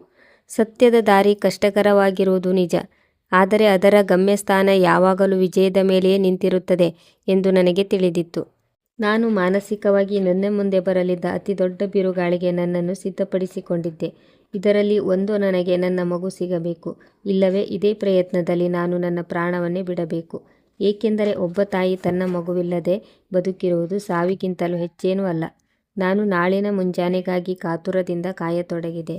ಸತ್ಯದ ದಾರಿ ಕಷ್ಟಕರವಾಗಿರುವುದು ನಿಜ, ಆದರೆ ಅದರ ಗಮ್ಯಸ್ಥಾನ ಯಾವಾಗಲೂ ವಿಜಯದ ಮೇಲೆಯೇ ನಿಂತಿರುತ್ತದೆ ಎಂದು ನನಗೆ ತಿಳಿದಿತ್ತು. ನಾನು ಮಾನಸಿಕವಾಗಿ ನನ್ನ ಮುಂದೆ ಬರಲಿದ್ದ ಅತಿ ದೊಡ್ಡ ಬಿರುಗಾಳಿಗೆ ನನ್ನನ್ನು ಸಿದ್ಧಪಡಿಸಿಕೊಂಡಿದ್ದೆ. ಇದರಲ್ಲಿ ಒಂದು, ನನಗೆ ನನ್ನ ಮಗು ಸಿಗಬೇಕು, ಇಲ್ಲವೇ ಇದೇ ಪ್ರಯತ್ನದಲ್ಲಿ ನಾನು ನನ್ನ ಪ್ರಾಣವನ್ನೇ ಬಿಡಬೇಕು. ಏಕೆಂದರೆ ಒಬ್ಬ ತಾಯಿ ತನ್ನ ಮಗುವಿಲ್ಲದೆ ಬದುಕಿರುವುದು ಸಾವಿಗಿಂತಲೂ ಹೆಚ್ಚೇನೂ ಅಲ್ಲ. ನಾನು ನಾಳಿನ ಮುಂಜಾನೆಗಾಗಿ ಕಾತುರದಿಂದ ಕಾಯತೊಡಗಿದೆ.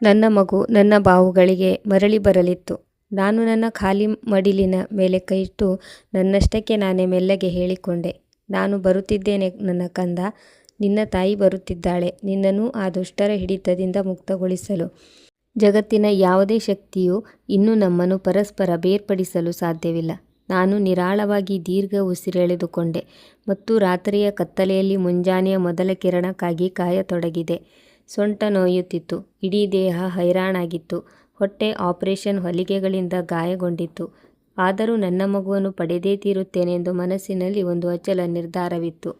ನನ್ನ ಮಗು ನನ್ನ ಬಾಹುಗಳಿಗೆ ಮರಳಿ ಬರಲಿತ್ತು. ನಾನು ನನ್ನ ಖಾಲಿ ಮಡಿಲಿನ ಮೇಲೆ ಕೈಯಿಟ್ಟು ನನ್ನಷ್ಟಕ್ಕೆ ನಾನೇ ಮೆಲ್ಲಗೆ ಹೇಳಿಕೊಂಡೆ, ನಾನು ಬರುತ್ತಿದ್ದೇನೆ ನನ್ನ ಕಂದ. ನಿನ್ನ ತಾಯಿ ಬರುತ್ತಿದ್ದಾಳೆ, ನಿನ್ನನ್ನು ಆ ದುಷ್ಟರ ಹಿಡಿತದಿಂದ ಮುಕ್ತಗೊಳಿಸಲು. ಜಗತ್ತಿನ ಯಾವುದೇ ಶಕ್ತಿಯೂ ಇನ್ನೂ ನಮ್ಮನ್ನು ಪರಸ್ಪರ ಬೇರ್ಪಡಿಸಲು ಸಾಧ್ಯವಿಲ್ಲ. ನಾನು ನಿರಾಳವಾಗಿ ದೀರ್ಘ ಉಸಿರೆಳೆದುಕೊಂಡೆ ಮತ್ತು ರಾತ್ರಿಯ ಕತ್ತಲೆಯಲ್ಲಿ ಮುಂಜಾನೆಯ ಮೊದಲ ಕಿರಣಕ್ಕಾಗಿ ಕಾಯತೊಡಗಿದೆ. ಸೊಂಟ ನೋಯುತ್ತಿತ್ತು, ಇಡೀ ದೇಹ ಹೈರಾಣಾಗಿತ್ತು, ಹೊಟ್ಟೆ ಆಪರೇಷನ್ ಹೊಲಿಗೆಗಳಿಂದ ಗಾಯಗೊಂಡಿತ್ತು. ಆದರೂ ನನ್ನ ಮಗುವನ್ನು ಪಡೆದೇ ತೀರುತ್ತೇನೆಂದು ಮನಸ್ಸಿನಲ್ಲಿ ಒಂದು ಅಚಲ ನಿರ್ಧಾರವಿತ್ತು.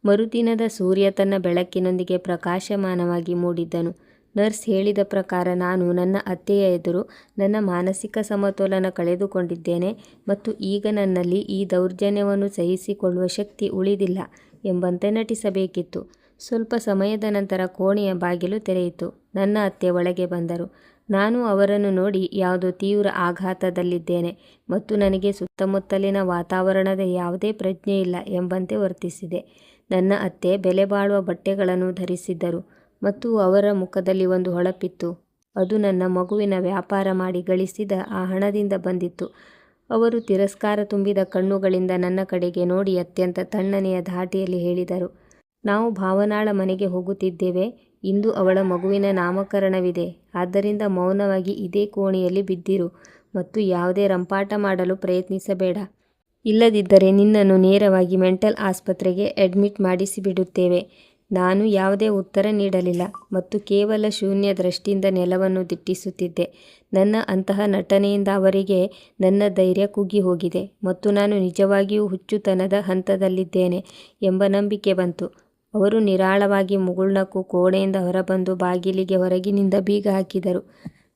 ಮರುದಿನದ ಸೂರ್ಯ ತನ್ನ ಬೆಳಕಿನೊಂದಿಗೆ ಪ್ರಕಾಶಮಾನವಾಗಿ ಮೂಡಿದ್ದನು. ನರ್ಸ್ ಹೇಳಿದ ಪ್ರಕಾರ ನಾನು ನನ್ನ ಅತ್ತೆಯ ಎದುರು ನನ್ನ ಮಾನಸಿಕ ಸಮತೋಲನ ಕಳೆದುಕೊಂಡಿದ್ದೇನೆ ಮತ್ತು ಈಗ ನನ್ನಲ್ಲಿ ಈ ದೌರ್ಜನ್ಯವನ್ನು ಸಹಿಸಿಕೊಳ್ಳುವ ಶಕ್ತಿ ಉಳಿದಿಲ್ಲ ಎಂಬಂತೆ ನಟಿಸಬೇಕಿತ್ತು. ಸ್ವಲ್ಪ ಸಮಯದ ನಂತರ ಕೋಣೆಯ ಬಾಗಿಲು ತೆರೆಯಿತು. ನನ್ನ ಅತ್ತೆ ಒಳಗೆ ಬಂದರು. ನಾನು ಅವರನ್ನು ನೋಡಿ ಯಾವುದೋ ತೀವ್ರ ಆಘಾತದಲ್ಲಿದ್ದೇನೆ ಮತ್ತು ನನಗೆ ಸುತ್ತಮುತ್ತಲಿನ ವಾತಾವರಣದ ಯಾವುದೇ ಪ್ರಜ್ಞೆ ಇಲ್ಲ ಎಂಬಂತೆ ವರ್ತಿಸಿದೆ. ನನ್ನ ಅತ್ತೆ ಬೆಲೆಬಾಳುವ ಬಟ್ಟೆಗಳನ್ನು ಧರಿಸಿದ್ದರು ಮತ್ತು ಅವರ ಮುಖದಲ್ಲಿ ಒಂದು ಹೊಳಪಿತ್ತು. ಅದು ನನ್ನ ಮಗುವಿನ ವ್ಯಾಪಾರ ಮಾಡಿ ಗಳಿಸಿದ ಆ ಹಣದಿಂದ ಬಂದಿತ್ತು. ಅವರು ತಿರಸ್ಕಾರ ತುಂಬಿದ ಕಣ್ಣುಗಳಿಂದ ನನ್ನ ಕಡೆಗೆ ನೋಡಿ ಅತ್ಯಂತ ತಣ್ಣನೆಯ ಧಾಟಿಯಲ್ಲಿ ಹೇಳಿದರು, ನಾವು ಭಾವನಾಳ ಮನೆಗೆ ಹೋಗುತ್ತಿದ್ದೇವೆ. ಇಂದು ಅವಳ ಮಗುವಿನ ನಾಮಕರಣವಿದೆ. ಆದ್ದರಿಂದ ಮೌನವಾಗಿ ಇದೇ ಕೋಣೆಯಲ್ಲಿ ಬಿದ್ದಿರು ಮತ್ತು ಯಾವುದೇ ರಂಪಾಟ ಮಾಡಲು ಪ್ರಯತ್ನಿಸಬೇಡ. ಇಲ್ಲದಿದ್ದರೆ ನಿನ್ನನ್ನು ನೇರವಾಗಿ ಮೆಂಟಲ್ ಆಸ್ಪತ್ರೆಗೆ ಅಡ್ಮಿಟ್ ಮಾಡಿಸಿಬಿಡುತ್ತೇವೆ. ನಾನು ಯಾವುದೇ ಉತ್ತರ ನೀಡಲಿಲ್ಲ ಮತ್ತು ಕೇವಲ ಶೂನ್ಯ ದೃಷ್ಟಿಯಿಂದ ನೆಲವನ್ನು ದಿಟ್ಟಿಸುತ್ತಿದ್ದೆ. ನನ್ನ ಅಂತಹ ನಟನೆಯಿಂದ ಅವರಿಗೆ ನನ್ನ ಧೈರ್ಯ ಕುಗ್ಗಿ ಹೋಗಿದೆ ಮತ್ತು ನಾನು ನಿಜವಾಗಿಯೂ ಹುಚ್ಚುತನದ ಹಂತದಲ್ಲಿದ್ದೇನೆ ಎಂಬ ನಂಬಿಕೆ ಬಂತು. ಅವರು ನಿರಾಳವಾಗಿ ಮುಗುಳ್ನಕ್ಕು ಕೋಣೆಯಿಂದ ಹೊರಬಂದು ಬಾಗಿಲಿಗೆ ಹೊರಗಿನಿಂದ ಬೀಗ ಹಾಕಿದರು.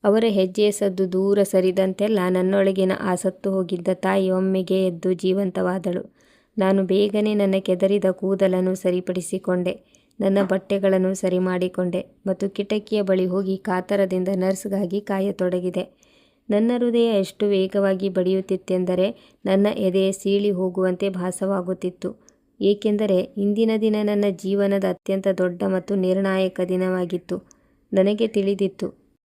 ಅವರ ಹೆಜ್ಜೆಯ ಸದ್ದು ದೂರ ಸರಿದಂತೆಲ್ಲ ನನ್ನೊಳಗಿನ ಆ ಸತ್ತು ಹೋಗಿದ್ದ ತಾಯಿ ಒಮ್ಮೆಗೆ ಎದ್ದು ಜೀವಂತವಾದಳು. ನಾನು ಬೇಗನೆ ನನ್ನ ಕೆದರಿದ ಕೂದಲನ್ನು ಸರಿಪಡಿಸಿಕೊಂಡೆ, ನನ್ನ ಬಟ್ಟೆಗಳನ್ನು ಸರಿ ಮಾಡಿಕೊಂಡೆ ಮತ್ತು ಕಿಟಕಿಯ ಬಳಿ ಹೋಗಿ ಕಾತರದಿಂದ ನರ್ಸ್ಗಾಗಿ ಕಾಯತೊಡಗಿದೆ. ನನ್ನ ಹೃದಯ ಎಷ್ಟು ವೇಗವಾಗಿ ಬಡಿಯುತ್ತಿತ್ತೆಂದರೆ ನನ್ನ ಎದೆ ಸೀಳಿ ಹೋಗುವಂತೆ ಭಾಸವಾಗುತ್ತಿತ್ತು. ಏಕೆಂದರೆ ಇಂದಿನ ದಿನ ನನ್ನ ಜೀವನದ ಅತ್ಯಂತ ದೊಡ್ಡ ಮತ್ತು ನಿರ್ಣಾಯಕ ದಿನವಾಗಿತ್ತು. ನನಗೆ ತಿಳಿದಿತ್ತು,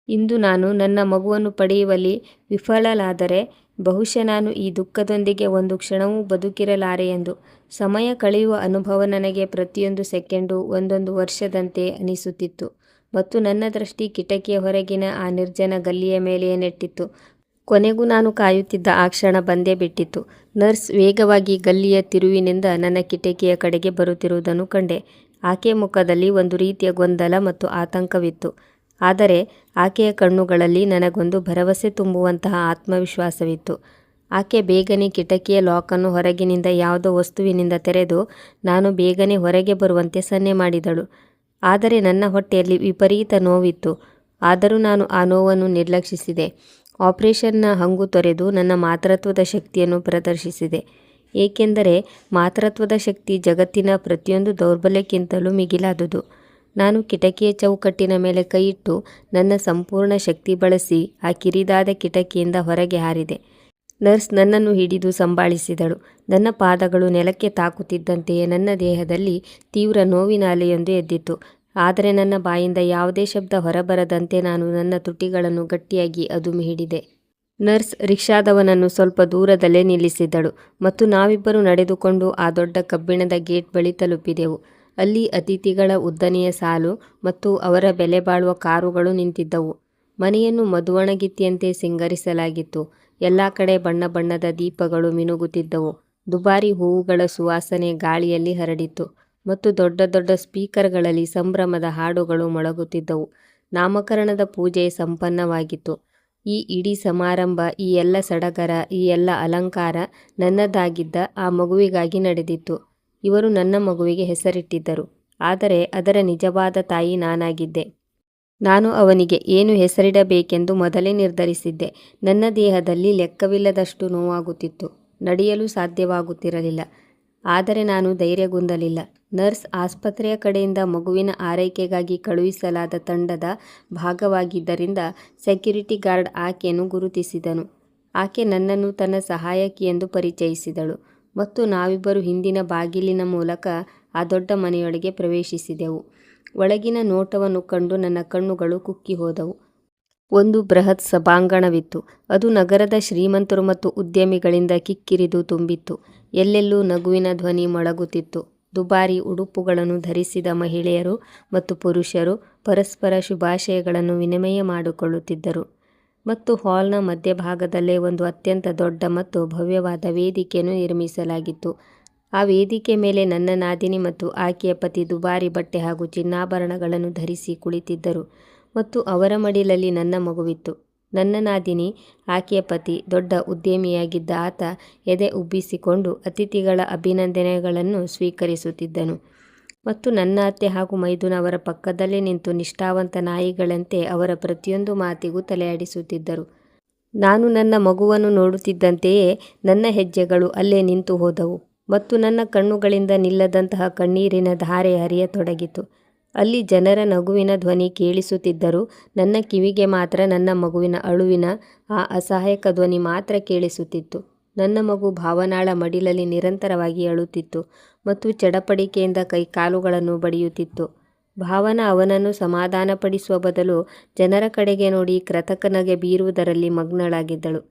ಇಂದು ನಾನು ನನ್ನ ಮಗುವನ್ನು ಪಡೆಯುವಲ್ಲಿ ವಿಫಲಳಾದರೆ ಬಹುಶಃ ನಾನು ಈ ದುಃಖದೊಂದಿಗೆ ಒಂದು ಕ್ಷಣವೂ ಬದುಕಿರಲಾರೆ ಎಂದು. ಸಮಯ ಕಳೆಯುವ ಅನುಭವ ನನಗೆ ಪ್ರತಿಯೊಂದು ಸೆಕೆಂಡು ಒಂದೊಂದು ವರ್ಷದಂತೆ ಅನಿಸುತ್ತಿತ್ತು ಮತ್ತು ನನ್ನ ದೃಷ್ಟಿ ಕಿಟಕಿಯ ಹೊರಗಿನ ಆ ನಿರ್ಜನ ಗಲ್ಲಿಯ ಮೇಲೆಯೇ ನೆಟ್ಟಿತ್ತು. ಕೊನೆಗೂ ನಾನು ಕಾಯುತ್ತಿದ್ದ ಆ ಕ್ಷಣ ಬಂದೇ ಬಿಟ್ಟಿತ್ತು. ನರ್ಸ್ ವೇಗವಾಗಿ ಗಲ್ಲಿಯ ತಿರುವಿನಿಂದ ನನ್ನ ಕಿಟಕಿಯ ಕಡೆಗೆ ಬರುತ್ತಿರುವುದನ್ನು ಕಂಡೆ. ಆಕೆಯ ಮುಖದಲ್ಲಿ ಒಂದು ರೀತಿಯ ಗೊಂದಲ ಮತ್ತು ಆತಂಕವಿತ್ತು. ಆದರೆ ಆಕೆಯ ಕಣ್ಣುಗಳಲ್ಲಿ ನನಗೊಂದು ಭರವಸೆ ತುಂಬುವಂತಹ ಆತ್ಮವಿಶ್ವಾಸವಿತ್ತು. ಆಕೆ ಬೇಗನೆ ಕಿಟಕಿಯ ಲಾಕನ್ನು ಹೊರಗಿನಿಂದ ಯಾವುದೋ ವಸ್ತುವಿನಿಂದ ತೆರೆದು ನಾನು ಬೇಗನೆ ಹೊರಗೆ ಬರುವಂತೆ ಸನ್ನೆ ಮಾಡಿದಳು. ಆದರೆ ನನ್ನ ಹೊಟ್ಟೆಯಲ್ಲಿ ವಿಪರೀತ ನೋವಿತ್ತು. ಆದರೂ ನಾನು ಆ ನೋವನ್ನು ನಿರ್ಲಕ್ಷಿಸಿದೆ. ಆಪರೇಷನ್ನ ಹಂಗು ತೊರೆದು ನನ್ನ ಮಾತೃತ್ವದ ಶಕ್ತಿಯನ್ನು ಪ್ರದರ್ಶಿಸಿದೆ. ಏಕೆಂದರೆ ಮಾತೃತ್ವದ ಶಕ್ತಿ ಜಗತ್ತಿನ ಪ್ರತಿಯೊಂದು ದೌರ್ಬಲ್ಯಕ್ಕಿಂತಲೂ ಮಿಗಿಲಾದುದು. ನಾನು ಕಿಟಕಿಯ ಚೌಕಟ್ಟಿನ ಮೇಲೆ ಕೈಯಿಟ್ಟು ನನ್ನ ಸಂಪೂರ್ಣ ಶಕ್ತಿ ಬಳಸಿ ಆ ಕಿರಿದಾದ ಕಿಟಕಿಯಿಂದ ಹೊರಗೆ ಹಾರಿದೆ. ನರ್ಸ್ ನನ್ನನ್ನು ಹಿಡಿದು ಸಂಭಾಳಿಸಿದಳು. ನನ್ನ ಪಾದಗಳು ನೆಲಕ್ಕೆ ತಾಕುತ್ತಿದ್ದಂತೆಯೇ ನನ್ನ ದೇಹದಲ್ಲಿ ತೀವ್ರ ನೋವಿನ ಅಲೆಯೊಂದು ಎದ್ದಿತು. ಆದರೆ ನನ್ನ ಬಾಯಿಂದ ಯಾವುದೇ ಶಬ್ದ ಹೊರಬರದಂತೆ ನಾನು ನನ್ನ ತುಟಿಗಳನ್ನು ಗಟ್ಟಿಯಾಗಿ ಅದುಮಿ ಹಿಡಿದೆ. ನರ್ಸ್ ರಿಕ್ಷಾದವನನ್ನು ಸ್ವಲ್ಪ ದೂರದಲ್ಲೇ ನಿಲ್ಲಿಸಿದಳು ಮತ್ತು ನಾವಿಬ್ಬರು ನಡೆದುಕೊಂಡು ಆ ದೊಡ್ಡ ಕಬ್ಬಿಣದ ಗೇಟ್ ಬಳಿ ತಲುಪಿದೆವು. ಅಲ್ಲಿ ಅತಿಥಿಗಳ ಉದ್ದನೆಯ ಸಾಲು ಮತ್ತು ಅವರ ಬೆಲೆಬಾಳುವ ಕಾರುಗಳು ನಿಂತಿದ್ದವು. ಮನೆಯನ್ನು ಮದುವಣಗಿತ್ತಿಯಂತೆ ಸಿಂಗರಿಸಲಾಗಿತ್ತು. ಎಲ್ಲ ಕಡೆ ಬಣ್ಣ ಬಣ್ಣದ ದೀಪಗಳು ಮಿನುಗುತ್ತಿದ್ದವು. ದುಬಾರಿ ಹೂವುಗಳ ಸುವಾಸನೆ ಗಾಳಿಯಲ್ಲಿ ಹರಡಿತ್ತು ಮತ್ತು ದೊಡ್ಡ ದೊಡ್ಡ ಸ್ಪೀಕರ್ಗಳಲ್ಲಿ ಸಂಭ್ರಮದ ಹಾಡುಗಳು ಮೊಳಗುತ್ತಿದ್ದವು. ನಾಮಕರಣದ ಪೂಜೆ ಸಂಪನ್ನವಾಗಿತ್ತು. ಈ ಇಡೀ ಸಮಾರಂಭ, ಈ ಎಲ್ಲ ಸಡಗರ, ಈ ಎಲ್ಲ ಅಲಂಕಾರ ನನ್ನದಾಗಿದ್ದ ಆ ಮಗುವಿಗಾಗಿ ನಡೆದಿತ್ತು. ಇವರು ನನ್ನ ಮಗುವಿಗೆ ಹೆಸರಿಟ್ಟಿದ್ದರು, ಆದರೆ ಅದರ ನಿಜವಾದ ತಾಯಿ ನಾನಾಗಿದ್ದೆ. ನಾನು ಅವನಿಗೆ ಏನು ಹೆಸರಿಡಬೇಕೆಂದು ಮೊದಲೇ ನಿರ್ಧರಿಸಿದ್ದೆ. ನನ್ನ ದೇಹದಲ್ಲಿ ಲೆಕ್ಕವಿಲ್ಲದಷ್ಟು ನೋವಾಗುತ್ತಿತ್ತು. ನಡೆಯಲು ಸಾಧ್ಯವಾಗುತ್ತಿರಲಿಲ್ಲ. ಆದರೆ ನಾನು ಧೈರ್ಯಗುಂದಲಿಲ್ಲ. ನರ್ಸ್ ಆಸ್ಪತ್ರೆಯ ಕಡೆಯಿಂದ ಮಗುವಿನ ಆರೈಕೆಗಾಗಿ ಕಳುಹಿಸಲಾದ ತಂಡದ ಭಾಗವಾಗಿದ್ದರಿಂದ ಸೆಕ್ಯುರಿಟಿ ಗಾರ್ಡ್ ಆಕೆಯನ್ನು ಗುರುತಿಸಿದನು. ಆಕೆ ನನ್ನನ್ನು ತನ್ನ ಸಹಾಯಕಿಯೆಂದು ಪರಿಚಯಿಸಿದಳು ಮತ್ತು ನಾವಿಬ್ಬರು ಹಿಂದಿನ ಬಾಗಿಲಿನ ಮೂಲಕ ಆ ದೊಡ್ಡ ಮನೆಯೊಳಗೆ ಪ್ರವೇಶಿಸಿದೆವು. ಒಳಗಿನ ನೋಟವನ್ನು ಕಂಡು ನನ್ನ ಕಣ್ಣುಗಳು ಕುಕ್ಕಿ ಹೋದವು. ಒಂದು ಬೃಹತ್ ಸಭಾಂಗಣವಿತ್ತು. ಅದು ನಗರದ ಶ್ರೀಮಂತರು ಮತ್ತು ಉದ್ಯಮಿಗಳಿಂದ ಕಿಕ್ಕಿರಿದು ತುಂಬಿತ್ತು. ಎಲ್ಲೆಲ್ಲೂ ನಗುವಿನ ಧ್ವನಿ ಮೊಳಗುತ್ತಿತ್ತು. ದುಬಾರಿ ಉಡುಪುಗಳನ್ನು ಧರಿಸಿದ ಮಹಿಳೆಯರು ಮತ್ತು ಪುರುಷರು ಪರಸ್ಪರ ಶುಭಾಶಯಗಳನ್ನು ವಿನಿಮಯ ಮಾಡಿಕೊಳ್ಳುತ್ತಿದ್ದರು. ಮತ್ತು ಹಾಲ್ನ ಮಧ್ಯಭಾಗದಲ್ಲೇ ಒಂದು ಅತ್ಯಂತ ದೊಡ್ಡ ಮತ್ತು ಭವ್ಯವಾದ ವೇದಿಕೆಯನ್ನು ನಿರ್ಮಿಸಲಾಗಿತ್ತು. ಆ ವೇದಿಕೆ ಮೇಲೆ ನನ್ನ ನಾದಿನಿ ಮತ್ತು ಆಕೆಯ ಪತಿ ದುಬಾರಿ ಬಟ್ಟೆ ಹಾಗೂ ಚಿನ್ನಾಭರಣಗಳನ್ನು ಧರಿಸಿ ಕುಳಿತಿದ್ದರು ಮತ್ತು ಅವರ ಮಡಿಲಲ್ಲಿ ನನ್ನ ಮಗುವಿತ್ತು. ನನ್ನ ನಾದಿನಿ, ಆಕೆಯ ಪತಿ, ದೊಡ್ಡ ಉದ್ಯಮಿಯಾಗಿದ್ದ ಆತ ಎದೆ ಉಬ್ಬಿಸಿಕೊಂಡು ಅತಿಥಿಗಳ ಅಭಿನಂದನೆಗಳನ್ನು ಸ್ವೀಕರಿಸುತ್ತಿದ್ದನು ಮತ್ತು ನನ್ನ ಅತ್ತೆ ಹಾಗೂ ಮೈದುನ ಅವರ ಪಕ್ಕದಲ್ಲೇ ನಿಂತು ನಿಷ್ಠಾವಂತ ನಾಯಿಗಳಂತೆ ಅವರ ಪ್ರತಿಯೊಂದು ಮಾತಿಗೂ ತಲೆಯಾಡಿಸುತ್ತಿದ್ದರು. ನಾನು ನನ್ನ ಮಗುವನ್ನು ನೋಡುತ್ತಿದ್ದಂತೆಯೇ ನನ್ನ ಹೆಜ್ಜೆಗಳು ಅಲ್ಲೇ ನಿಂತು ಹೋದವು ಮತ್ತು ನನ್ನ ಕಣ್ಣುಗಳಿಂದ ನಿಲ್ಲದಂತಹ ಕಣ್ಣೀರಿನ ಧಾರೆ ಹರಿಯತೊಡಗಿತು. ಅಲ್ಲಿ ಜನರ ನಗುವಿನ ಧ್ವನಿ ಕೇಳಿಸುತ್ತಿದ್ದರೂ ನನ್ನ ಕಿವಿಗೆ ಮಾತ್ರ ನನ್ನ ಮಗುವಿನ ಅಳುವಿನ ಆ ಅಸಹಾಯಕ ಧ್ವನಿ ಮಾತ್ರ ಕೇಳಿಸುತ್ತಿತ್ತು. ನನ್ನ ಮಗು ಭಾವನಾಳ ಮಡಿಲಲ್ಲಿ ನಿರಂತರವಾಗಿ ಅಳುತ್ತಿತ್ತು ಮತ್ತು ಚಡಪಡಿಕೆಯಿಂದ ಕೈಕಾಲುಗಳನ್ನು ಬಡಿಯುತ್ತಿತ್ತು. ಭಾವನಾ ಅವನನ್ನು ಸಮಾಧಾನಪಡಿಸುವ ಬದಲು ಜನರ ಕಡೆಗೆ ನೋಡಿ ಕೃತಕನಗೆ ಬೀರುವುದರಲ್ಲಿ ಮಗ್ನಳಾಗಿದ್ದಳು.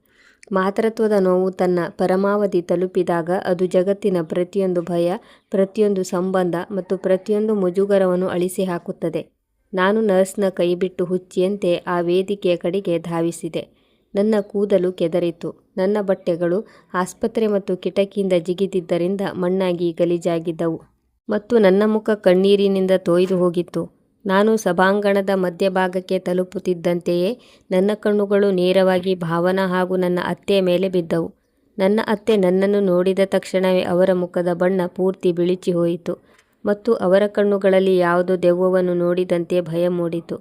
ಮಾತೃತ್ವದ ನೋವು ತನ್ನ ಪರಮಾವಧಿ ತಲುಪಿದಾಗ ಅದು ಜಗತ್ತಿನ ಪ್ರತಿಯೊಂದು ಭಯ, ಪ್ರತಿಯೊಂದು ಸಂಬಂಧ ಮತ್ತು ಪ್ರತಿಯೊಂದು ಮುಜುಗರವನ್ನು ಅಳಿಸಿಹಾಕುತ್ತದೆ. ನಾನು ನರ್ಸ್ನ ಕೈಬಿಟ್ಟು ಹುಚ್ಚಿಯಂತೆ ಆ ವೇದಿಕೆಯ ಕಡೆಗೆ ಧಾವಿಸಿದೆ. ನನ್ನ ಕೂದಲು ಕೆದರಿತು. ನನ್ನ ಬಟ್ಟೆಗಳು ಆಸ್ಪತ್ರೆ ಮತ್ತು ಕಿಟಕಿಯಿಂದ ಜಿಗಿದಿದ್ದರಿಂದ ಮಣ್ಣಾಗಿ ಗಲೀಜಾಗಿದ್ದವು ಮತ್ತು ನನ್ನ ಮುಖ ಕಣ್ಣೀರಿನಿಂದ ತೊಯ್ದು ಹೋಗಿತ್ತು. ನಾನು ಸಭಾಂಗಣದ ಮಧ್ಯಭಾಗಕ್ಕೆ ತಲುಪುತ್ತಿದ್ದಂತೆಯೇ ನನ್ನ ಕಣ್ಣುಗಳು ನೇರವಾಗಿ ಭಾವನಾ ಹಾಗೂ ನನ್ನ ಅತ್ತೆಯ ಮೇಲೆ ಬಿದ್ದವು. ನನ್ನ ಅತ್ತೆ ನನ್ನನ್ನು ನೋಡಿದ ತಕ್ಷಣವೇ ಅವರ ಮುಖದ ಬಣ್ಣ ಪೂರ್ತಿ ಬಿಳಿಚಿ ಹೋಯಿತು ಮತ್ತು ಅವರ ಕಣ್ಣುಗಳಲ್ಲಿ ಯಾವುದೋ ದೆವ್ವವನ್ನು ನೋಡಿದಂತೆ ಭಯ ಮೂಡಿತು.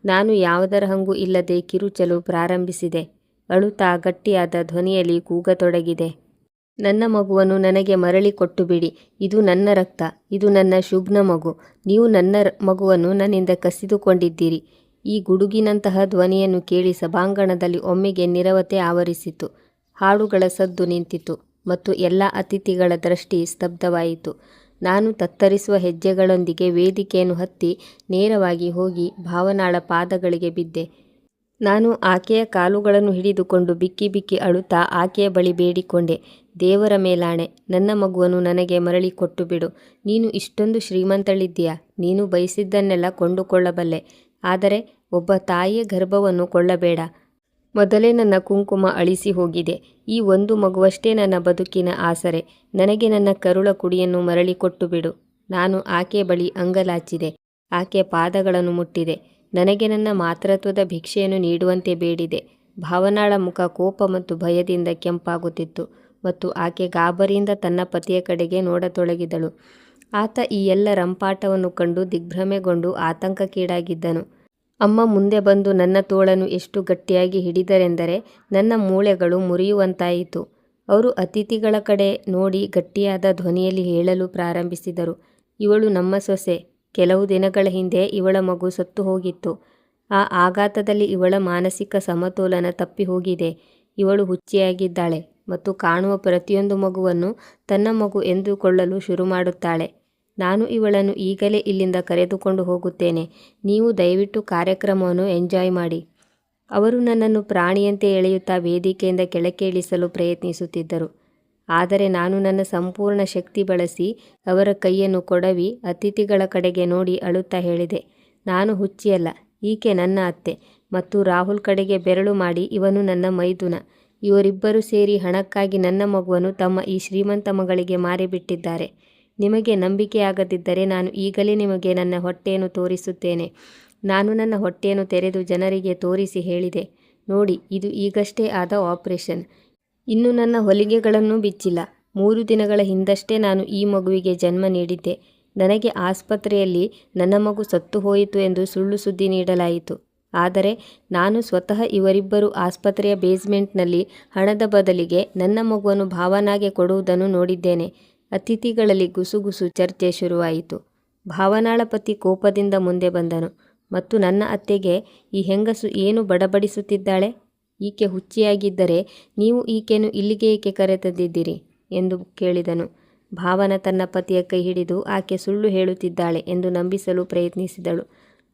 ನಾನು ಯಾವುದರ ಹಂಗೂ ಇಲ್ಲದೆ ಕಿರುಚಲು ಪ್ರಾರಂಭಿಸಿದೆ. ಅಳುತ್ತಾ ಗಟ್ಟಿಯಾದ ಧ್ವನಿಯಲ್ಲಿ ಕೂಗತೊಡಗಿದೆ. ನನ್ನ ಮಗುವನ್ನು ನನಗೆ ಮರಳಿ ಕೊಟ್ಟುಬಿಡಿ. ಇದು ನನ್ನ ರಕ್ತ. ಇದು ನನ್ನ ಶುಭ್ನ ಮಗು. ನೀವು ನನ್ನ ಮಗುವನ್ನು ನನ್ನಿಂದ ಕಸಿದುಕೊಂಡಿದ್ದೀರಿ. ಈ ಗುಡುಗಿನಂತಹ ಧ್ವನಿಯನ್ನು ಕೇಳಿ ಸಭಾಂಗಣದಲ್ಲಿ ಒಮ್ಮೆಗೆ ನೀರವತೆ ಆವರಿಸಿತು. ಹಾಡುಗಳ ಸದ್ದು ನಿಂತಿತು ಮತ್ತು ಎಲ್ಲ ಅತಿಥಿಗಳ ದೃಷ್ಟಿ ಸ್ತಬ್ಧವಾಯಿತು. ನಾನು ತತ್ತರಿಸುವ ಹೆಜ್ಜೆಗಳೊಂದಿಗೆ ವೇದಿಕೆಯನ್ನು ಹತ್ತಿ ನೇರವಾಗಿ ಹೋಗಿ ಭಾವನಾಳ ಪಾದಗಳಿಗೆ ಬಿದ್ದೆ. ನಾನು ಆಕೆಯ ಕಾಲುಗಳನ್ನು ಹಿಡಿದುಕೊಂಡು ಬಿಕ್ಕಿ ಬಿಕ್ಕಿ ಅಳುತ್ತಾ ಆಕೆಯ ಬಳಿ ಬೇಡಿಕೊಂಡೆ, ದೇವರ ಮೇಲಾಣೆ, ನನ್ನ ಮಗುವನ್ನು ನನಗೆ ಮರಳಿ ಕೊಟ್ಟುಬಿಡು. ನೀನು ಇಷ್ಟೊಂದು ಶ್ರೀಮಂತಳಿದ್ದೀಯಾ. ನೀನು ಬಯಸಿದ್ದನ್ನೆಲ್ಲ ಕೊಂಡುಕೊಳ್ಳಬಲ್ಲೆ. ಆದರೆ ಒಬ್ಬ ತಾಯಿಯ ಗರ್ಭವನ್ನು ಕೊಳ್ಳಬೇಡ. ಮೊದಲೇ ನನ್ನ ಕುಂಕುಮ ಅಳಿಸಿ ಹೋಗಿದೆ. ಈ ಒಂದು ಮಗುವಷ್ಟೇ ನನ್ನ ಬದುಕಿನ ಆಸರೆ. ನನಗೆ ನನ್ನ ಕರುಳ ಕುಡಿಯನ್ನು ಮರಳಿ ಕೊಟ್ಟುಬಿಡು. ನಾನು ಆಕೆಯ ಬಳಿ ಅಂಗಲಾಚಿದೆ. ಆಕೆಯ ಪಾದಗಳನ್ನು ಮುಟ್ಟಿದೆ. ನನಗೆ ನನ್ನ ಮಾತೃತ್ವದ ಭಿಕ್ಷೆಯನ್ನು ನೀಡುವಂತೆ ಬೇಡಿದೆ. ಭಾವನಾಳ ಮುಖ ಕೋಪ ಮತ್ತು ಭಯದಿಂದ ಕೆಂಪಾಗುತ್ತಿತ್ತು ಮತ್ತು ಆಕೆ ಗಾಬರಿಯಿಂದ ತನ್ನ ಪತಿಯ ಕಡೆಗೆ ನೋಡತೊಡಗಿದಳು. ಆತ ಈ ಎಲ್ಲ ರಂಪಾಟವನ್ನು ಕಂಡು ದಿಗ್ಭ್ರಮೆಗೊಂಡು ಆತಂಕಕ್ಕೀಡಾಗಿದ್ದನು. ಅಮ್ಮ ಮುಂದೆ ಬಂದು ನನ್ನ ತೋಳನ್ನು ಎಷ್ಟು ಗಟ್ಟಿಯಾಗಿ ಹಿಡಿದರೆಂದರೆ ನನ್ನ ಮೂಳೆಗಳು ಮುರಿಯುವಂತಾಯಿತು. ಅವರು ಅತಿಥಿಗಳ ಕಡೆ ನೋಡಿ ಗಟ್ಟಿಯಾದ ಧ್ವನಿಯಲ್ಲಿ ಹೇಳಲು ಪ್ರಾರಂಭಿಸಿದರು, ಇವಳು ನಮ್ಮ ಸೊಸೆ. ಕೆಲವು ದಿನಗಳ ಹಿಂದೆ ಇವಳ ಮಗು ಸತ್ತು ಹೋಗಿತ್ತು. ಆ ಆಘಾತದಲ್ಲಿ ಇವಳ ಮಾನಸಿಕ ಸಮತೋಲನ ತಪ್ಪಿ ಹೋಗಿದೆ. ಇವಳು ಹುಚ್ಚಿಯಾಗಿದ್ದಾಳೆ ಮತ್ತು ಕಾಣುವ ಪ್ರತಿಯೊಂದು ಮಗುವನ್ನು ತನ್ನ ಮಗು ಎಂದುಕೊಳ್ಳಲು ಶುರು ಮಾಡುತ್ತಾಳೆ. ನಾನು ಇವಳನ್ನು ಈಗಲೇ ಇಲ್ಲಿಂದ ಕರೆದುಕೊಂಡು ಹೋಗುತ್ತೇನೆ. ನೀವು ದಯವಿಟ್ಟು ಕಾರ್ಯಕ್ರಮವನ್ನು ಎಂಜಾಯ್ ಮಾಡಿ. ಅವರು ನನ್ನನ್ನು ಪ್ರಾಣಿಯಂತೆ ಎಳೆಯುತ್ತಾ ವೇದಿಕೆಯಿಂದ ಕೆಳಕ್ಕೆ ಇಳಿಸಲು ಪ್ರಯತ್ನಿಸುತ್ತಿದ್ದರು. ಆದರೆ ನಾನು ನನ್ನ ಸಂಪೂರ್ಣ ಶಕ್ತಿ ಬಳಸಿ ಅವರ ಕೈಯನ್ನು ಕೊಡವಿ ಅತಿಥಿಗಳ ಕಡೆಗೆ ನೋಡಿ ಅಳುತ್ತಾ ಹೇಳಿದೆ, ನಾನು ಹುಚ್ಚಿಯಲ್ಲ. ಈಕೆ ನನ್ನ ಅತ್ತೆ. ಮತ್ತು ರಾಹುಲ್ ಕಡೆಗೆ ಬೆರಳು ಮಾಡಿ, ಇವನು ನನ್ನ ಮೈದುನ. ಇವರಿಬ್ಬರು ಸೇರಿ ಹಣಕ್ಕಾಗಿ ನನ್ನ ಮಗುವನ್ನು ತಮ್ಮ ಈ ಶ್ರೀಮಂತ ಮಗಳಿಗೆ ಮಾರಿಬಿಟ್ಟಿದ್ದಾರೆ. ನಿಮಗೆ ನಂಬಿಕೆಯಾಗದಿದ್ದರೆ ನಾನು ಈಗಲೇ ನಿಮಗೆ ನನ್ನ ಹೊಟ್ಟೆಯನ್ನು ತೋರಿಸುತ್ತೇನೆ. ನಾನು ನನ್ನ ಹೊಟ್ಟೆಯನ್ನು ತೆರೆದು ಜನರಿಗೆ ತೋರಿಸಿ ಹೇಳಿದೆ, ನೋಡಿ, ಇದು ಈಗಷ್ಟೇ ಆದ ಆಪರೇಷನ್. ಇನ್ನು ನನ್ನ ಹೊಲಿಗೆಗಳನ್ನು ಬಿಚ್ಚಿಲ್ಲ. 3 ದಿನಗಳ ಹಿಂದಷ್ಟೇ ನಾನು ಈ ಮಗುವಿಗೆ ಜನ್ಮ ನೀಡಿದ್ದೆ. ನನಗೆ ಆಸ್ಪತ್ರೆಯಲ್ಲಿ ನನ್ನ ಮಗು ಸತ್ತು ಹೋಯಿತು ಎಂದು ಸುಳ್ಳು ಸುದ್ದಿ ನೀಡಲಾಯಿತು. ಆದರೆ ನಾನು ಸ್ವತಃ ಇವರಿಬ್ಬರು ಆಸ್ಪತ್ರೆಯ ಬೇಸ್ಮೆಂಟ್ನಲ್ಲಿ ಹಣದ ಬದಲಿಗೆ ನನ್ನ ಮಗುವನ್ನು ಭಾವನಾಗೆ ಕೊಡುವುದನ್ನು ನೋಡಿದ್ದೇನೆ. ಅತಿಥಿಗಳಲ್ಲಿ ಗುಸುಗುಸು ಚರ್ಚೆ ಶುರುವಾಯಿತು. ಭಾವನಾಳ ಪತಿ ಕೋಪದಿಂದ ಮುಂದೆ ಬಂದನು ಮತ್ತು ನನ್ನ ಅತ್ತೆಗೆ, ಈ ಹೆಂಗಸು ಏನು ಬಡಬಡಿಸುತ್ತಿದ್ದಾಳೆ? ಈಕೆ ಹುಚ್ಚಿಯಾಗಿದ್ದರೆ ನೀವು ಈಕೆಯನ್ನು ಇಲ್ಲಿಗೆ ಏಕೆ ಕರೆತಂದಿದ್ದೀರಿ ಎಂದು ಕೇಳಿದನು. ಭಾವನ ತನ್ನ ಪತಿಯ ಕೈ ಹಿಡಿದು ಆಕೆ ಸುಳ್ಳು ಹೇಳುತ್ತಿದ್ದಾಳೆ ಎಂದು ನಂಬಿಸಲು ಪ್ರಯತ್ನಿಸಿದಳು.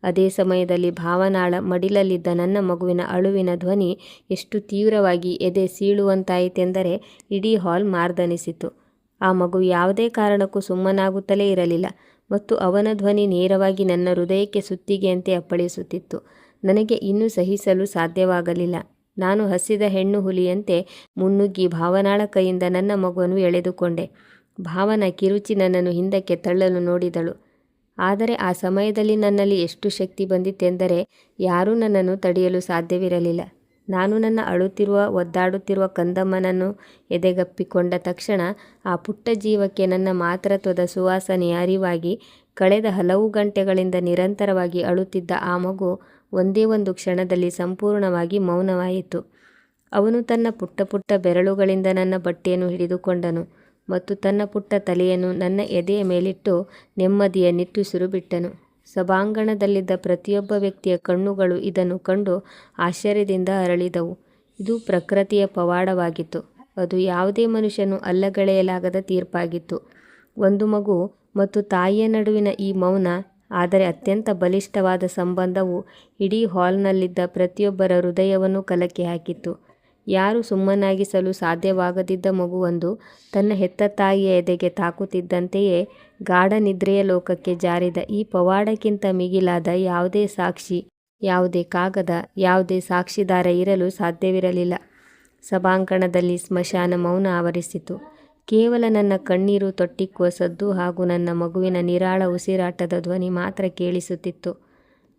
ಅದೇ ಸಮಯದಲ್ಲಿ ಭಾವನಾಳ ಮಡಿಲಲ್ಲಿದ್ದ ನನ್ನ ಮಗುವಿನ ಅಳುವಿನ ಧ್ವನಿ ಎಷ್ಟು ತೀವ್ರವಾಗಿ ಎದೆ ಸೀಳುವಂತಾಯಿತೆಂದರೆ ಇಡೀ ಹಾಲ್ ಮಾರ್ದನಿಸಿತು. ಆ ಮಗು ಯಾವುದೇ ಕಾರಣಕ್ಕೂ ಸುಮ್ಮನಾಗುತ್ತಲೇ ಇರಲಿಲ್ಲ ಮತ್ತು ಅವನ ಧ್ವನಿ ನೇರವಾಗಿ ನನ್ನ ಹೃದಯಕ್ಕೆ ಸುತ್ತಿಗೆಯಂತೆ ಅಪ್ಪಳಿಸುತ್ತಿತ್ತು. ನನಗೆ ಇನ್ನೂ ಸಹಿಸಲು ಸಾಧ್ಯವಾಗಲಿಲ್ಲ. ನಾನು ಹಸಿದ ಹೆಣ್ಣು ಹುಲಿಯಂತೆ ಮುನ್ನುಗ್ಗಿ ಭಾವನಾಳ ಕೈಯಿಂದ ನನ್ನ ಮಗುವನ್ನು ಎಳೆದುಕೊಂಡೆ. ಭಾವನ ಕಿರುಚಿ ನನ್ನನ್ನು ಹಿಂದಕ್ಕೆ ತಳ್ಳಲು ನೋಡಿದಳು. ಆದರೆ ಆ ಸಮಯದಲ್ಲಿ ನನ್ನಲ್ಲಿ ಎಷ್ಟು ಶಕ್ತಿ ಬಂದಿತೆಂದರೆ ಯಾರೂ ನನ್ನನ್ನು ತಡೆಯಲು ಸಾಧ್ಯವಿರಲಿಲ್ಲ. ನಾನು ನನ್ನ ಅಳುತ್ತಿರುವ ಒದ್ದಾಡುತ್ತಿರುವ ಕಂದಮ್ಮನನ್ನು ಎದೆಗಪ್ಪಿಕೊಂಡ ತಕ್ಷಣ ಆ ಪುಟ್ಟ ಜೀವಕ್ಕೆ ನನ್ನ ಮಾತೃತ್ವದ ಸುವಾಸನೆಯ ಅರಿವಾಗಿ ಕಳೆದ ಹಲವು ಗಂಟೆಗಳಿಂದ ನಿರಂತರವಾಗಿ ಅಳುತ್ತಿದ್ದ ಆ ಮಗು ಒಂದೇ ಒಂದು ಕ್ಷಣದಲ್ಲಿ ಸಂಪೂರ್ಣವಾಗಿ ಮೌನವಾಯಿತು. ಅವನು ತನ್ನ ಪುಟ್ಟ ಪುಟ್ಟ ಬೆರಳುಗಳಿಂದ ನನ್ನ ಬಟ್ಟೆಯನ್ನು ಹಿಡಿದುಕೊಂಡನು ಮತ್ತು ತನ್ನ ಪುಟ್ಟ ತಲೆಯನ್ನು ನನ್ನ ಎದೆಯ ಮೇಲಿಟ್ಟು ನೆಮ್ಮದಿಯ ನಿಟ್ಟುಸಿರು ಬಿಟ್ಟನು. ಸಭಾಂಗಣದಲ್ಲಿದ್ದ ಪ್ರತಿಯೊಬ್ಬ ವ್ಯಕ್ತಿಯ ಕಣ್ಣುಗಳು ಇದನ್ನು ಕಂಡು ಆಶ್ಚರ್ಯದಿಂದ ಅರಳಿದವು. ಇದು ಪ್ರಕೃತಿಯ ಪವಾಡವಾಗಿತ್ತು. ಅದು ಯಾವುದೇ ಮನುಷ್ಯನು ಅಲ್ಲಗಳೆಯಲಾಗದ ತೀರ್ಪಾಗಿತ್ತು. ಒಂದು ಮಗು ಮತ್ತು ತಾಯಿಯ ನಡುವಿನ ಈ ಮೌನ ಆದರೆ ಅತ್ಯಂತ ಬಲಿಷ್ಠವಾದ ಸಂಬಂಧವು ಇಡೀ ಹಾಲ್ನಲ್ಲಿದ್ದ ಪ್ರತಿಯೊಬ್ಬರ ಹೃದಯವನ್ನು ಕಲಕಿ ಹಾಕಿತ್ತು. ಯಾರೂ ಸುಮ್ಮನಾಗಿಸಲು ಸಾಧ್ಯವಾಗದಿದ್ದ ಮಗುವೊಂದು ತನ್ನ ಹೆತ್ತ ತಾಯಿಯ ಎದೆಗೆ ತಾಕುತ್ತಿದ್ದಂತೆಯೇ ಗಾಢ ನಿದ್ರೆಯ ಲೋಕಕ್ಕೆ ಜಾರಿದ ಈ ಪವಾಡಕ್ಕಿಂತ ಮಿಗಿಲಾದ ಯಾವುದೇ ಸಾಕ್ಷಿ, ಯಾವುದೇ ಕಾಗದ, ಯಾವುದೇ ಸಾಕ್ಷಿದಾರ ಇರಲು ಸಾಧ್ಯವಿರಲಿಲ್ಲ. ಸಭಾಂಗಣದಲ್ಲಿ ಸ್ಮಶಾನ ಮೌನ ಆವರಿಸಿತು. ಕೇವಲ ನನ್ನ ಕಣ್ಣೀರು ತೊಟ್ಟಿಕ್ಕುವ ಸದ್ದು ಹಾಗೂ ನನ್ನ ಮಗುವಿನ ನಿರಾಳ ಉಸಿರಾಟದ ಧ್ವನಿ ಮಾತ್ರ ಕೇಳಿಸುತ್ತಿತ್ತು.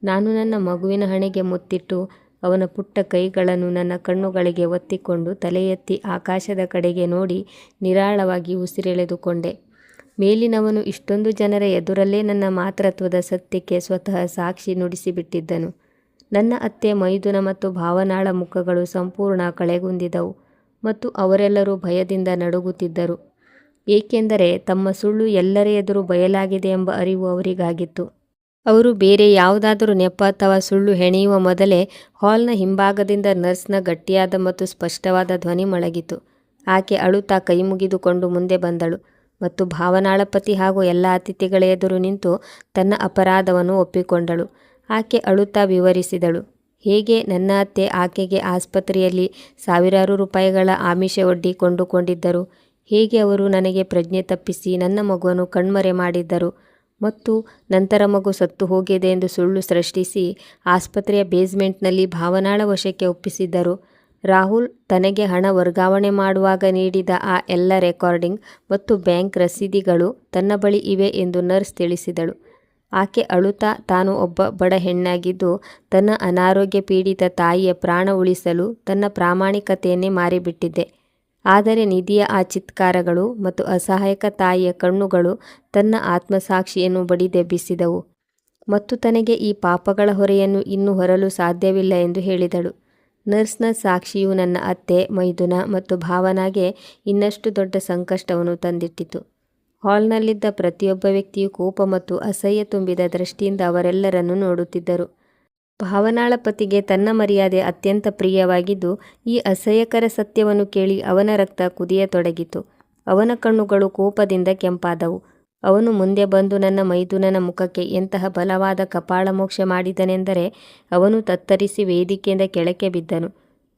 ನಾನು ನನ್ನ ಮಗುವಿನ ಹಣೆಗೆ ಮುತ್ತಿಟ್ಟು ಅವನ ಪುಟ್ಟ ಕೈಗಳನ್ನು ನನ್ನ ಕಣ್ಣುಗಳಿಗೆ ಒತ್ತಿಕೊಂಡು ತಲೆ ಎತ್ತಿ ಆಕಾಶದ ಕಡೆಗೆ ನೋಡಿ ನಿರಾಳವಾಗಿ ಉಸಿರೆಳೆದುಕೊಂಡೆ. ಮೇಲಿನವನು ಇಷ್ಟೊಂದು ಜನರ ಎದುರಲ್ಲೇ ನನ್ನ ಮಾತೃತ್ವದ ಸತ್ಯಕ್ಕೆ ಸ್ವತಃ ಸಾಕ್ಷಿ ನುಡಿಸಿಬಿಟ್ಟಿದ್ದನು. ನನ್ನ ಅತ್ತೆ ಮೈದುನ ಮತ್ತು ಭಾವನಾಳ ಮುಖಗಳು ಸಂಪೂರ್ಣ ಕಳೆಗುಂದಿದವು ಮತ್ತು ಅವರೆಲ್ಲರೂ ಭಯದಿಂದ ನಡುಗುತ್ತಿದ್ದರು. ಏಕೆಂದರೆ ತಮ್ಮ ಸುಳ್ಳು ಎಲ್ಲರ ಎದುರು ಬಯಲಾಗಿದೆ ಎಂಬ ಅರಿವು ಅವರಿಗಾಗಿತ್ತು. ಅವರು ಬೇರೆ ಯಾವುದಾದರೂ ನೆಪ ಅಥವಾ ಸುಳ್ಳು ಹೆಣೆಯುವ ಮೊದಲೇ ಹಾಲ್ನ ಹಿಂಭಾಗದಿಂದ ನರ್ಸ್ನ ಗಟ್ಟಿಯಾದ ಮತ್ತು ಸ್ಪಷ್ಟವಾದ ಧ್ವನಿ ಮೊಳಗಿತು. ಆಕೆ ಅಳುತ್ತಾ ಕೈ ಮುಗಿದುಕೊಂಡು ಮುಂದೆ ಬಂದಳು ಮತ್ತು ಭಾವನಾಳ ಪತಿ ಹಾಗೂ ಎಲ್ಲ ಅತಿಥಿಗಳ ಎದುರು ನಿಂತು ತನ್ನ ಅಪರಾಧವನ್ನು ಒಪ್ಪಿಕೊಂಡಳು. ಆಕೆ ಅಳುತ್ತಾ ವಿವರಿಸಿದಳು ಹೇಗೆ ನನ್ನ ಅತ್ತೆ ಆಕೆಗೆ ಆಸ್ಪತ್ರೆಯಲ್ಲಿ ಸಾವಿರಾರು ರೂಪಾಯಿಗಳ ಆಮಿಷ ಒಡ್ಡಿ ಕೊಂಡುಕೊಂಡಿದ್ದರು, ಹೇಗೆ ಅವರು ನನಗೆ ಪ್ರಜ್ಞೆ ತಪ್ಪಿಸಿ ನನ್ನ ಮಗುವನ್ನು ಕಣ್ಮರೆ ಮಾಡಿದ್ದರು ಮತ್ತು ನಂತರ ಮಗು ಸತ್ತು ಹೋಗಿದೆ ಎಂದು ಸುಳ್ಳು ಸೃಷ್ಟಿಸಿ ಆಸ್ಪತ್ರೆಯ ಬೇಸ್ಮೆಂಟ್ನಲ್ಲಿ ಭಾವನಾಳ ವಶಕ್ಕೆ ಒಪ್ಪಿಸಿದ್ದರು. ರಾಹುಲ್ ತನಗೆ ಹಣ ವರ್ಗಾವಣೆ ಮಾಡುವಾಗ ನೀಡಿದ ಆ ಎಲ್ಲ ರೆಕಾರ್ಡಿಂಗ್ ಮತ್ತು ಬ್ಯಾಂಕ್ ರಸೀದಿಗಳು ತನ್ನ ಬಳಿ ಇವೆ ಎಂದು ನರ್ಸ್ ತಿಳಿಸಿದಳು. ಆಕೆ ಅಳುತ್ತಾ ತಾನು ಒಬ್ಬ ಬಡ ಹೆಣ್ಣಾಗಿದ್ದು ತನ್ನ ಅನಾರೋಗ್ಯ ಪೀಡಿತ ತಾಯಿಯ ಪ್ರಾಣ ಉಳಿಸಲು ತನ್ನ ಪ್ರಾಮಾಣಿಕತೆಯನ್ನೇ ಮಾರಿಬಿಟ್ಟಿದ್ದೆ. ಆದರೆ ನಿಧಿಯ ಆ ಚಿತ್ಕಾರಗಳು ಮತ್ತು ಅಸಹಾಯಕ ತಾಯಿಯ ಕಣ್ಣುಗಳು ತನ್ನ ಆತ್ಮಸಾಕ್ಷಿಯನ್ನು ಬಡಿದೆಬ್ಬಿಸಿದವು ಮತ್ತು ತನಗೆ ಈ ಪಾಪಗಳ ಹೊರೆಯನ್ನು ಇನ್ನೂ ಹೊರಲು ಸಾಧ್ಯವಿಲ್ಲ ಎಂದು ಹೇಳಿದಳು. ನರ್ಸ್ನ ಸಾಕ್ಷಿಯು ನನ್ನ ಅತ್ತೆ, ಮೈದುನ ಮತ್ತು ಭಾವನಾಗೆ ಇನ್ನಷ್ಟು ದೊಡ್ಡ ಸಂಕಷ್ಟವನ್ನು ತಂದಿಟ್ಟಿತು. ಹಾಲ್ನಲ್ಲಿದ್ದ ಪ್ರತಿಯೊಬ್ಬ ವ್ಯಕ್ತಿಯು ಕೋಪ ಮತ್ತು ಅಸಹ್ಯ ತುಂಬಿದ ದೃಷ್ಟಿಯಿಂದ ಅವರೆಲ್ಲರನ್ನು ನೋಡುತ್ತಿದ್ದರು. ಭಾವನಾಳ ಪತಿಗೆ ತನ್ನ ಮರ್ಯಾದೆ ಅತ್ಯಂತ ಪ್ರಿಯವಾಗಿದ್ದು ಈ ಅಸಹ್ಯಕರ ಸತ್ಯವನ್ನು ಕೇಳಿ ಅವನ ರಕ್ತ ಕುದಿಯತೊಡಗಿತು. ಅವನ ಕಣ್ಣುಗಳು ಕೋಪದಿಂದ ಕೆಂಪಾದವು. ಅವನು ಮುಂದೆ ಬಂದು ನನ್ನ ಮೈದುನನ ಮುಖಕ್ಕೆ ಎಂತಹ ಬಲವಾದ ಕಪಾಳಮೋಕ್ಷ ಮಾಡಿದನೆಂದರೆ ಅವನು ತತ್ತರಿಸಿ ವೇದಿಕೆಯಿಂದ ಕೆಳಕ್ಕೆ ಬಿದ್ದನು.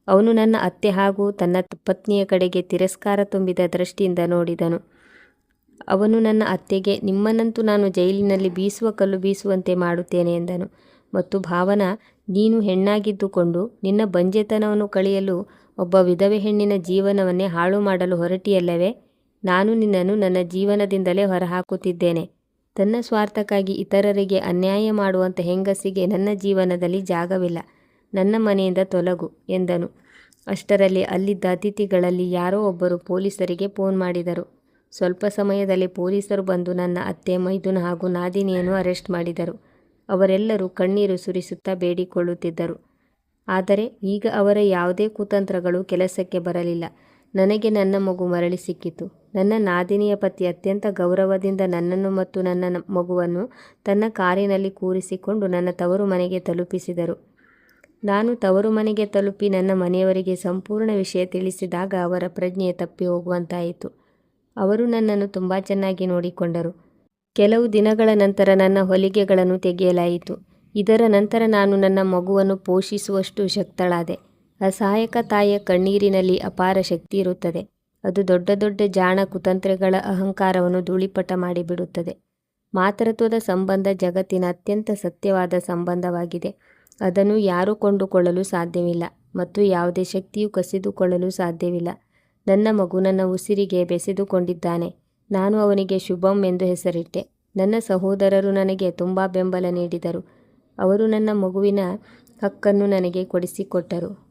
ಅವನು ನನ್ನ ಅತ್ತೆ ಹಾಗೂ ತನ್ನ ಪತ್ನಿಯ ಕಡೆಗೆ ತಿರಸ್ಕಾರ ತುಂಬಿದ ದೃಷ್ಟಿಯಿಂದ ನೋಡಿದನು. ಅವನು ನನ್ನ ಅತ್ತೆಗೆ, ನಿಮ್ಮನ್ನಂತೂ ನಾನು ಜೈಲಿನಲ್ಲಿ ಬೀಸುವ ಕಲ್ಲು ಬೀಸುವಂತೆ ಮಾಡುತ್ತೇನೆ ಎಂದನು. ಮತ್ತು ಭಾವನಾ, ನೀನು ಹೆಣ್ಣಾಗಿದ್ದುಕೊಂಡು ನಿನ್ನ ಬಂಜೆತನವನ್ನು ಕಳೆಯಲು ಒಬ್ಬ ವಿಧವೆ ಹೆಣ್ಣಿನ ಜೀವನವನ್ನೇ ಹಾಳು ಮಾಡಲು ಹೊರಟಿಯಲ್ಲವೇ? ನಾನು ನಿನ್ನನ್ನು ನನ್ನ ಜೀವನದಿಂದಲೇ ಹೊರಹಾಕುತ್ತಿದ್ದೇನೆ. ತನ್ನ ಸ್ವಾರ್ಥಕ್ಕಾಗಿ ಇತರರಿಗೆ ಅನ್ಯಾಯ ಮಾಡುವಂಥ ಹೆಂಗಸಿಗೆ ನನ್ನ ಜೀವನದಲ್ಲಿ ಜಾಗವಿಲ್ಲ. ನನ್ನ ಮನೆಯಿಂದ ತೊಲಗು ಎಂದನು. ಅಷ್ಟರಲ್ಲಿ ಅಲ್ಲಿದ್ದ ಅತಿಥಿಗಳಲ್ಲಿ ಯಾರೋ ಒಬ್ಬರು ಪೊಲೀಸರಿಗೆ ಫೋನ್ ಮಾಡಿದರು. ಸ್ವಲ್ಪ ಸಮಯದಲ್ಲಿ ಪೊಲೀಸರು ಬಂದು ನನ್ನ ಅತ್ತೆ, ಮೈದುನ ಹಾಗೂ ನಾದಿನಿಯನ್ನು ಅರೆಸ್ಟ್ ಮಾಡಿದರು. ಅವರೆಲ್ಲರೂ ಕಣ್ಣೀರು ಸುರಿಸುತ್ತಾ ಬೇಡಿಕೊಳ್ಳುತ್ತಿದ್ದರು. ಆದರೆ ಈಗ ಅವರ ಯಾವುದೇ ಕುತಂತ್ರಗಳು ಕೆಲಸಕ್ಕೆ ಬರಲಿಲ್ಲ. ನನಗೆ ನನ್ನ ಮಗು ಮರಳಿ ಸಿಕ್ಕಿತು. ನನ್ನ ನಾದಿನಿಯ ಪತಿ ಅತ್ಯಂತ ಗೌರವದಿಂದ ನನ್ನನ್ನು ಮತ್ತು ನನ್ನ ಮಗುವನ್ನು ತನ್ನ ಕಾರಿನಲ್ಲಿ ಕೂರಿಸಿಕೊಂಡು ನನ್ನ ತವರು ಮನೆಗೆ ತಲುಪಿಸಿದರು. ನಾನು ತವರು ಮನೆಗೆ ತಲುಪಿ ನನ್ನ ಮನೆಯವರಿಗೆ ಸಂಪೂರ್ಣ ವಿಷಯ ತಿಳಿಸಿದಾಗ ಅವರ ಪ್ರಜ್ಞೆ ತಪ್ಪಿ ಹೋಗುವಂತಾಯಿತು. ಅವರು ನನ್ನನ್ನು ತುಂಬ ಚೆನ್ನಾಗಿ ನೋಡಿಕೊಂಡರು. ಕೆಲವು ದಿನಗಳ ನಂತರ ನನ್ನ ಹೊಲಿಗೆಗಳನ್ನು ತೆಗೆಯಲಾಯಿತು. ಇದರ ನಂತರ ನಾನು ನನ್ನ ಮಗುವನ್ನು ಪೋಷಿಸುವಷ್ಟು ಶಕ್ತಳಾದೆ. ಅಸಹಾಯಕ ತಾಯಿಯ ಕಣ್ಣೀರಿನಲ್ಲಿ ಅಪಾರ ಶಕ್ತಿ ಇರುತ್ತದೆ. ಅದು ದೊಡ್ಡ ದೊಡ್ಡ ಜಾಣ ಕುತಂತ್ರಗಳ ಅಹಂಕಾರವನ್ನು ಧೂಳಿಪಟ ಮಾಡಿಬಿಡುತ್ತದೆ. ಮಾತೃತ್ವದ ಸಂಬಂಧ ಜಗತ್ತಿನ ಅತ್ಯಂತ ಸತ್ಯವಾದ ಸಂಬಂಧವಾಗಿದೆ. ಅದನ್ನು ಯಾರೂ ಕೊಂಡುಕೊಳ್ಳಲು ಸಾಧ್ಯವಿಲ್ಲ ಮತ್ತು ಯಾವುದೇ ಶಕ್ತಿಯು ಕಸಿದುಕೊಳ್ಳಲು ಸಾಧ್ಯವಿಲ್ಲ. ನನ್ನ ಮಗು ನನ್ನ ಉಸಿರಿಗೆ ಬೆಸೆದುಕೊಂಡಿದ್ದಾನೆ. ನಾನು ಅವನಿಗೆ ಶುಭಂ ಎಂದು ಹೆಸರಿಟ್ಟೆ. ನನ್ನ ಸಹೋದರರು ನನಗೆ ತುಂಬ ಬೆಂಬಲ ನೀಡಿದರು. ಅವರು ನನ್ನ ಮಗುವಿನ ಹಕ್ಕನ್ನು ನನಗೆ ಕೊಡಿಸಿಕೊಟ್ಟರು.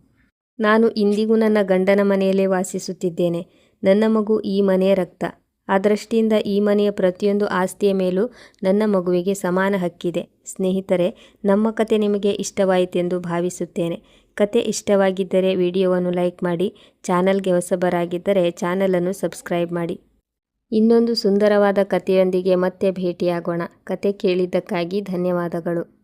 ನಾನು ಇಂದಿಗೂ ನನ್ನ ಗಂಡನ ಮನೆಯಲ್ಲೇ ವಾಸಿಸುತ್ತಿದ್ದೇನೆ. ನನ್ನ ಮಗು ಈ ಮನೆಯ ರಕ್ತ. ಆ ದೃಷ್ಟಿಯಿಂದ ಈ ಮನೆಯ ಪ್ರತಿಯೊಂದು ಆಸ್ತಿಯ ಮೇಲೂ ನನ್ನ ಮಗುವಿಗೆ ಸಮಾನ ಹಕ್ಕಿದೆ. ಸ್ನೇಹಿತರೆ, ನಮ್ಮ ಕತೆ ನಿಮಗೆ ಇಷ್ಟವಾಯಿತೆಂದು ಭಾವಿಸುತ್ತೇನೆ. ಕತೆ ಇಷ್ಟವಾಗಿದ್ದರೆ ವಿಡಿಯೋವನ್ನು ಲೈಕ್ ಮಾಡಿ. ಚಾನಲ್ಗೆ ಹೊಸಬರಾಗಿದ್ದರೆ ಚಾನಲನ್ನು ಸಬ್ಸ್ಕ್ರೈಬ್ ಮಾಡಿ. ಇನ್ನೊಂದು ಸುಂದರವಾದ ಕಥೆಯೊಂದಿಗೆ ಮತ್ತೆ ಭೇಟಿಯಾಗೋಣ. ಕತೆ ಕೇಳಿದ್ದಕ್ಕಾಗಿ ಧನ್ಯವಾದಗಳು.